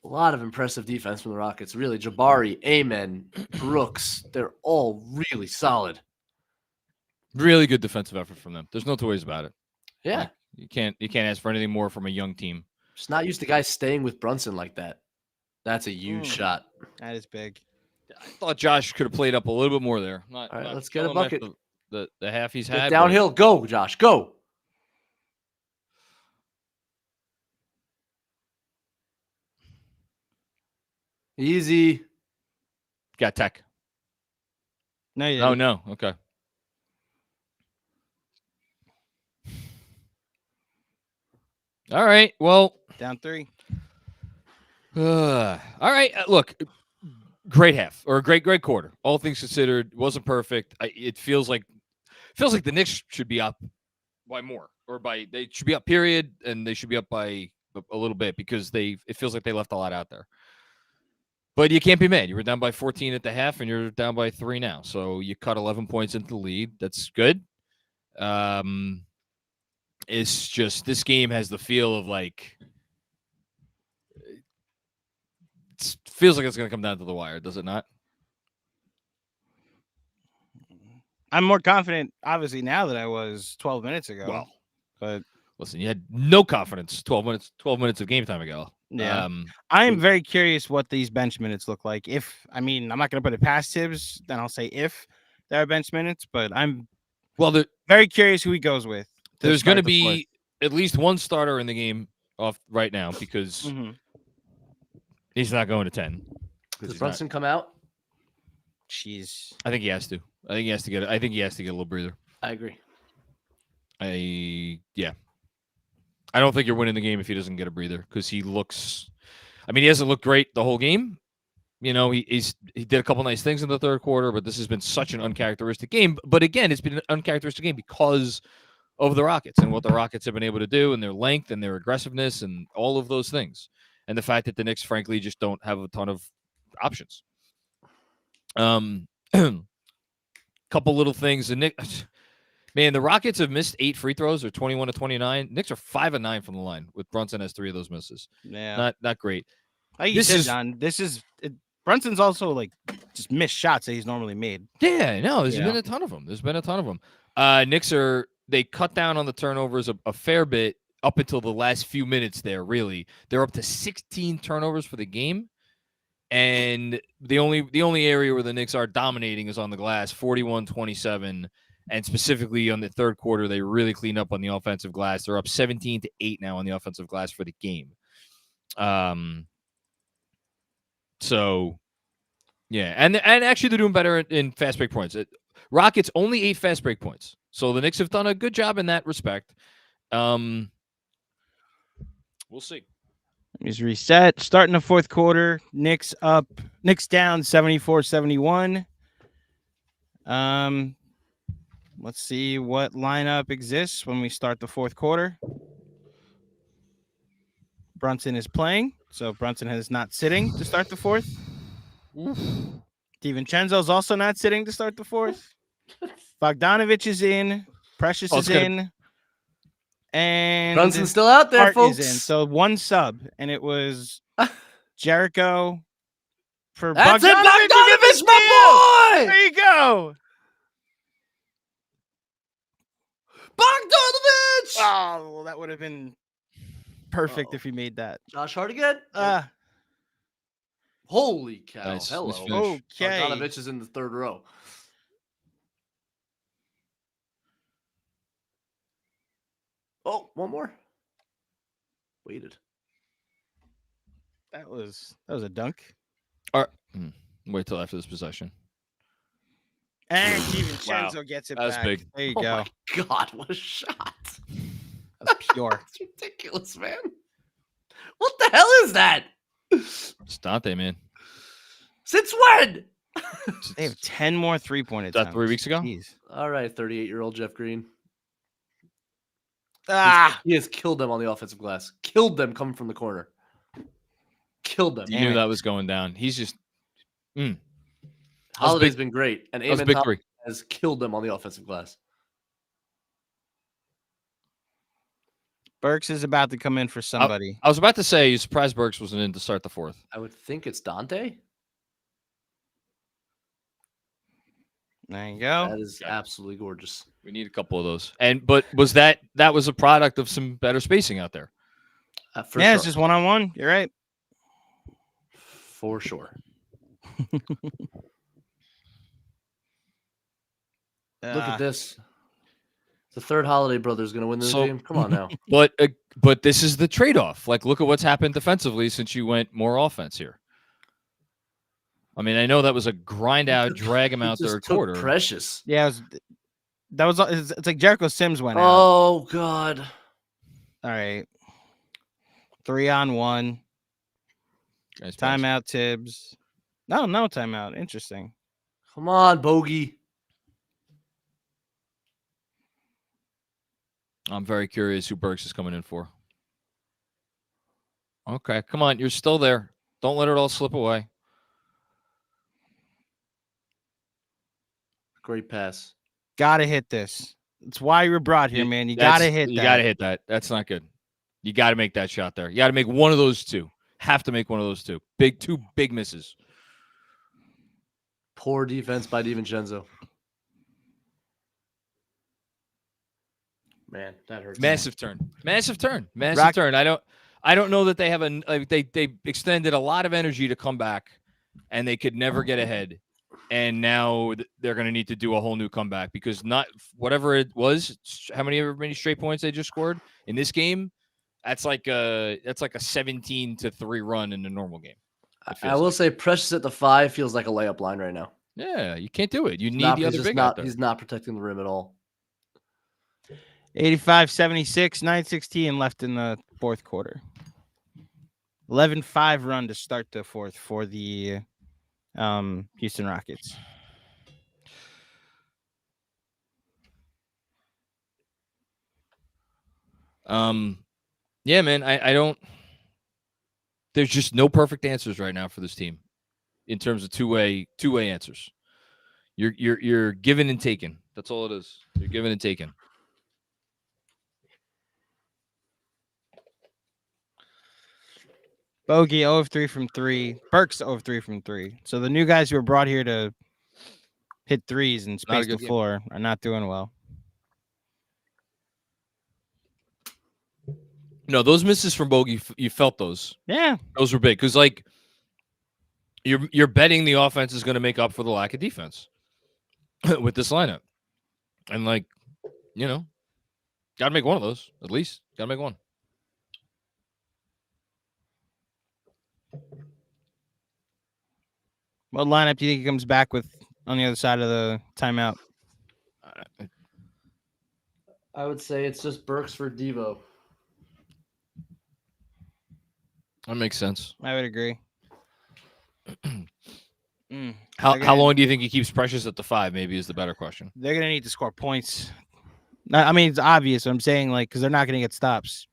lot of impressive defense from the Rockets. Really, Jabari, Amen, Brooks, they're all really solid. Really good defensive effort from them. There's no two ways about it. Yeah. Like, you can't ask for anything more from a young team. Just not used to guys staying with Brunson like that. That's a huge shot. That is big. I thought Josh could have played up a little bit more there. All right, let's get a bucket. The half he's Get had. downhill. Go, Josh. Go. Easy. Got tech. No, you Oh, didn't. no. Okay. All right. Well, Down 3. all right. Look, great half or a great quarter. All things considered, wasn't perfect. It feels like the Knicks should be up by more, or they should be up period, and they should be up by a little bit because it feels like they left a lot out there. But you can't be mad. You were down by 14 at the half, and you're down by 3 now. So you cut 11 points into the lead. That's good. It's just this game has the feel of like it feels like it's going to come down to the wire, does it not? I'm more confident, obviously, now than I was 12 minutes ago. Well, but listen, you had no confidence 12 minutes of game time ago. yeah, I am very curious what these bench minutes look like. I'm not going to put it past Tibbs, then I'll say if there are bench minutes, but I'm very curious who he goes with. There's going to be at least one starter in the game off right now because he's not going to 10. Does Brunson come out? Jeez. I think he has to. I think he has to get a little breather. I agree. I don't think you're winning the game if he doesn't get a breather because he hasn't looked great the whole game. You know, he did a couple nice things in the third quarter, but this has been such an uncharacteristic game. But again, it's been an uncharacteristic game because of the Rockets and what the Rockets have been able to do and their length and their aggressiveness and all of those things. And the fact that the Knicks, frankly, just don't have a ton of options. Couple little things. The Rockets have missed 8 free throws or 21 to 29. Knicks are 5 of 9 from the line with Brunson has 3 of those misses. Yeah. Not great. Like you said, John, Brunson's also like just missed shots that he's normally made. Yeah, no, there's been a ton of them. Knicks they cut down on the turnovers a fair bit up until the last few minutes there, really. They're up to 16 turnovers for the game. And the only area where the Knicks are dominating is on the glass, 41-27. And specifically on the third quarter, they really cleaned up on the offensive glass. They're up 17-8 now on the offensive glass for the game. So, yeah. And actually they're doing better in fast break points. Rockets only 8 fast break points. So the Knicks have done a good job in that respect. We'll see. He's reset. Starting the fourth quarter. Knicks down 74-71. Let's see what lineup exists when we start the fourth quarter. Brunson is playing, so Brunson is not sitting to start the fourth. DiVincenzo is also not sitting to start the fourth. Bogdanovic is in. Precious is in. And Brunson's still out there, Hart folks. is in. So one sub, and it was Jericho for That's it, Bogdanovic, Bogdanovic, my boy! There you go. Bogdanovic! Oh, well, that would have been perfect if he made that. Josh Hart again? Holy cow. Nice. Hello. Nice finish. Okay. Bogdanovic is in the third row. Oh, one more. Waited. That was a dunk. Wait till after this possession. And DiVincenzo gets it That was back. big. There you Oh go. my God, what a shot. That's pure. That's ridiculous, man. What the hell is that? It's Dante, man. Since when? They have 10 more three-point Is that attempts. 3 weeks ago? Jeez. All right, 38-year-old Jeff Green. Ah, He has killed them on the offensive glass. Killed them coming from the corner. Killed them. You knew that was going down. He's just. Holiday's been great, and That was a Amen big Thompson 3. has killed them on the offensive glass. Burks is about to come in for somebody. I was about to say, you surprised Burks wasn't in to start the fourth. I would think it's Dante. There you go. That is absolutely gorgeous. We need a couple of those. But was that was a product of some better spacing out there? For Yeah, sure. it's just one-on-one. You're right. For sure. Look at this. The third Holiday brother is going to win this game. Come on now. But this is the trade-off. Like, look at what's happened defensively since you went more offense here. I mean, I know that was a grind out, drag him out Just third took quarter. Precious. Yeah, it's like Jericho Sims went out. Oh God. All right. 3-on-1. Nice pass. Timeout, Tibbs. No timeout. Interesting. Come on, Bogey. I'm very curious who Burks is coming in for. Okay, come on. You're still there. Don't let it all slip away. Great pass. Gotta hit this. That's why you were brought here, man. You That's- gotta hit You that. gotta hit that. That's not good. You gotta make that shot there. You gotta make one of those two. Have to make one of those two. Two big misses. Poor defense by DiVincenzo. Man, that hurts. Massive turn. Massive turn. Massive Rock- turn. I don't know that they have they extended a lot of energy to come back, and they could never get ahead. And now they're going to need to do a whole new comeback because not whatever it was, how many straight points they just scored in this game. That's like a 17-3 run in a normal game. I will say Precious at the 5 feels like a layup line right now. Yeah, you can't do it. You need Not- the he's other just big out not. there. He's not protecting the rim at all. 85-76, 9:16 left in the fourth quarter. 11-5 run to start the fourth for the Houston Rockets. Yeah, man. I don't. There's just no perfect answers right now for this team, in terms of two-way answers. You're giving and taking. That's all it is. You're giving and taking. Bogey 0 of 3 from 3. Burks 0 of 3 from 3. So the new guys who were brought here to hit threes and Not a space the good game. floor are not doing well. No, those misses from Bogey, you felt those. Yeah. Those were big because, like, you're betting the offense is going to make up for the lack of defense with this lineup, and got to make one of those at least. Got to make one. What lineup do you think he comes back with on the other side of the timeout? I would say it's just Burks for Devo. That makes sense. I would agree. How long do you think he keeps Precious at the 5? Maybe is the better question. They're going to need to score points. I mean, it's obvious. What I'm saying, because they're not going to get stops.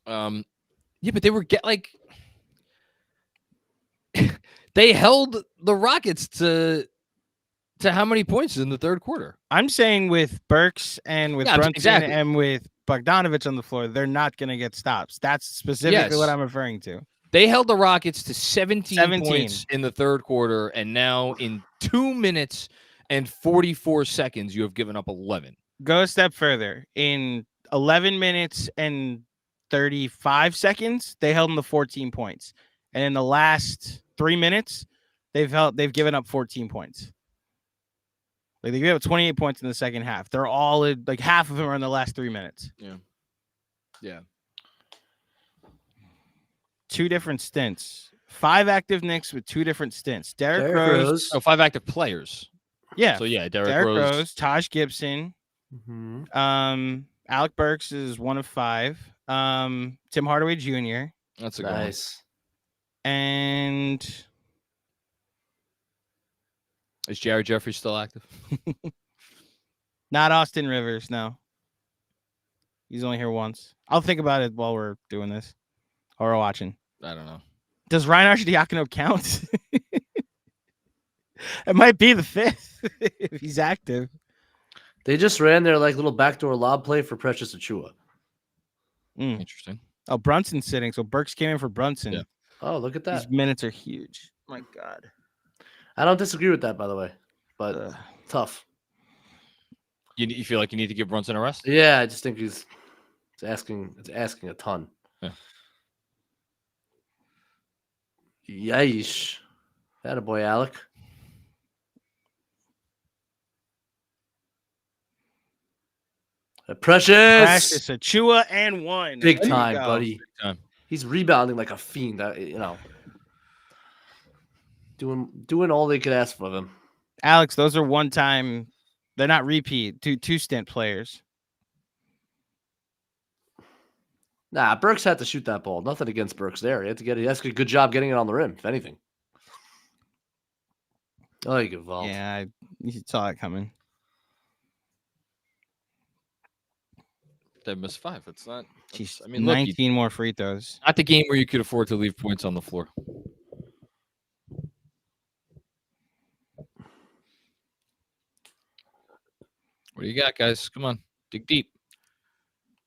Yeah, but they were they held the Rockets to how many points in the third quarter? I'm saying with Burks and with Yeah, Brunson exactly. and with Bogdanovic on the floor, they're not going to get stops. That's specifically what Yes. I'm referring to. They held the Rockets to 17 17. points in the third quarter, and now in 2 minutes and 44 seconds, you have given up 11. Go a step further. In 11 minutes and 35 seconds, they held them to 14 points. And in the last 3 minutes, they've given up 14 points. Like they gave up 28 points in the second half. They're all like half of them are in the last 3 minutes. Yeah. 2 different stints. 5 active Knicks with 2 different stints. Derrick Rose. Oh, 5 active players. Yeah. So yeah, Derrick Rose, Taj Gibson. Mm-hmm. Alec Burks is 1 of 5. Tim Hardaway Jr. That's a good one. Nice. And Is Jared Jeffrey still active? not Austin Rivers, no. He's only here once. I'll think about it while we're doing this or we're watching. I don't know. Does Ryan Arcidiacono count? It might be the 5th if he's active. They just ran their like little backdoor lob play for Precious Achua. Interesting. Oh, Brunson's sitting. So Burks came in for Brunson. Yeah. Oh, look at that. These minutes are huge. My God. I don't disagree with that, by the way, but tough. You feel like you need to give Brunson a rest? Yeah, I just think it's asking a ton. Yeah. Yeesh. Attaboy, Alec. Precious. Achua and 1. Big There you time, go. buddy. Big time. He's rebounding like a fiend. Doing all they could ask of him. Alex, those are one-time. They're not repeat. Two stint players. Nah, Burks had to shoot that ball. Nothing against Burks there. He has to get a good job getting it on the rim, if anything. Oh, you get involved. Yeah, you saw it coming. They missed 5. It's not. Jeez, I mean, look, 19 more free throws. not the game where you could afford to leave points on the floor. What do you got, guys? Come on, dig deep.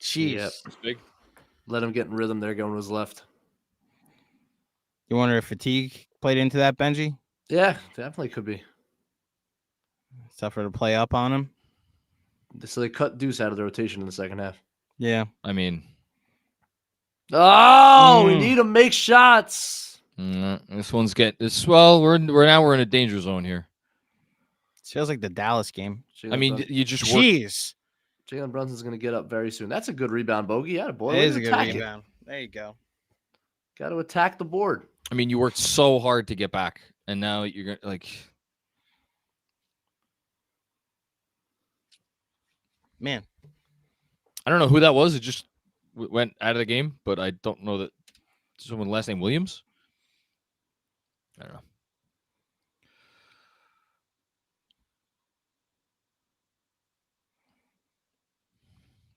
Jeez. Yep. It's big. Let him get in rhythm there going to his left. You wonder if fatigue played into that, Benjy? Yeah, definitely could be. It's tougher to play up on him. So they cut Deuce out of the rotation in the second half. Yeah. I mean, Oh, we need to make shots. this one's well. We're in a danger zone here. It feels like the Dallas game. Jalen I mean, Brunson- you just work. Jeez. Jalen Brunson's going to get up very soon. That's a good rebound, Bogey. Yeah, boy. It is a good rebound. There you go. Got to attack the board. I mean, you worked so hard to get back, and now you're gonna like. Man. I don't know who that was. It just went out of the game, but I don't know that someone last name Williams. I don't know.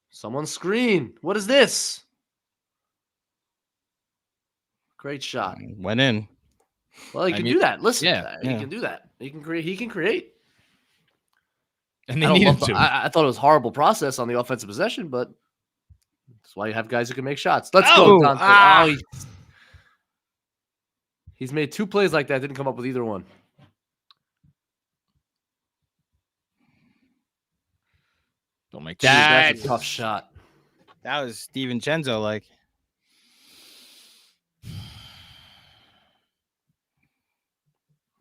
Someone screen. What is this? Great shot. Went in. Well, he I can mean, do that. Listen, yeah, he can do that. He can create. He can create. And they need him to. I thought it was horrible process on the offensive possession, but that's why you have guys who can make shots. Let's Oh, go, Dante. ah. He's made 2 plays like that. Didn't come up with either one. Don't make Dude, that. that's a tough shot. That was Steven Genzo like.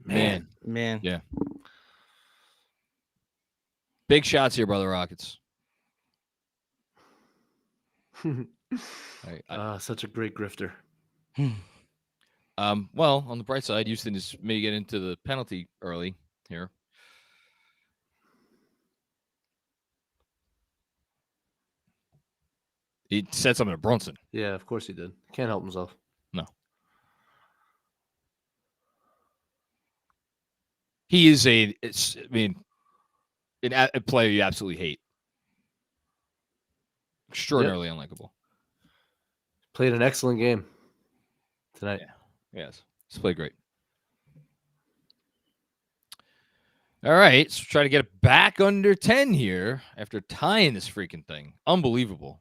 Man, Man. Yeah. Big shots here, brother Rockets. Such a great grifter. Well, on the bright side, Houston may get into the penalty early here. He said something to Brunson. Yeah, of course he did. Can't help himself. No. He is a player you absolutely hate. Extraordinarily unlikable. Played an excellent game tonight. Yes, he's played great. All right, so try to get it back under 10 here after tying this freaking thing. Unbelievable.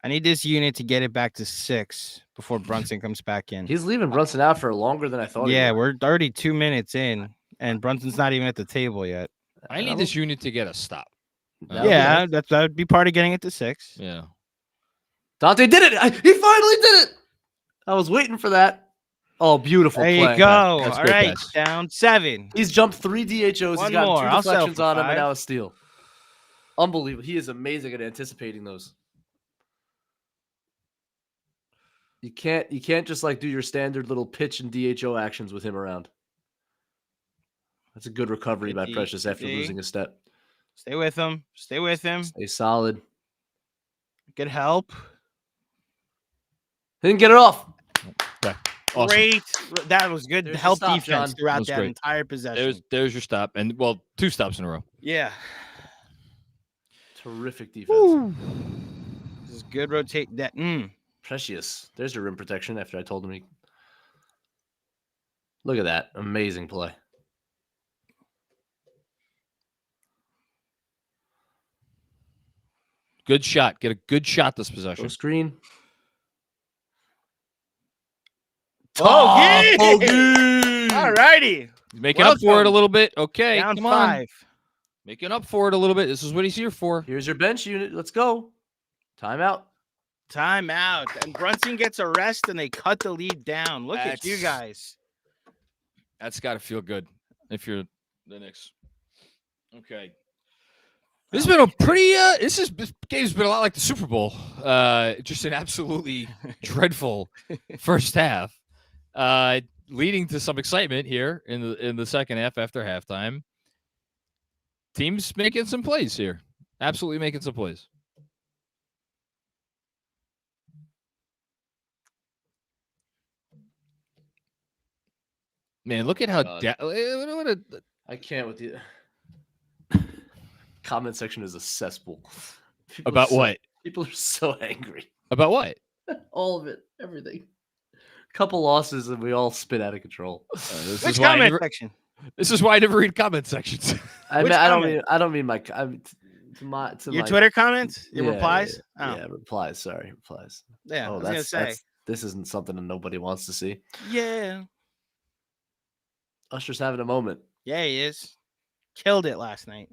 I need this unit to get it back to 6 before Brunson comes back in. He's leaving Brunson out for longer than I thought. Yeah, he would. we're already 2 minutes in, and Brunson's not even at the table yet. I need this unit to get a stop. That'll be Yeah, nice. that would be part of getting it to 6. Yeah. Dante did it. He finally did it. I was waiting for that. Oh, beautiful There play. you go. That's All good right, pass. down 7. He's jumped 3 DHOs. One He's got more. 2 I'll settle deflections for on him 5. and now a steal. Unbelievable. He is amazing at anticipating those. You can't just like do your standard little pitch and DHO actions with him around. That's a good recovery by 50, Precious after 50. losing a step. Stay with him. Stay with him. Stay solid. Good help. Didn't get it off. Okay. Awesome. Great. That was good There's your help stop, defense John. That throughout was that great. entire possession. There's your stop. And, well, 2 stops in a row. Yeah. Terrific defense. This is good rotate. That. Precious. There's your rim protection after I told him he. Look at that. Amazing play. Good shot. Get a good shot this possession. Go screen. Oh, yeah. Bogey! All righty. Making up for it a Welcome. little bit. Okay. Down Come 5. on. Making up for it a little bit. This is what he's here for. Here's your bench unit. Let's go. Timeout. Timeout. And Brunson gets a rest, and they cut the lead down. Look at you That's- guys. That's got to feel good if you're the Knicks. Okay. This has been a pretty this game's been a lot like the Super Bowl. Just an absolutely dreadful first half. Leading to some excitement here in the second half after halftime. Teams making some plays here. Absolutely making some plays. Man, look at how what a I can't with you. Comment section is a cesspool. People are about so- what? People are so angry. About what? All of it. Everything. Couple losses and we all spit out of control. This Which is why I comment never, section? this is why I never read comment sections. I Which mean, comment? I don't mean my to Your my, Twitter comments? Your Yeah, replies? Yeah, replies. Sorry, replies. Yeah, I Oh, was going to say. this isn't something that nobody wants to see. Yeah. Usher's having a moment. Yeah, he is. Killed it last night.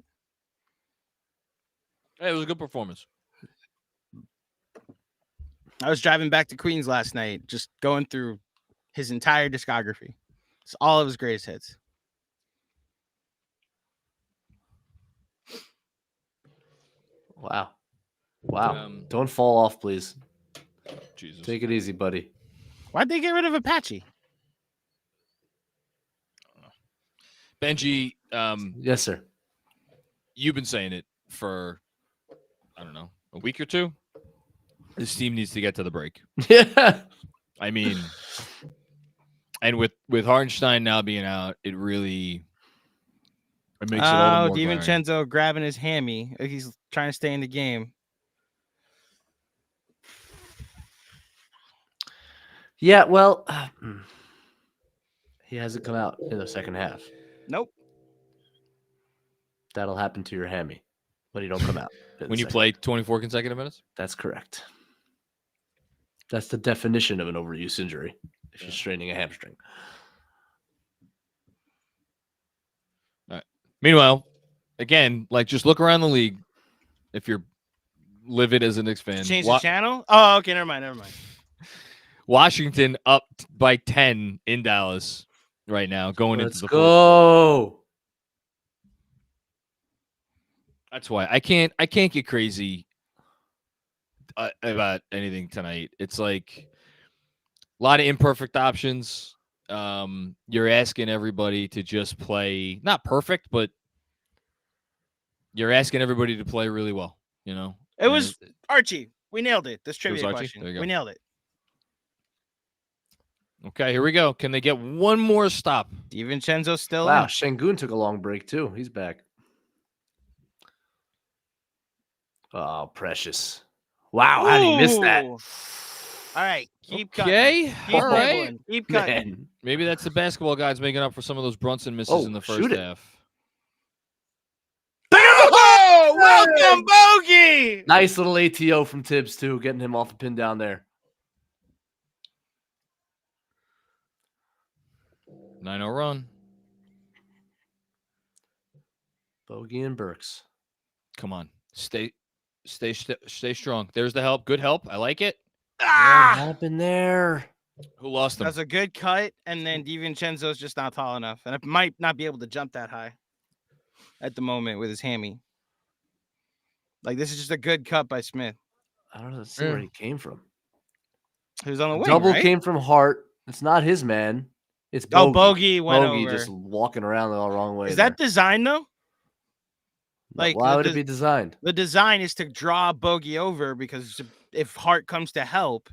Hey, it was a good performance. I was driving back to Queens last night, just going through his entire discography. It's all of his greatest hits. Wow. Wow. Um, Don't fall off, please. Jesus. Take it easy, buddy. Why'd they get rid of Apache? Benjy, Yes, sir. you've been saying it for, I don't know, a week or two. This team needs to get to the break. Yeah. I mean, and with Hartenstein now being out, it really it makes it all the more glaring. DiVincenzo grabbing his hammy. Like he's trying to stay in the game. Yeah, well, he hasn't come out in the second half. Nope. That'll happen to your hammy when you don't come out. in the when you second play half. 24 consecutive minutes. That's correct. That's the definition of an overuse injury if you're straining a hamstring. Meanwhile, again, like just look around the league. If you're livid as a Knicks fan, Change the channel? Oh, okay. Never mind. Washington up by 10 in Dallas right now, going Let's into the fourth. go. That's why I can't get crazy about anything tonight. It's like a lot of imperfect options. You're asking everybody to just play not perfect, but you're asking everybody to play really well. You know, It was Archie. We nailed it. This trivia Archie? question. There you go. We nailed it. Okay, here we go. Can they get one more stop? DiVincenzo still Wow, in. Şengün took a long break too. He's back. Oh, Precious. Wow, how did he miss that? Ooh. All right, keep cutting. Okay, Keep all right. nibbling. Keep cutting. Man. Maybe that's the basketball guys making up for some of those Brunson misses in the first shoot it. half. Oh, welcome, Bogey. Nice little ATO from Tibbs, too, getting him off the pin down there. 9-0 run. Bogey and Burks. Come on, stay strong. There's the help. Good help. I like it. What Ah, happened there? Who lost them? that's a good cut, and then DiVincenzo's just not tall enough, and it might not be able to jump that high at the moment with his hammy. Like, this is just a good cut by Smith. I don't know. Let's see where he came from. He was on the wing, Double right? came from Hart. It's not his man. It's Oh, Bogey. Bogey went Bogey over. just walking around the wrong way. Is that design, though? like, like, why the would it be designed? The design is to draw Bogey over, because if Hart comes to help,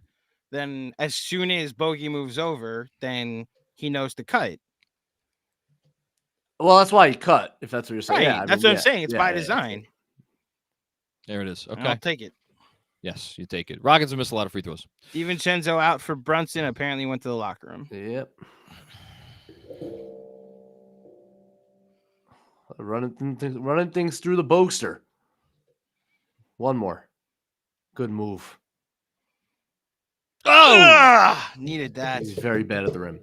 then as soon as Bogey moves over, then he knows to cut. Well, that's why he cut, if that's what you're saying. Right. Yeah, I That's mean, what I'm saying. It's yeah, by yeah, design. There it is. And Okay. I'll take it. Yes, you take it. Rockets have missed a lot of free throws. DiVincenzo out for Brunson. Apparently went to the locker room. Yep. Running things through the Bogster. One more. Good move. Oh, needed that. He's very bad at the rim.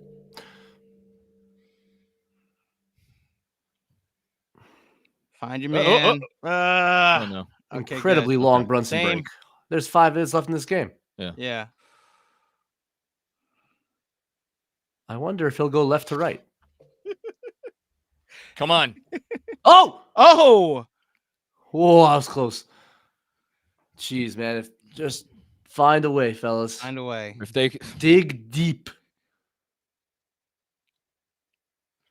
Find your man. Oh no. Okay, Incredibly good. long Okay. Brunson Same. break. There's 5 minutes left in this game. Yeah. I wonder if he'll go left to right. Come on. Oh! Oh, Whoa, I was close. Jeez, man. If just find a way, fellas. find a way. If they Dig deep.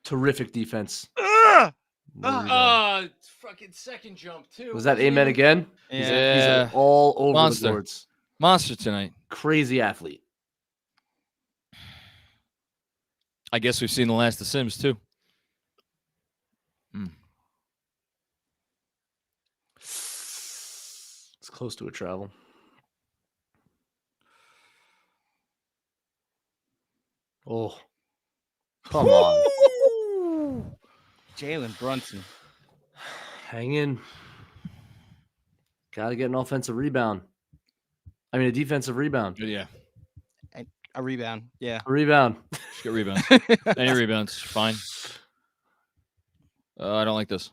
Terrific defense. Ugh! No rebound. fucking second jump too. Was that amen again? Yeah. He's all over Monster. the boards. Monster tonight. Crazy athlete. I guess we've seen the last of Sims too. It's close to a travel. Oh. Come on. Jalen Brunson. Hang in. Gotta get an offensive rebound. I mean, a defensive rebound. Yeah. A rebound. Yeah. A rebound. Just get rebounds. Any rebounds, fine. I don't like this.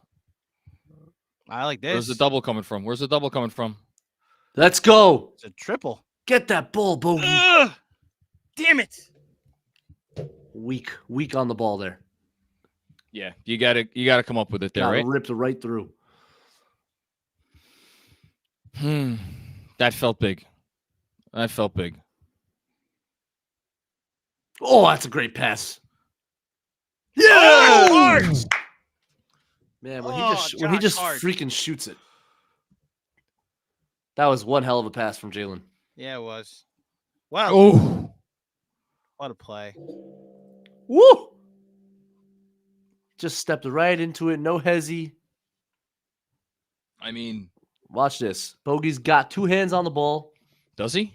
I like this. Where's the double coming from? Where's the double coming from? Let's go. It's a triple. Get that ball, Bogey. Ugh! Damn it. Weak on the ball there. Yeah, you gotta come up with it there, Got right? ripped right through. That felt big. That felt big. Oh, that's a great pass. Oh, Hart! Man, Oh, when he Josh just Hart. freaking shoots it. That was one hell of a pass from Jalen. Yeah, it was. Wow. Oh, What a play. Woo! Just stepped right into it. No hezzy. I mean, Watch this. Bogey's got 2 hands on the ball. does he?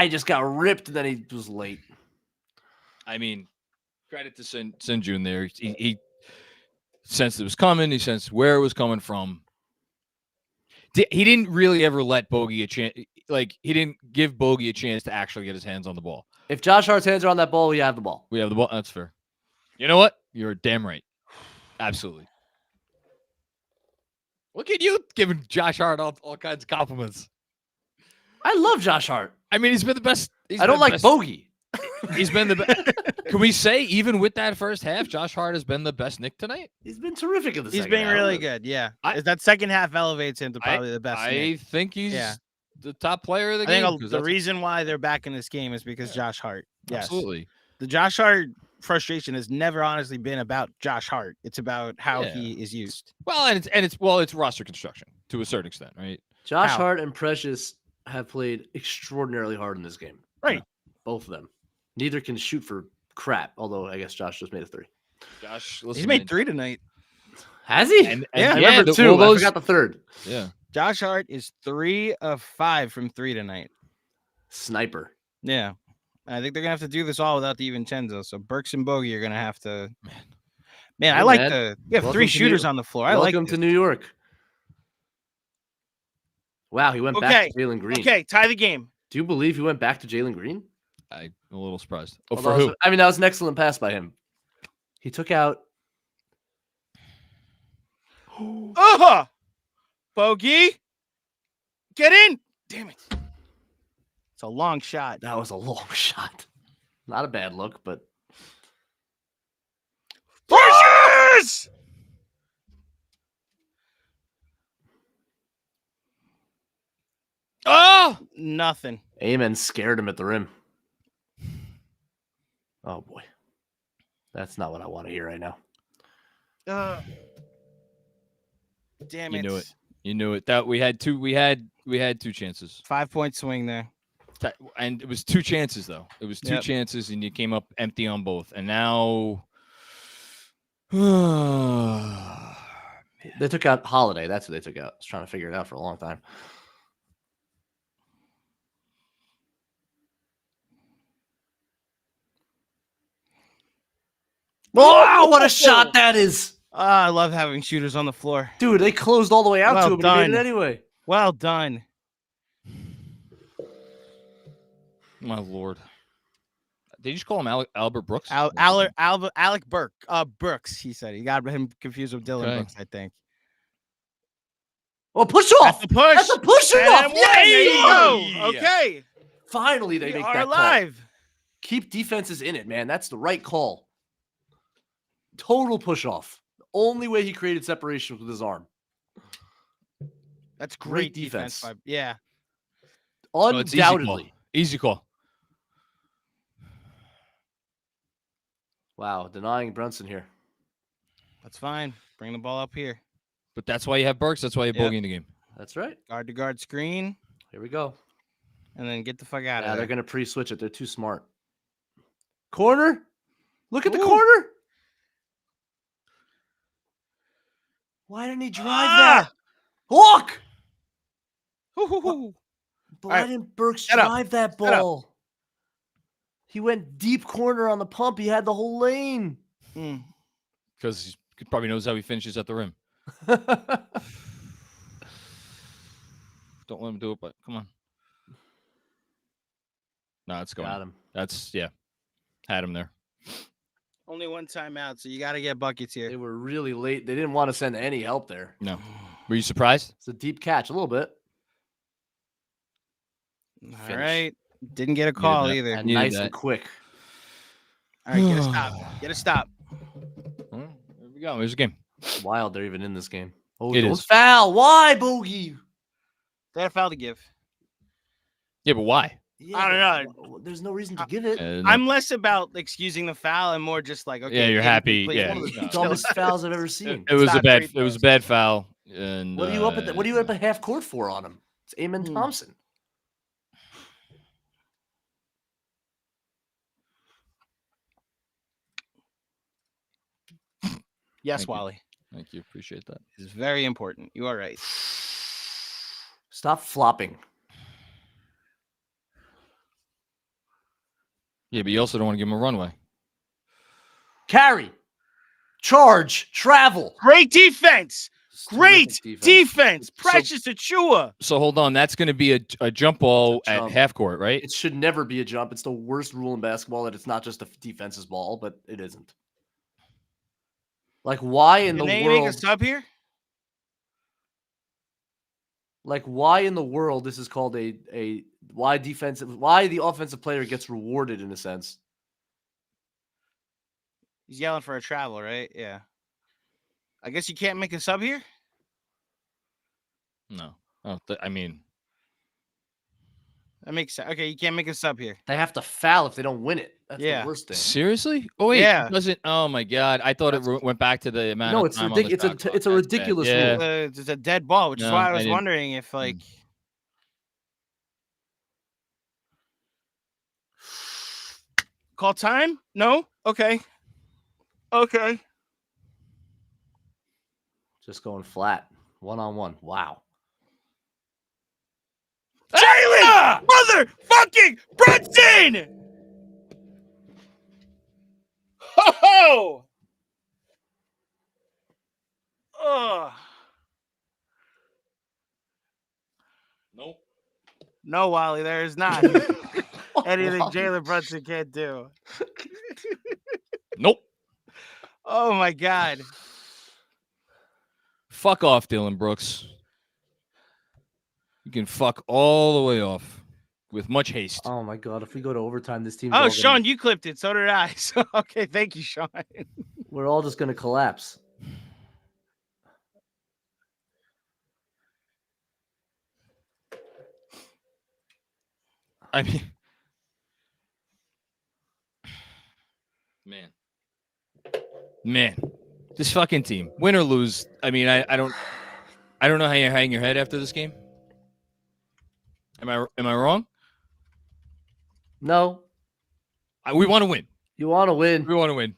He just got ripped, and then he was late. I mean, credit to Sinjun there. He sensed it was coming. He sensed where it was coming from. He didn't really ever let Bogey a chance. Like, he didn't give Bogey a chance to actually get his hands on the ball. If Josh Hart's hands are on that ball, we have the ball. We have the ball. That's fair. You know what? You're damn right. Absolutely. Look at you giving Josh Hart all kinds of compliments. I love Josh Hart. I mean, he's been the best. I don't like Bogey. He's been the best. Can we say, even with that first half, Josh Hart has been the best Knick tonight? He's been terrific in the He's second been half. really good. Yeah. That second half elevates him to probably the best. I Knick. think he's Yeah. the top player of the I game. think 'cause the that's- reason why they're back in this game is because Josh Hart. Yes. Absolutely. The Josh Hart frustration has never honestly been about Josh Hart. It's about how Yeah. he is used. Well, it's roster construction to a certain extent, right? Josh How? Hart and Precious have played extraordinarily hard in this game. Right. Both of them. Neither can shoot for crap, although I guess Josh just made a 3. Josh, listen, He's made man. 3 tonight. Has he? And I remember the- 2. well, I those- forgot the 3rd. Yeah. Josh Hart is 3 of 5 from 3 tonight. Sniper. Yeah. I think they're going to have to do this all without the DiVincenzo. So Burks and Bogey are going to have to. Man, I Hey, like man. we have Welcome 3 to shooters New- on the floor. I like Welcome this. to New York. Wow, he went back to Jalen Green. Okay, tie the game. Do you believe he went back to Jalen Green? I'm a little surprised. Oh, Although for who? I mean, that was an excellent pass by him. He took out. Bogey. Get in. Damn it. It's a long shot. That was a long shot. Not a bad look, but Yes! Oh, Nothing. Amen scared him at the rim. Oh boy, that's not what I want to hear right now. Damn you it. knew it. You knew it. That we had 2 chances. 5-point swing there. And it was 2 chances though. It was 2 Yep. chances and you came up empty on both. And now They took out Holiday. That's what they took out. I was trying to figure it out for a long time. Wow, what a shot that is. I love having shooters on the floor. Dude, they closed all the way out Well to him, but he made done. it anyway. Well done. my lord. Did you just call him Albert Brooks? Alec Brooks, he said. He got him confused with Dylan Okay. Brooks, I think. Oh, push That's off. the push. That's a push And off. there you go. Yeah. Okay. Finally, they We make are that call. alive. Keep defenses in it, man. That's the right call. Total push off. The only way he created separation was with his arm. That's Great great defense. defense. Yeah. Oh, it's Undoubtedly. Easy call. Wow, denying Brunson here. That's fine. Bring the ball up here. But that's why you have Burks. That's why you have Yep. Bogey in the game. That's right. Guard to guard screen. Here we go. And then get the fuck out Yeah, of they're there. going to pre-switch it. They're too smart. Corner. Look at the Ooh. corner. Why didn't he drive Ah! that? Look. Hoo-hoo-hoo. Why right. didn't Burks Shut up. drive that Shut up. ball? He went deep corner on the pump. He had the whole lane. Mm. Because he probably knows how he finishes at the rim. Don't let him do it, but come on. No, it's going. Got him. That's, yeah. Had him there. Only one timeout, so you got to get buckets They here. were really late. They didn't want to send any help there. No. Were you surprised? It's a deep catch, a little bit. All Finish. right. Didn't get a call that. either. And Needed nice that. and quick. All right, get a stop. Get a stop. Well, there we go. There's a game. Wild they're even in this game. Oh, It don't is. foul. Why, Bogey? They had a foul to give. Yeah, but why? Yeah, I don't but there's no reason to give it. No. I'm less about excusing the foul and more just like, okay. Yeah, you're game happy. complete. Yeah. One of the No. dumbest fouls I've ever seen. It was It's a not bad. great It was a pass. bad foul. And What are you up at? What are you up at half court for on him? It's Eamon Thompson. Yes, Thank you. Wally. Thank you. Appreciate that. It's very important. You are right. Stop flopping. Yeah, but you also don't want to give him a runway. Carry. Charge. Travel. Great defense. Just Great terrific defense. So- Precious Achua. So hold on. That's going to be a jump ball It's a at jump. half court, right? It should never be a jump. It's the worst rule in basketball that it's not just a defense's ball, but it isn't. Like, why in Can the they make a world? sub here? Like, why in the world this is called why the offensive player gets rewarded in a sense? He's yelling for a travel, right? Yeah. I guess you can't make a sub here. No. Oh, I mean, That makes sense. Okay, you can't make a sub here. They have to foul if they don't win it. That's Yeah. the worst thing. seriously? Oh wait, Yeah. it doesn't. Oh my god, I thought it went back to the amount. No, of it's time on the ridiculous. shot It's clock. a That's bad. ridiculous Yeah. rule. It's a dead ball, which is No, why I I was didn't- wondering if like. Call time? No? Okay. Okay. Just going flat. 1-on-1. Wow. Motherfucking Brunson! Ho ho! Nope. No, Wally, there is not anything Jalen Brunson can't do. Nope. Oh my God. Fuck off, Dylan Brooks. You can fuck all the way off with much haste. Oh my God! If we go to overtime, this team. Oh, Sean, you clipped it. So did I. So, okay, thank you, Sean. We're all just gonna collapse. I mean, man, this fucking team, win or lose. I mean, I don't know how you're hanging your head after this game. Am I wrong? No, We want to win. you want to win. We want to win.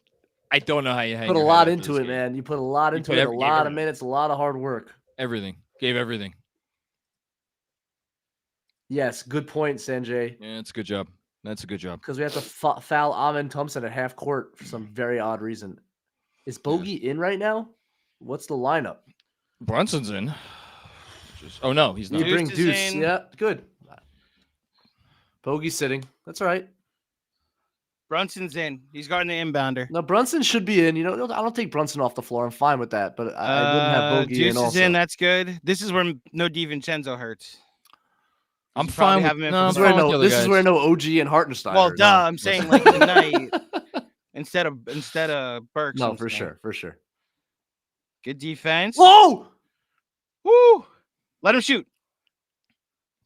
I don't know how you hang Put a your lot head after into this it, game. man. You put a lot into put it. every- A gave lot of everything. minutes. A lot of hard work. Everything. Gave everything. Yes, good point, Sanjay. Yeah, it's a good job. That's a good job. Because we have to foul Amin Thompson at half court for some very odd reason. Is Bogey in right now? What's the lineup? Brunson's in. Oh, no, he's You not. bring Deuce is Deuce. in. Yeah, good. Bogey's sitting. That's all right. Brunson's in. He's guarding the inbounder. No, Brunson should be in. You know, I don't take Brunson off the floor. I'm fine with that. But I wouldn't have Bogey Deuce in is also. in. That's good. This is where no DiVincenzo hurts. I'm You fine probably with have him in no, for I'm This is the where fine with the no. other This is guys. where no OG and Hartenstein. Well, are. duh. No, I'm saying like tonight instead of Burks. No, and for stuff. sure, for sure. Good defense. Whoa! Woo! Let him shoot.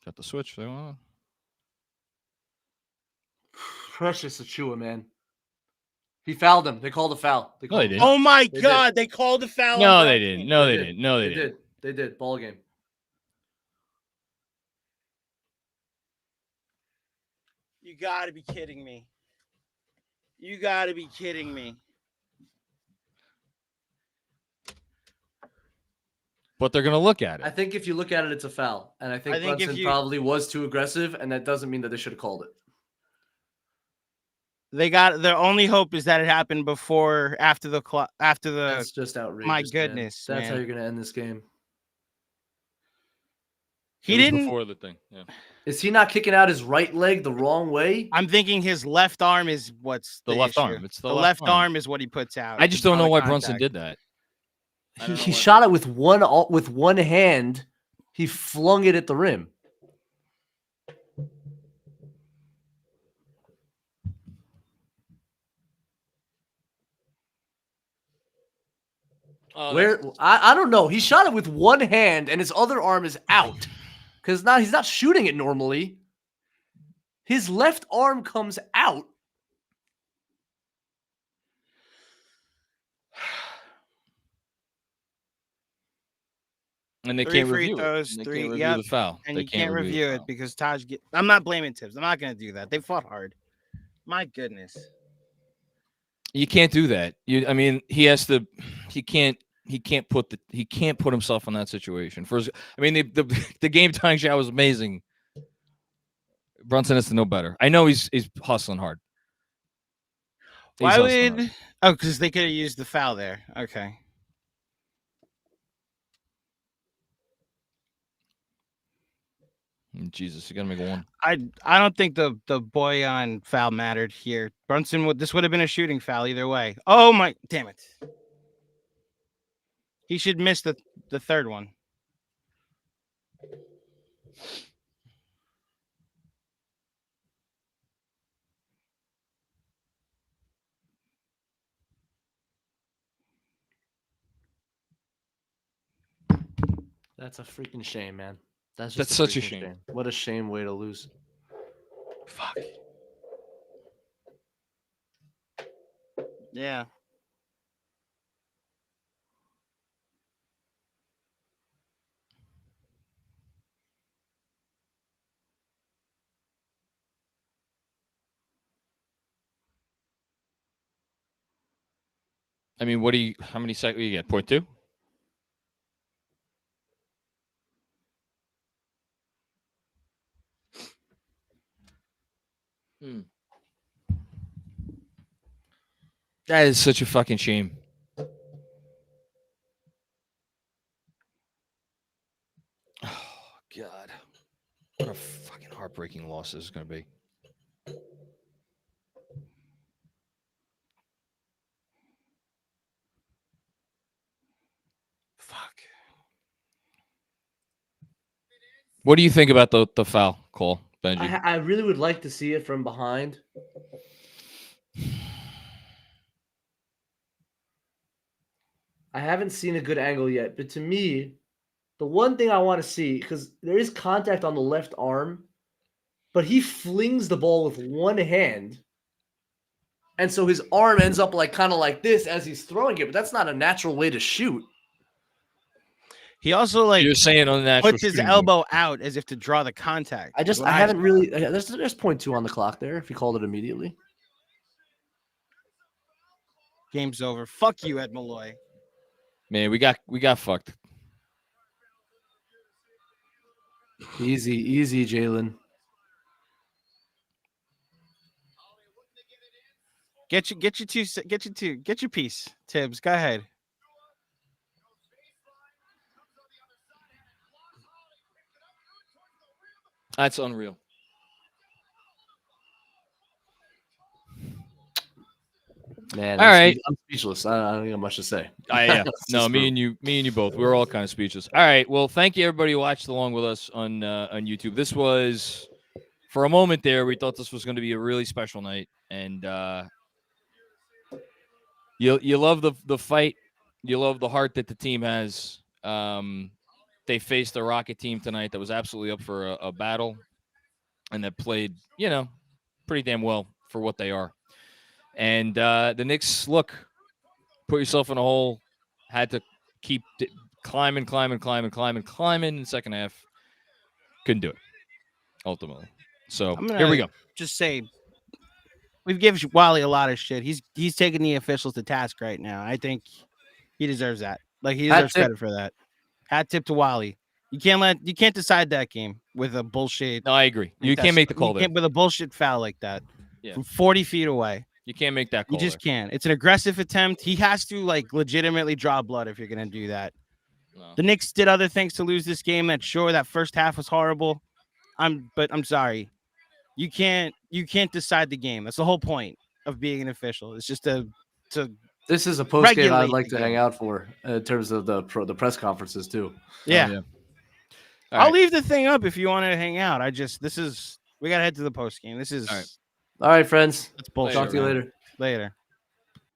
Got the switch. They want. Precious Achua, man. He fouled him. They called a foul. No, called they a didn't. foul. Oh my They did. God! They called a foul. No, on they Brunson. didn't. No, they did. didn't. No, they They didn't. did. They did. Ball game. You got to be kidding me. You got to be kidding me. But they're gonna look at I it. think if you look at it, it's a foul, and I think, I think if Brunson you- probably was too aggressive, and that doesn't mean that they should have called it. They got their only hope is that it happened before, after the That's just outrageous. my man. goodness, That's how man. you're gonna end this game. he It was didn't. before the thing. Yeah. Is he not kicking out his right leg the wrong way? I'm thinking his left arm is what's The left issue. arm. It's the left left arm is what he puts out. I just It's don't on know the why Brunson contact. did that. I don't know He why. shot it with one hand. He flung it at the rim. Oh, Where I don't know. He shot it with one hand, and his other arm is out because now he's not shooting it normally. His left arm comes out. and they 3 can't free review throws, it. They 3 can't review yep, the foul. and They you can't the review it foul. because Taj. I'm not blaming Tibbs. I'm not going to do that. They fought hard. My goodness. You can't do that. I mean, he has to. He can't put himself in that situation. First, I mean, the game tying shot was amazing. Brunson has to know better. I know he's hustling hard. He's Why hustling would? hard. Oh, because they could have used the foul there. Okay. Jesus, you gotta make one. I don't think the boy on foul mattered here. Brunson this would have been a shooting foul either way. Oh my damn it. He should miss the third one. That's a freaking shame, man. That's That's just such a freaking shame. What a shame way to lose. Fuck. Yeah. I mean, how many seconds you get? 0.2? That is such a fucking shame. Oh, God. What a fucking heartbreaking loss this is going to be. Fuck. What do you think about the foul call, Benji? I really would like to see it from behind. I haven't seen a good angle yet, but to me, the one thing I want to see, because there is contact on the left arm, but he flings the ball with one hand. And so his arm ends up like kind of like this as he's throwing it, but that's not a natural way to shoot. He also like You're saying unnatural puts his shooting. elbow out as if to draw the contact. I haven't really. There's 0.2 on the clock there. If you called it immediately, Game's over. Fuck you, Ed Malloy. Man, we got fucked. easy, Jalen. Get your piece, Tibbs. Go ahead. That's unreal. Man, All right. I'm speechless. I don't have much to say. Yeah. It's No, just me and you both. We're all kind of speechless. All right. Well, thank you everybody who watched along with us on YouTube. This was, for a moment there, we thought this was going to be a really special night, and you love the fight, you love the heart that the team has. They faced a Rocket team tonight that was absolutely up for a battle, and that played, pretty damn well for what they are. And the Knicks, look, put yourself in a hole, had to keep climbing in the second half. Couldn't do it, ultimately. So here we go. Just say we've given Wally a lot of shit. He's taking the officials to task right now. I think he deserves that. Like, he deserves credit for that. Hat tip to Wally. You can't decide that game with a bullshit. No, I agree. You can't make the call there. With a bullshit foul like that from 40 feet away. You can't make that call. You just can't. It's an aggressive attempt. He has to legitimately draw blood if you're gonna do that. No. The Knicks did other things to lose this game. That first half was horrible. I'm sorry. You can't decide the game. That's the whole point of being an official. It's just This is a post game I'd like regulate the to hang game. out for in terms of the press conferences too. yeah. All I'll right. leave the thing up if you want to hang out. We gotta head to the post game. This is All right. All right, friends. that's bullshit. Talk to you man. later. Later.